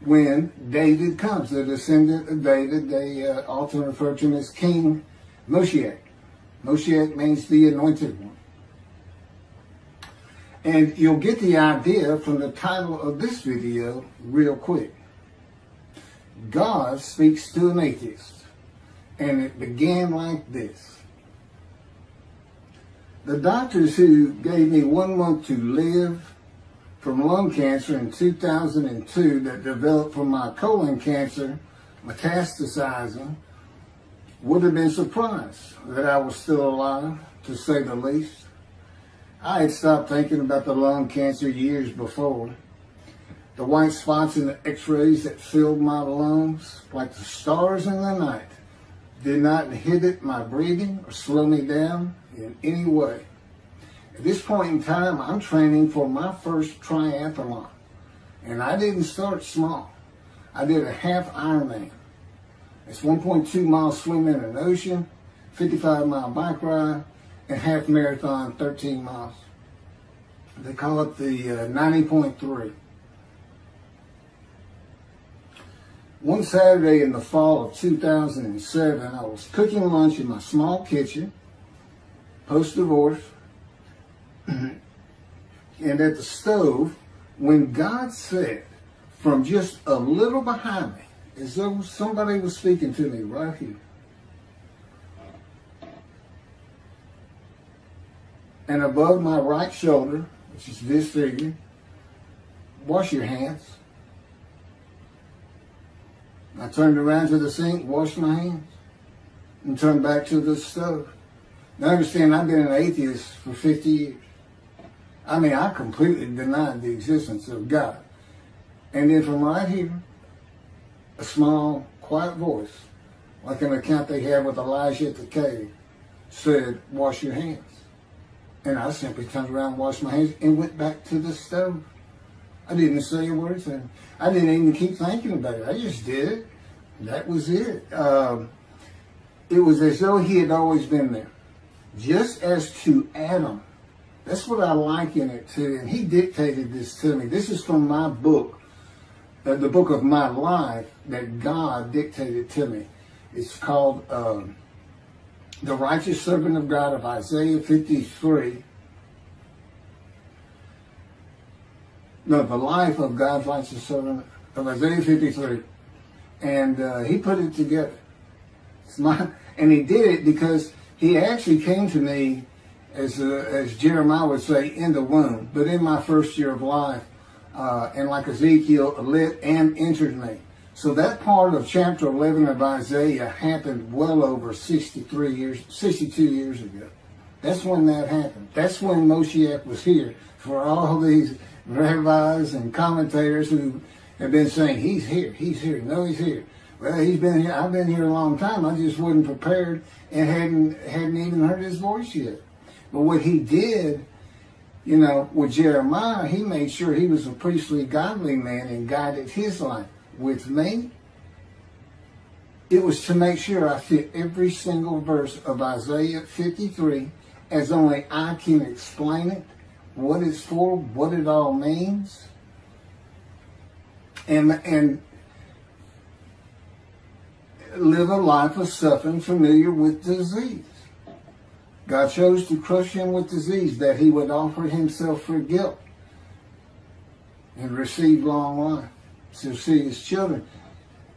when David comes, the descendant of David. They often refer to him as King Moshiach. Moshiach means the anointed one. And you'll get the idea from the title of this video real quick. God speaks to an atheist. And it began like this. The doctors who gave me 1 month to live from lung cancer in 2002 that developed from my colon cancer metastasizing would have been surprised that I was still alive, to say the least. I had stopped thinking about the lung cancer years before. The white spots in the x-rays that filled my lungs, like the stars in the night, did not inhibit my breathing or slow me down in any way. At this point in time, I'm training for my first triathlon. And I didn't start small. I did a half Ironman. It's 1.2 miles swimming in an ocean, 55-mile bike ride, and half marathon, 13 miles. They call it the 90.3. One Saturday in the fall of 2007, I was cooking lunch in my small kitchen, post-divorce, and at the stove, when God said, from just a little behind me, as though somebody was speaking to me right here, and above my right shoulder, which is this figure, wash your hands. I turned around to the sink, washed my hands, and turned back to the stove. Now understand, I've been an atheist for 50 years. I mean, I completely denied the existence of God. And then from right here, a small, quiet voice, like an account they had with Elijah at the cave, said, wash your hands. And I simply turned around, washed my hands, and went back to the stove. I didn't say a word to him. I didn't even keep thinking about it. I just did it. That was it. It was as though he had always been there. Just as to Adam. That's what I liken it to. And he dictated this to me. This is from my book, the book of my life that God dictated to me. It's called The Righteous Servant of God of Isaiah 53. No, the life of God's righteous servant of Isaiah 53. And he put it together. And he did it because he actually came to me, as Jeremiah would say, in the womb. But in my first year of life, and like Ezekiel, lit and entered me. So that part of chapter 11 of Isaiah happened well over 62 years ago. That's when that happened. That's when Moshiach was here. For all these rabbis and commentators who have been saying, he's here, no, he's here. Well, he's been here. I've been here a long time. I just wasn't prepared and hadn't even heard his voice yet. But what he did, you know, with Jeremiah, he made sure he was a priestly, godly man and guided his life. With me, it was to make sure I fit every single verse of Isaiah 53 as only I can explain it, what it's for, what it all means, and live a life of suffering familiar with disease. God chose to crush him with disease that he would offer himself for guilt and receive long life to see his children.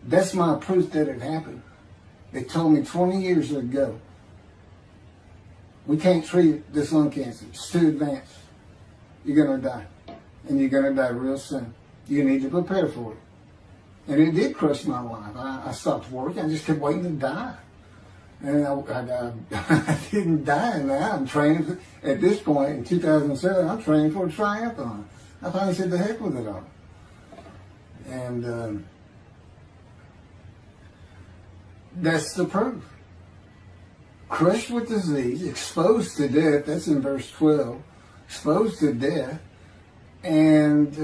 That's my proof that it happened. They told me 20 years ago, we can't treat this lung cancer. It's too advanced. You're going to die. And you're going to die real soon. You need to prepare for it. And it did crush my life. I stopped working. I just kept waiting to die. And I didn't die now. I'm training at this point in 2007. I'm training for a triathlon. I finally said the heck with it all. And that's the proof. Crushed with disease, exposed to death. That's in verse 12. Exposed to death. And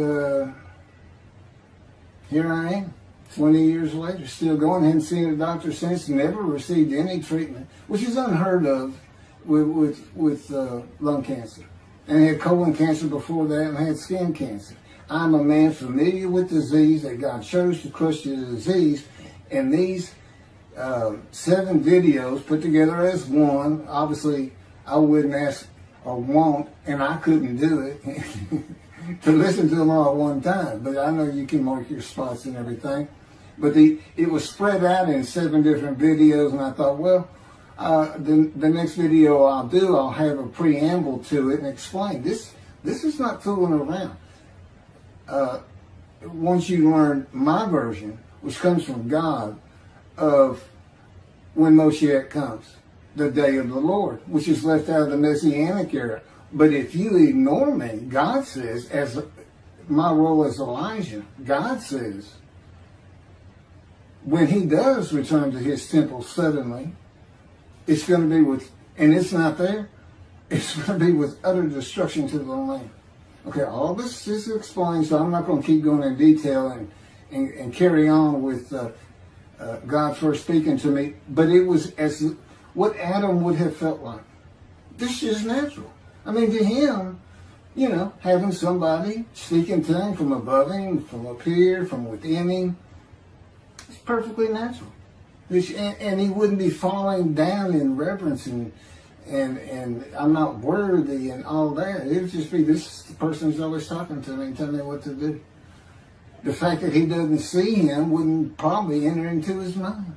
here I am. 20 years later, still going. Hadn't seen a doctor since. Never received any treatment, which is unheard of with lung cancer. And I had colon cancer before that, and I had skin cancer. I'm a man familiar with disease, that God chose to crush the disease. And these 7 videos put together as one. Obviously, I wouldn't ask or want, and I couldn't do it, to listen to them all at one time. But I know you can mark your spots and everything. But it was spread out in 7 different videos, and I thought, well, the next video I'll do, I'll have a preamble to it and explain. This is not fooling around. Once you learn my version, which comes from God, of when Moshiach comes, the day of the Lord, which is left out of the Messianic era. But if you ignore me, God says, as my role as Elijah, God says, when he does return to his temple suddenly, it's going to be with, and it's not there, it's going to be with utter destruction to the land. Okay, all this is explained, so I'm not going to keep going in detail and carry on with God first speaking to me, but it was as what Adam would have felt like. This is natural. I mean, to him, you know, having somebody speaking to him from above him, from up here, from within him, it's perfectly natural. And he wouldn't be falling down in reverence and I'm not worthy and all that. It would just be, this person's always talking to me and telling me what to do. The fact that he doesn't see him wouldn't probably enter into his mind.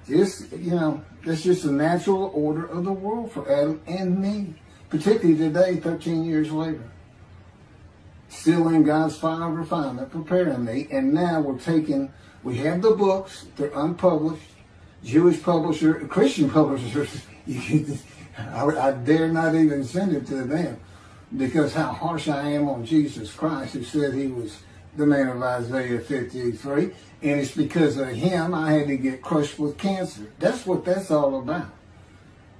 Just, you know, that's just the natural order of the world for Adam and me. Particularly today, 13 years later. Still in God's fire of refinement, preparing me. And now we have the books, they're unpublished. Jewish publisher, Christian publishers, I dare not even send it to them. Because how harsh I am on Jesus Christ, who said he was the man of Isaiah 53. And it's because of him I had to get crushed with cancer. That's what that's all about.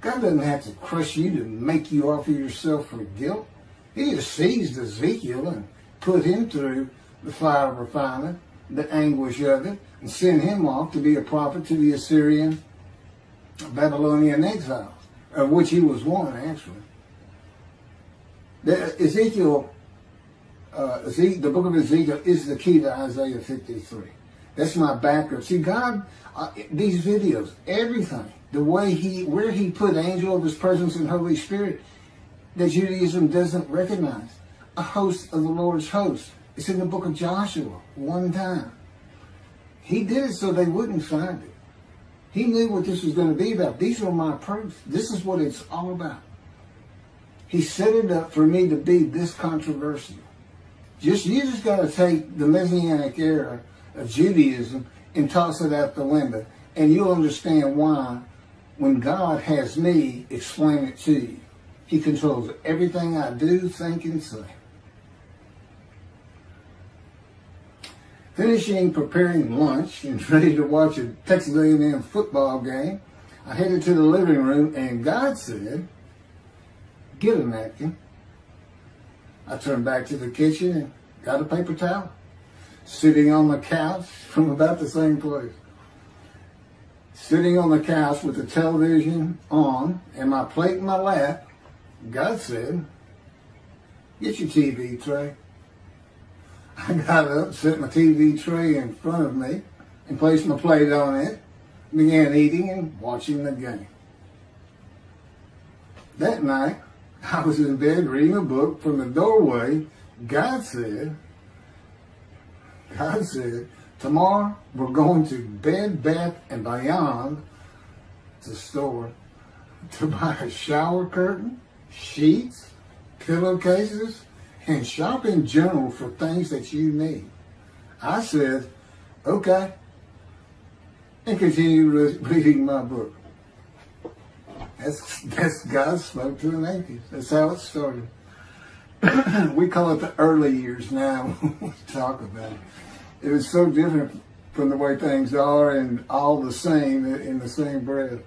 God doesn't have to crush you to make you offer yourself for guilt. He just seized Ezekiel and put him through the fire of refinement, the anguish of it, and sent him off to be a prophet to the Assyrian, Babylonian exiles, of which he was one, actually. Ezekiel, the book of Ezekiel is the key to Isaiah 53. That's my backup. See, God, these videos, everything, the way where he put angel of his presence and Holy Spirit, that Judaism doesn't recognize. A host of the Lord's host. It's in the book of Joshua, one time. He did it so they wouldn't find it. He knew what this was going to be about. These are my proofs. This is what it's all about. He set it up for me to be this controversial. You just got to take the Messianic era of Judaism and toss it out the window. And you'll understand why, when God has me explain it to you. He controls everything I do, think, and say. Finishing preparing lunch and ready to watch a Texas A&M football game, I headed to the living room and God said, get a napkin. I turned back to the kitchen and got a paper towel. Sitting on the couch from about the same place. Sitting on the couch with the television on and my plate in my lap, God said, get your TV tray. I got up, set my TV tray in front of me, and placed my plate on it, began eating and watching the game. That night, I was in bed reading a book. From the doorway, God said, tomorrow we're going to Bed Bath & Beyond, the store, to buy a shower curtain, sheets, pillowcases, and shop in general for things that you need. I said, okay, and continued reading my book. That's God spoke to an atheist. That's how it started. We call it the early years now when we talk about it. It was so different from the way things are and all the same in the same breath.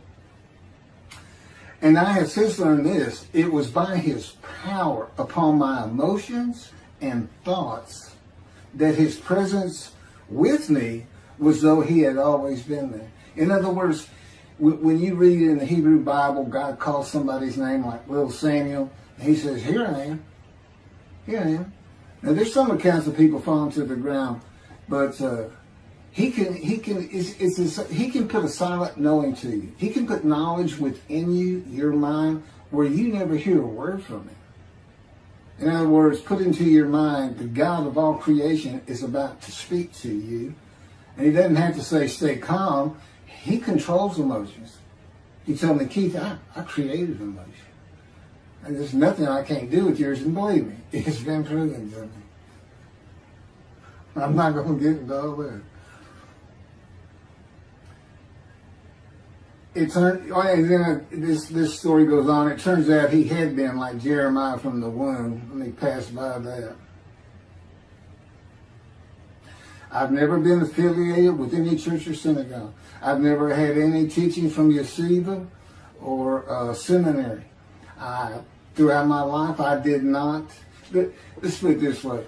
And I have since learned this. It was by his power upon my emotions and thoughts that his presence with me was though he had always been there. In other words, when you read in the Hebrew Bible, God calls somebody's name like little Samuel, and he says, here I am. Here I am. Now there's some accounts of people falling to the ground, but he can put a silent knowing to you. He can put knowledge within you, your mind, where you never hear a word from him. In other words, put into your mind, the God of all creation is about to speak to you. And he doesn't have to say, stay calm. He controls emotions. He told me, Keith, I created emotion. And there's nothing I can't do with yours. And believe me, it's been proven to me. I'm not going to get into all that. This story goes on. It turns out he had been like Jeremiah from the womb when he passed by that. I've never been affiliated with any church or synagogue. I've never had any teaching from yeshiva or seminary. Throughout my life, I did not. But let's put it this way.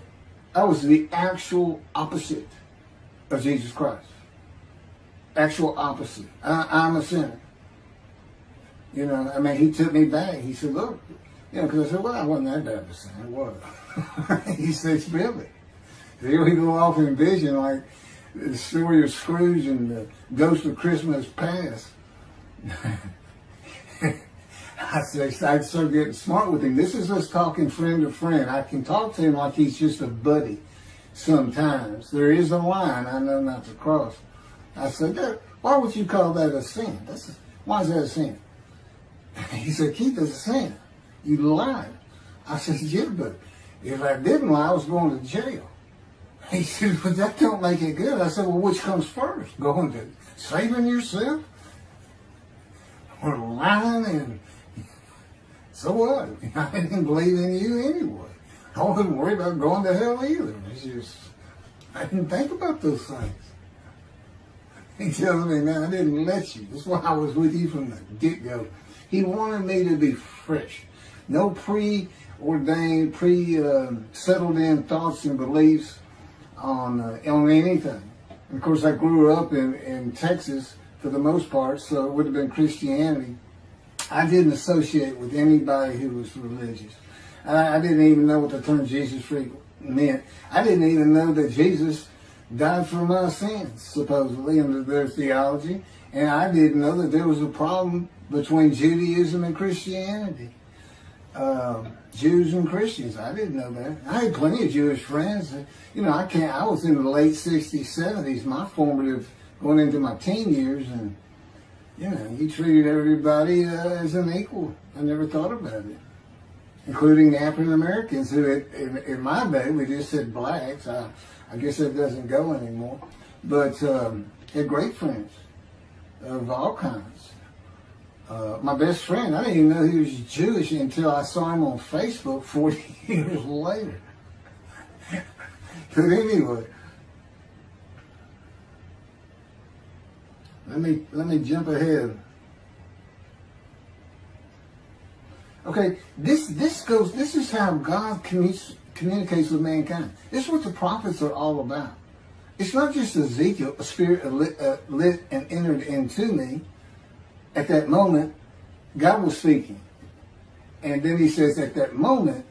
I was the actual opposite of Jesus Christ. Actual opposite. I'm a sinner. You know, I mean, he took me back. He said, look, you know, because I said, well, I wasn't that bad of a sinner. What? He said, really? Here we go off in vision like the story of Scrooge and the Ghost of Christmas Past. I started getting smart with him. This is us talking friend to friend. I can talk to him like he's just a buddy sometimes. There is a line I know not to cross. I said, why would you call that a sin? Why is that a sin? He said, Keith, it's a sin. You lied. I said, yeah, but if I didn't lie, I was going to jail. He said, but that don't make it good. I said, well, which comes first? Going to saving yourself? Or lying? And so what? I didn't believe in you anyway. I wasn't worried about going to hell either. It's just, I didn't think about those things. He tells me, man, I didn't let you. That's why I was with you from the get-go. He wanted me to be fresh. No preordained, settled in thoughts and beliefs on anything. And of course, I grew up in Texas for the most part, so it would have been Christianity. I didn't associate with anybody who was religious. I didn't even know what the term Jesus freak meant. I didn't even know that Jesus died for my sins, supposedly, under their theology. And I didn't know that there was a problem between Judaism and Christianity. Jews and Christians. I didn't know that. I had plenty of Jewish friends. You know, I was in the late 60s, 70s, my formative, going into my teen years, and, you know, he treated everybody as an equal. I never thought about it. Including African Americans, who in my day, we just said blacks. I guess that doesn't go anymore. But had great friends of all kinds. My best friend, I didn't even know he was Jewish until I saw him on Facebook 40 years later. But anyway, Let me jump ahead. Okay, this is how God communicates with mankind. This is what the prophets are all about. It's not just Ezekiel, a spirit lit and entered into me. At that moment, God was speaking. And then he says, at that moment,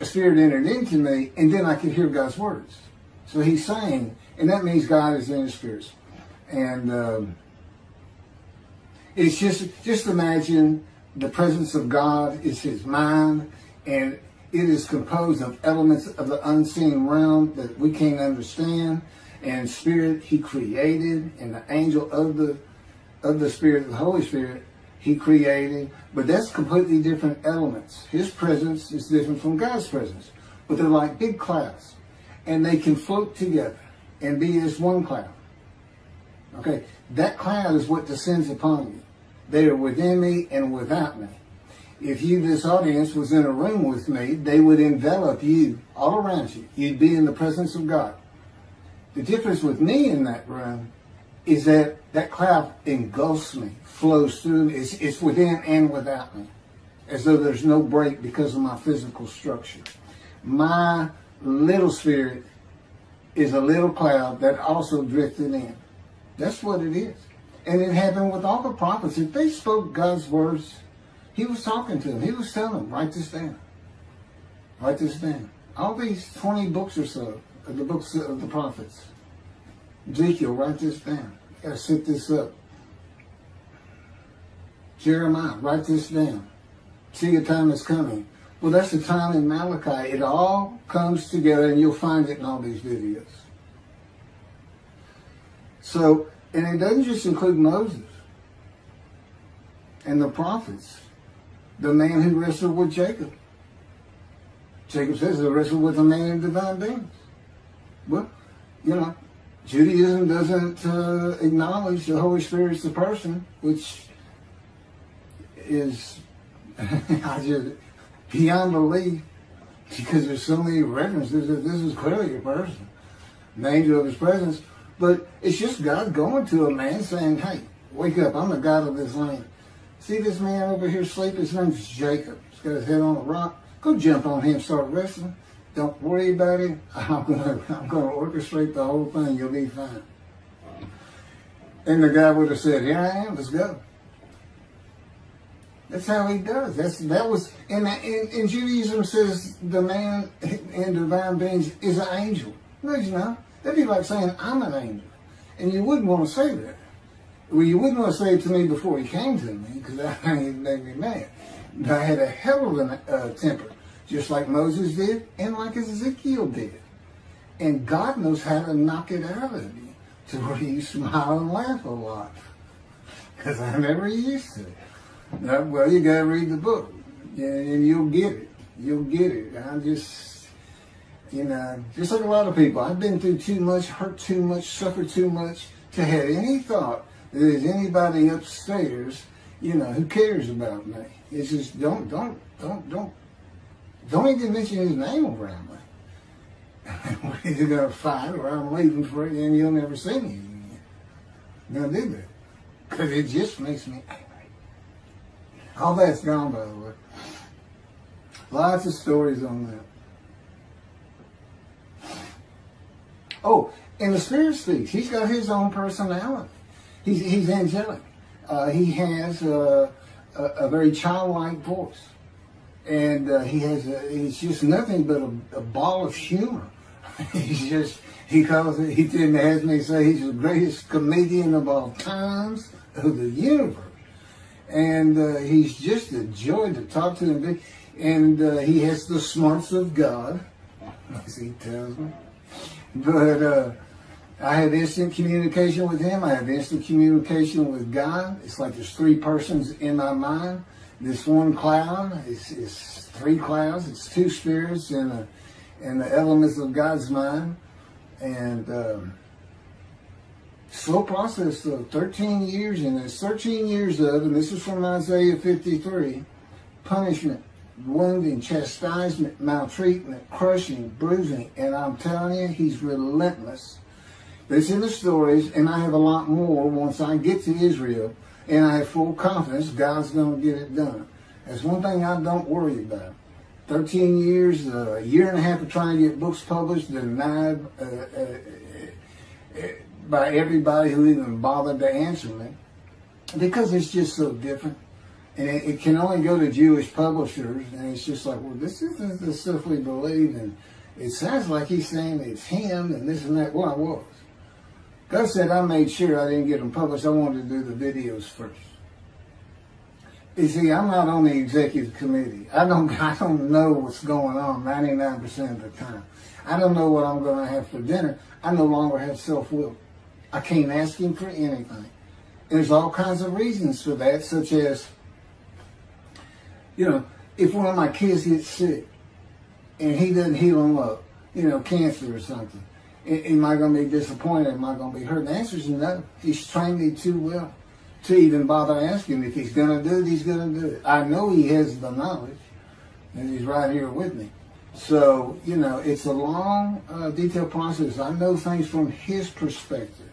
a spirit entered into me, and then I could hear God's words. So he's saying, and that means God is in his spirits. And it's just imagine the presence of God is his mind, and it is composed of elements of the unseen realm that we can't understand. And spirit he created, and the angel of the Spirit, the Holy Spirit, he created. But that's completely different elements. His presence is different from God's presence. But they're like big clouds. And they can float together and be as one cloud. Okay, that cloud is what descends upon you. They are within me and without me. If this audience, was in a room with me, they would envelop you all around you. You'd be in the presence of God. The difference with me in that room is that cloud engulfs me, flows through me. It's within and without me, as though there's no break because of my physical structure. My little spirit is a little cloud that also drifted in. That's what it is. And it happened with all the prophets. If they spoke God's words, he was talking to them. He was telling them, write this down. Write this down. All these 20 books or so, of the books of the prophets. Ezekiel, write this down. You gotta set this up. Jeremiah, write this down. See, a time is coming. Well, that's the time in Malachi. It all comes together, and you'll find it in all these videos. So, and it doesn't just include Moses and the prophets. The man who wrestled with Jacob. Jacob says he wrestled with a man in divine beings. Well, you know, Judaism doesn't acknowledge the Holy Spirit's the person, which is beyond belief, because there's so many references that this is clearly a person, an angel of his presence. But it's just God going to a man saying, hey, wake up, I'm the God of this land. See this man over here sleeping? His name's Jacob. He's got his head on a rock. Go jump on him, start wrestling. Don't worry about it. I'm gonna orchestrate the whole thing. You'll be fine. And the guy would have said, here I am, let's go. That's how he does. And Judaism says the man in divine beings is an angel. No, he's not. That'd be like saying I'm an angel. And you wouldn't want to say that. Well, you wouldn't want to say it to me before he came to me, because that made me mad. But I had a hell of a temper, just like Moses did and like Ezekiel did. And God knows how to knock it out of you to where you smile and laugh a lot. Because I never used to. Now, well, you got to read the book, and you'll get it. You'll get it. I'm just, just like a lot of people, I've been through too much, hurt too much, suffered too much to have any thought that there's anybody upstairs, who cares about me. It's just don't even mention his name around me. We're either gonna fight or I'm leaving for it, and you'll never see me again. Don't do that, because it just makes me angry. All that's gone, by the way. Lots of stories on that. Oh, and the Spirit speaks. He's got his own personality. He's angelic. He has a very childlike voice. And he's just nothing but a ball of humor. He didn't ask me to say he's the greatest comedian of all times of the universe. And he's just a joy to talk to him. And he has the smarts of God, as he tells me. But I have instant communication with him. I have instant communication with God. It's like there's three persons in my mind. This one cloud is three clouds. It's two spirits and the elements of God's mind. And slow process of 13 years, and there's 13 years of, and this is from Isaiah 53, punishment, wounding, chastisement, maltreatment, crushing, bruising. And I'm telling you, he's relentless. It's in the stories, and I have a lot more once I get to Israel, and I have full confidence God's going to get it done. That's one thing I don't worry about. 13 years, a year and a half of trying to get books published, denied by everybody who even bothered to answer me, because it's just so different. And it can only go to Jewish publishers, and it's just like, well, this isn't the stuff we believe, and it sounds like he's saying it's him, and this and that. Well, I was. God said I made sure I didn't get them published. I wanted to do the videos first. You see, I'm not on the executive committee. I don't know what's going on 99% of the time. I don't know what I'm going to have for dinner. I no longer have self-will. I can't ask him for anything. And there's all kinds of reasons for that, such as, if one of my kids gets sick and he doesn't heal them up, cancer or something, am I going to be disappointed? Am I going to be hurt? The answer is no. He's trained me too well to even bother asking. If he's going to do it, he's going to do it. I know he has the knowledge, and he's right here with me. So, it's a long, detailed process. I know things from his perspective.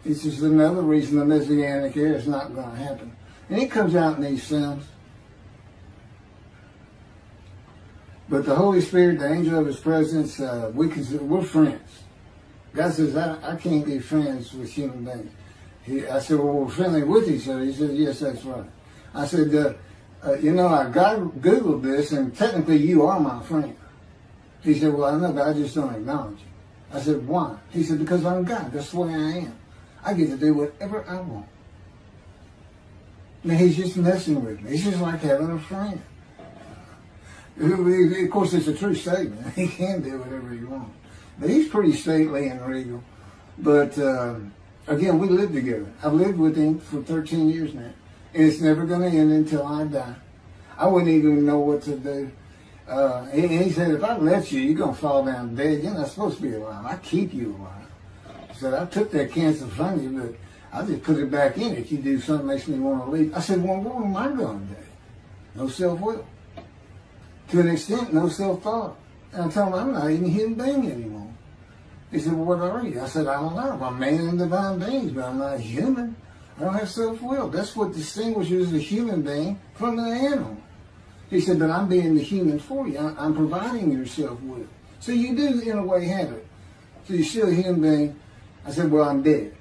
It's just another reason the Messianic era is not going to happen. And it comes out in these films. But the Holy Spirit, the angel of his presence, we're friends. God says, I can't be friends with human beings. I said, well, we're friendly with each other. He said, yes, that's right. I said, I Googled this, and technically you are my friend. He said, well, I know, but I just don't acknowledge you. I said, why? He said, because I'm God. That's the way I am. I get to do whatever I want. Now, he's just messing with me. It's just like having a friend. Of course, it's a true statement. He can do whatever he wants. But he's pretty stately and regal. But, again, we live together. I've lived with him for 13 years now. And it's never going to end until I die. I wouldn't even know what to do. And he said, if I let you, you're going to fall down dead. You're not supposed to be alive. I keep you alive. He said, I took that cancer from you, but I just put it back in if you do something that makes me want to leave. I said, well, what am I going to do? No self-will. To an extent, no self-thought. And I told him, I'm not even a human being anymore. He said, well, what are you? I said, I don't know. I'm man and divine beings, but I'm not human. I don't have self-will. That's what distinguishes a human being from an animal. He said, but I'm being the human for you. I'm providing your self-will. So you do, in a way, have it. So you're still a human being. I said, well, I'm dead.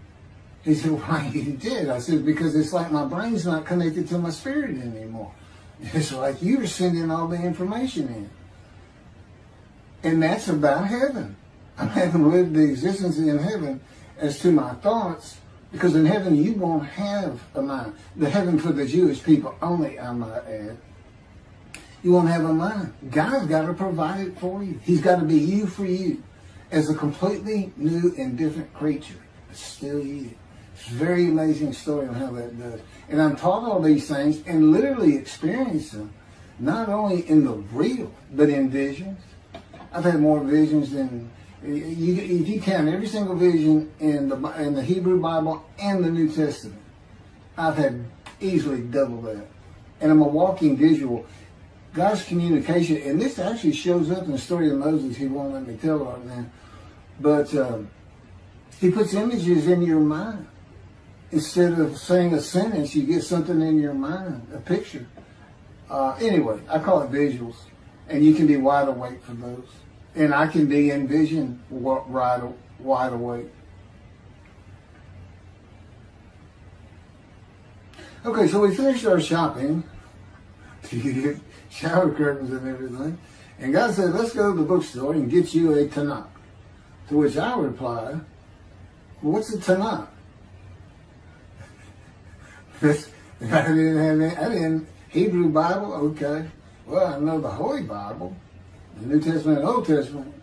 He said, why are you dead? I said, because it's like my brain's not connected to my spirit anymore. It's like you're sending all the information in. And that's about heaven. I haven't lived the existence in heaven as to my thoughts, because in heaven you won't have a mind. The heaven for the Jewish people only, I might add. You won't have a mind. God's got to provide it for you. He's got to be you for you as a completely new and different creature. It's still you. It's a very amazing story on how that does. And I'm taught all these things and literally experience them, not only in the real, but in visions. I've had more visions than, if you count every single vision in the Hebrew Bible and the New Testament, I've had easily double that. And I'm a walking visual. God's communication, and this actually shows up in the story of Moses. He won't let me tell right now. But he puts images in your mind. Instead of saying a sentence, you get something in your mind, a picture. Anyway, I call it visuals. And you can be wide awake for those. And I can be in vision wide awake. Okay, so we finished our shopping. Shower curtains and everything. And God said, let's go to the bookstore and get you a Tanakh. To which I replied, well, what's a Tanakh? I didn't Hebrew Bible, okay. Well, I know the Holy Bible, the New Testament and Old Testament.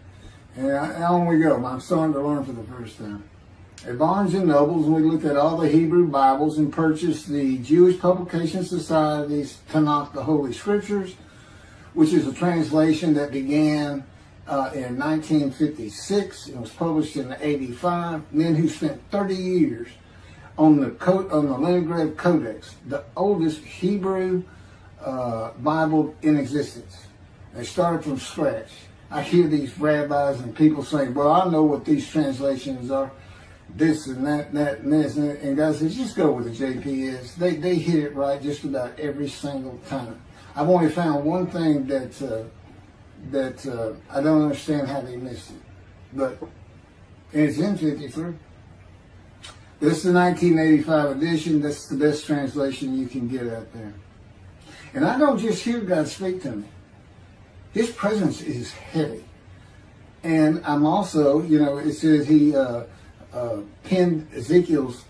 And on we go. I'm starting to learn for the first time. At Barnes & Noble's, we looked at all the Hebrew Bibles and purchased the Jewish Publication Society's Tanakh, the Holy Scriptures, which is a translation that began in 1956. It was published in 85. Men who spent 30 years on the Leningrad Codex, the oldest Hebrew Bible in existence. They started from scratch. I hear these rabbis and people saying, well, I know what these translations are, this and that, and this, and God says, just go where the JP is. They hit it right just about every single time. I've only found one thing that I don't understand how they missed it, but it's in 53. This is the 1985 edition. That's the best translation you can get out there. And I don't just hear God speak to me. His presence is heavy. And I'm also, it says he pinned Ezekiel's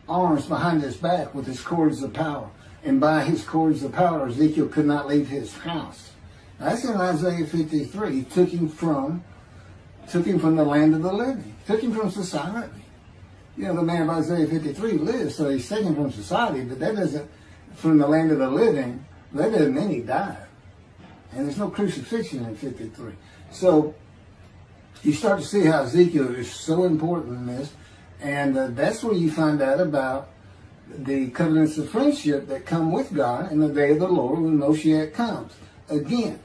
arms behind his back with his cords of power. And by his cords of power, Ezekiel could not leave his house. That's in Isaiah 53. He took him from the land of the living. Took him from society. The man of Isaiah 53 lives, so he's taken from society, but that doesn't, from the land of the living, that doesn't mean he died. And there's no crucifixion in 53. So you start to see how Ezekiel is so important in this, and that's where you find out about the covenants of friendship that come with God in the day of the Lord when Moshiach comes. Again,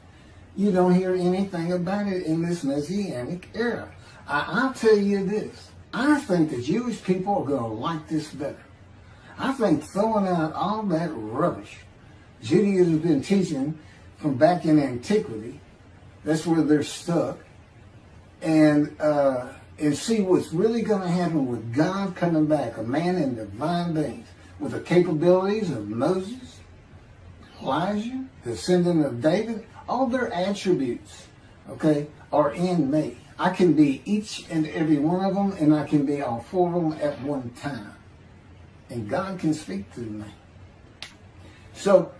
you don't hear anything about it in this Messianic era. I'll tell you this. I think the Jewish people are going to like this better. I think throwing out all that rubbish Judaism has been teaching from back in antiquity, that's where they're stuck, and see what's really going to happen with God coming back, a man in divine beings, with the capabilities of Moses, Elijah, the descendant of David. All their attributes, are in me. I can be each and every one of them, and I can be all four of them at one time. And God can speak through me. So,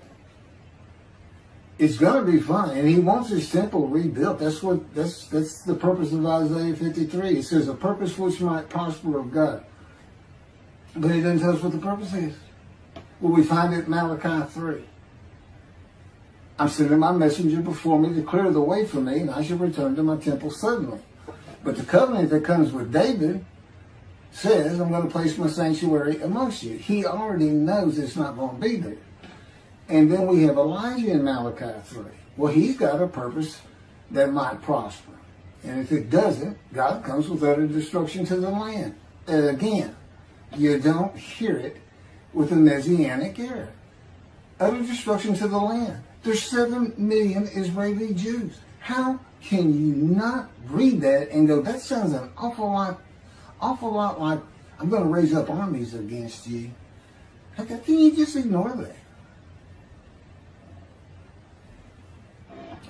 it's going to be fun. And he wants his temple rebuilt. That's the purpose of Isaiah 53. It says, a purpose which might prosper of God. But he doesn't tell us what the purpose is. Well, we find it in Malachi 3. I'm sending my messenger before me to clear the way for me, and I shall return to my temple suddenly. But the covenant that comes with David says, I'm going to place my sanctuary amongst you. He already knows it's not going to be there. And then we have Elijah in Malachi 3. Well, he's got a purpose that might prosper. And if it doesn't, God comes with utter destruction to the land. And again, you don't hear it with the Messianic era. Utter destruction to the land. There's 7 million Israeli Jews. How can you not read that and go, that sounds an awful lot like I'm going to raise up armies against you? How can you just ignore that?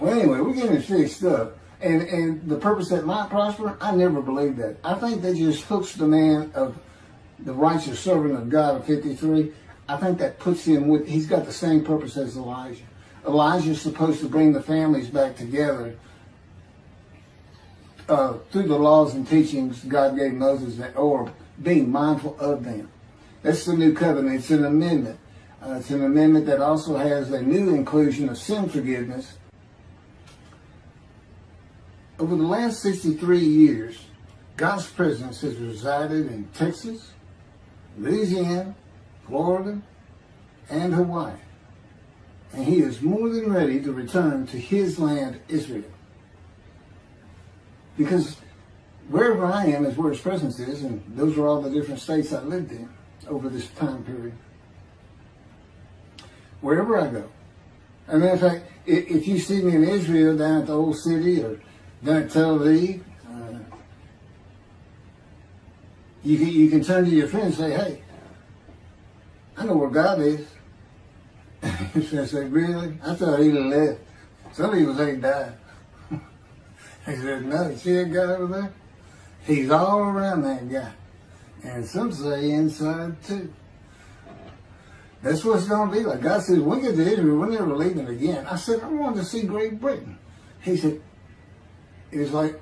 Well, anyway, we're getting it fixed up. And the purpose that might prosper, I never believed that. I think that just hooks the man of the righteous servant of God of 53. I think that puts him with, he's got the same purpose as Elijah. Elijah's supposed to bring the families back together through the laws and teachings God gave Moses, or being mindful of them. That's the new covenant. It's an amendment. It's an amendment that also has a new inclusion of sin forgiveness. Over the last 63 years, God's presence has resided in Texas, Louisiana, Florida, and Hawaii. And he is more than ready to return to his land, Israel. Because wherever I am is where his presence is, and those are all the different states I lived in over this time period. Wherever I go. As a matter of fact, if you see me in Israel down at the old city or down at Tel Aviv, you can turn to your friend and say, hey, I know where God is. I said, really? I thought he left. Some people say he died. He said, no, you see that guy over there? He's all around that guy. And some say inside too. That's what it's going to be like. God says, when we get to Israel, we're never leaving again. I said, I wanted to see Great Britain. He said, it's like,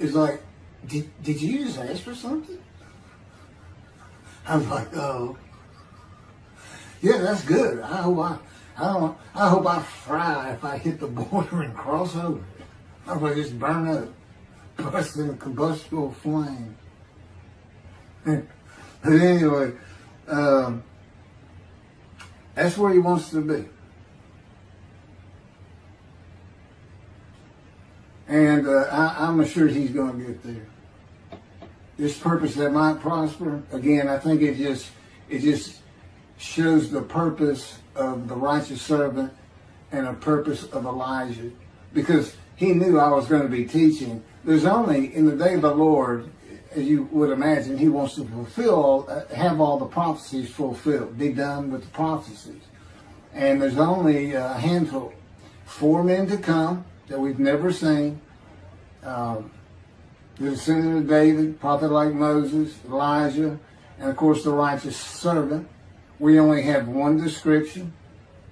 did you just ask for something? I was like, oh. Yeah, that's good. I hope I fry if I hit the border and cross over. I hope I just burn up, bust in a combustible flame. But anyway, that's where he wants to be. And I'm assured he's going to get there. This purpose that might prosper, again, I think it just shows the purpose of the righteous servant and a purpose of Elijah. Because he knew I was going to be teaching. There's only, in the day of the Lord, as you would imagine, he wants to have all the prophecies fulfilled, be done with the prophecies. And there's only a handful, 4 men to come that we've never seen. The descendant of David, prophet like Moses, Elijah, and of course the righteous servant. We only have one description.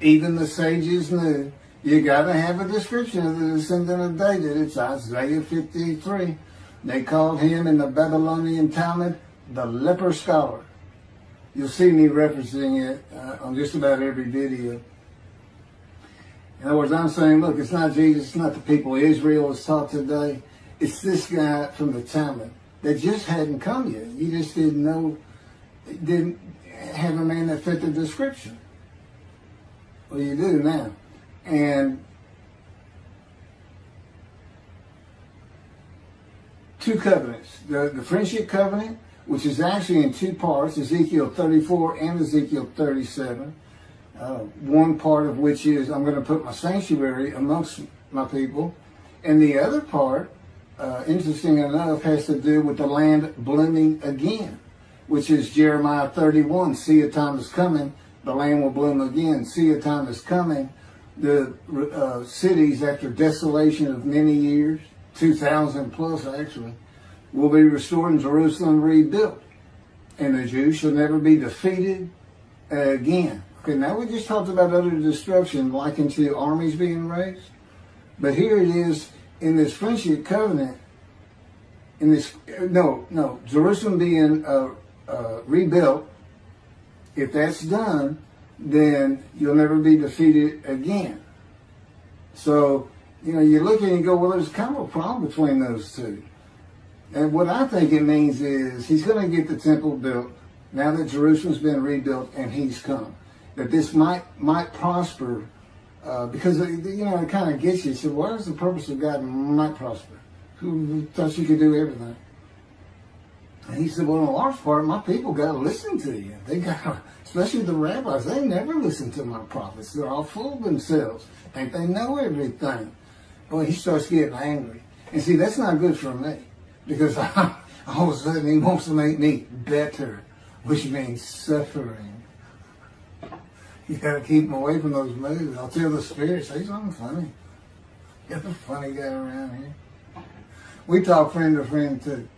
Even the sages knew you got to have a description of the descendant of David. It's Isaiah 53. They called him in the Babylonian Talmud the leper scholar. You'll see me referencing it on just about every video. In other words, I'm saying, look, it's not Jesus, it's not the people Israel is taught today. It's this guy from the Talmud that just hadn't come yet. You just didn't have a man that fit the description. Well, you do now. And 2 covenants. The friendship covenant, which is actually in 2 parts, Ezekiel 34 and Ezekiel 37. One part of which is, I'm going to put my sanctuary amongst my people. And the other part, interesting enough, has to do with the land blooming again, which is Jeremiah 31. See, a time is coming, the land will bloom again. See, a time is coming. The cities, after desolation of many years, 2,000 plus actually, will be restored and Jerusalem rebuilt. And the Jews shall never be defeated again. Okay, now we just talked about utter destruction likened to armies being raised. But here it is in this friendship covenant, Jerusalem being rebuilt. If that's done, then you'll never be defeated again. So, you look at it and go, well, there's kind of a problem between those two. And what I think it means is he's going to get the temple built now that Jerusalem's been rebuilt and he's come. That this might prosper because, it kind of gets you. So what is the purpose of God might prosper? Who thought you could do everything? And he said, well, in a large part, my people got to listen to you. They got, especially the rabbis, they never listen to my prophets. They're all full of themselves. Think they know everything. Well, he starts getting angry. And see, that's not good for me. Because all of a sudden he wants to make me better, which means suffering. You got to keep him away from those moves. I'll tell the Spirit, say something funny. Get the funny guy around here. We talk friend to friend too.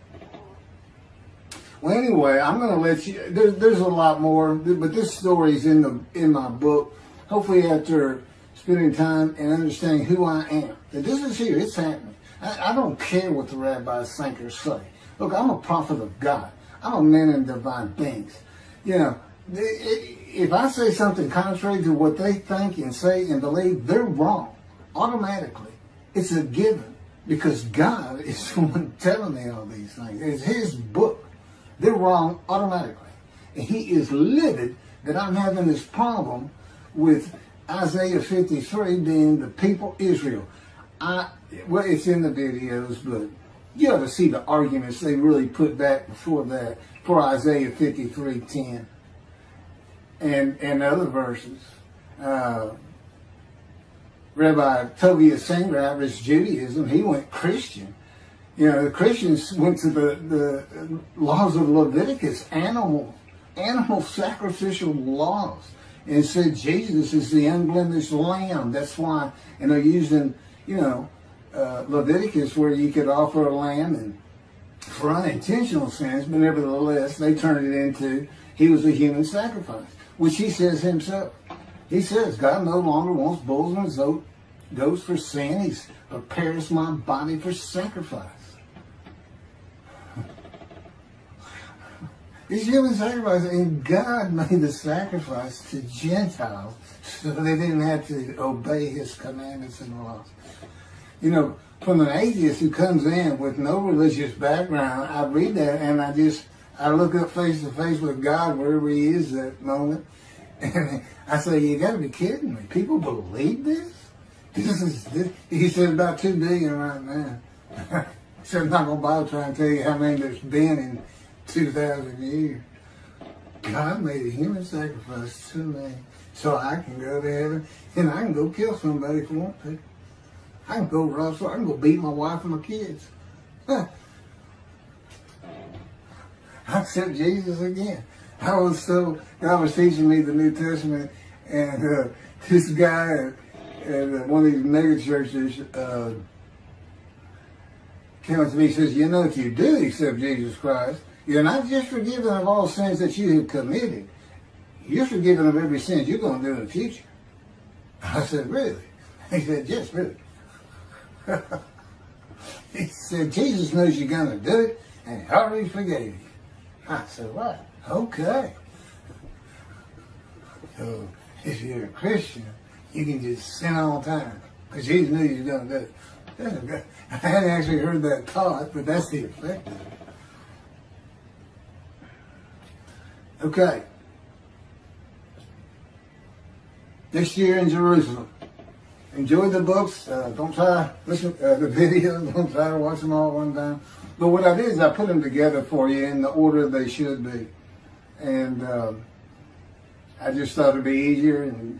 Well, anyway, I'm going to let you. There's a lot more, but this story's in my book. Hopefully, after spending time and understanding who I am, that this is here. It's happening. I don't care what the rabbis think or say. Look, I'm a prophet of God. I'm a man in divine things. If I say something contrary to what they think and say and believe, they're wrong automatically. It's a given because God is the one telling me all these things. It's His book. They're wrong automatically. And He is livid that I'm having this problem with Isaiah 53 being the people Israel. Well, it's in the videos, but you ought to see the arguments they really put back before that for Isaiah 53:10 and other verses. Rabbi Tovia Singrav's Judaism, he went Christian. The Christians went to the laws of Leviticus, animal sacrificial laws, and said Jesus is the unblemished lamb. That's why, and they're using, Leviticus where you could offer a lamb and for unintentional sins, but nevertheless, they turned it into he was a human sacrifice, which he says himself. He says, God no longer wants bulls and goats for sin. He's prepares my body for sacrifice. These human sacrifices, and God made the sacrifice to Gentiles so they didn't have to obey His commandments and laws. From an atheist who comes in with no religious background, I read that and I look up face to face with God wherever He is at that moment. And I say, you got to be kidding me. People believe this? He said about 2 billion right now. He said, I'm not going to bother trying to tell you how many there's been in 2,000 years. God made a human sacrifice to me so I can go to heaven and I can go kill somebody if I want to. I can go rob, so I can go beat my wife and my kids. I accept Jesus again. God was teaching me the New Testament, and this guy at one of these mega churches came up to me and says, you know, if you do accept Jesus Christ, you're not just forgiven of all sins that you have committed. You're forgiven of every sin you're going to do in the future. I said, really? He said, yes, really. He said, Jesus knows you're going to do it, and he already forgave you. I said, what? Okay. So, if you're a Christian, you can just sin all the time, because Jesus knew you were going to do it. I hadn't actually heard that taught, but that's the effect of it. Okay. This year in Jerusalem. Enjoy the books. Don't try to listen to the videos. Don't try to watch them all at one time. But what I did is I put them together for you in the order they should be. And I just thought it'd be easier. And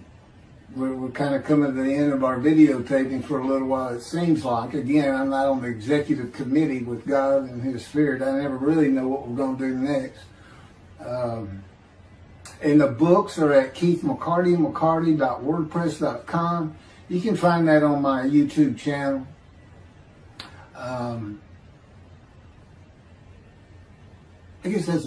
we're kind of coming to the end of our videotaping for a little while, it seems like. Again, I'm not on the executive committee with God and His Spirit. I never really know what we're going to do next. And the books are at keithmccarty.wordpress.com. You can find that on my YouTube channel. I guess that's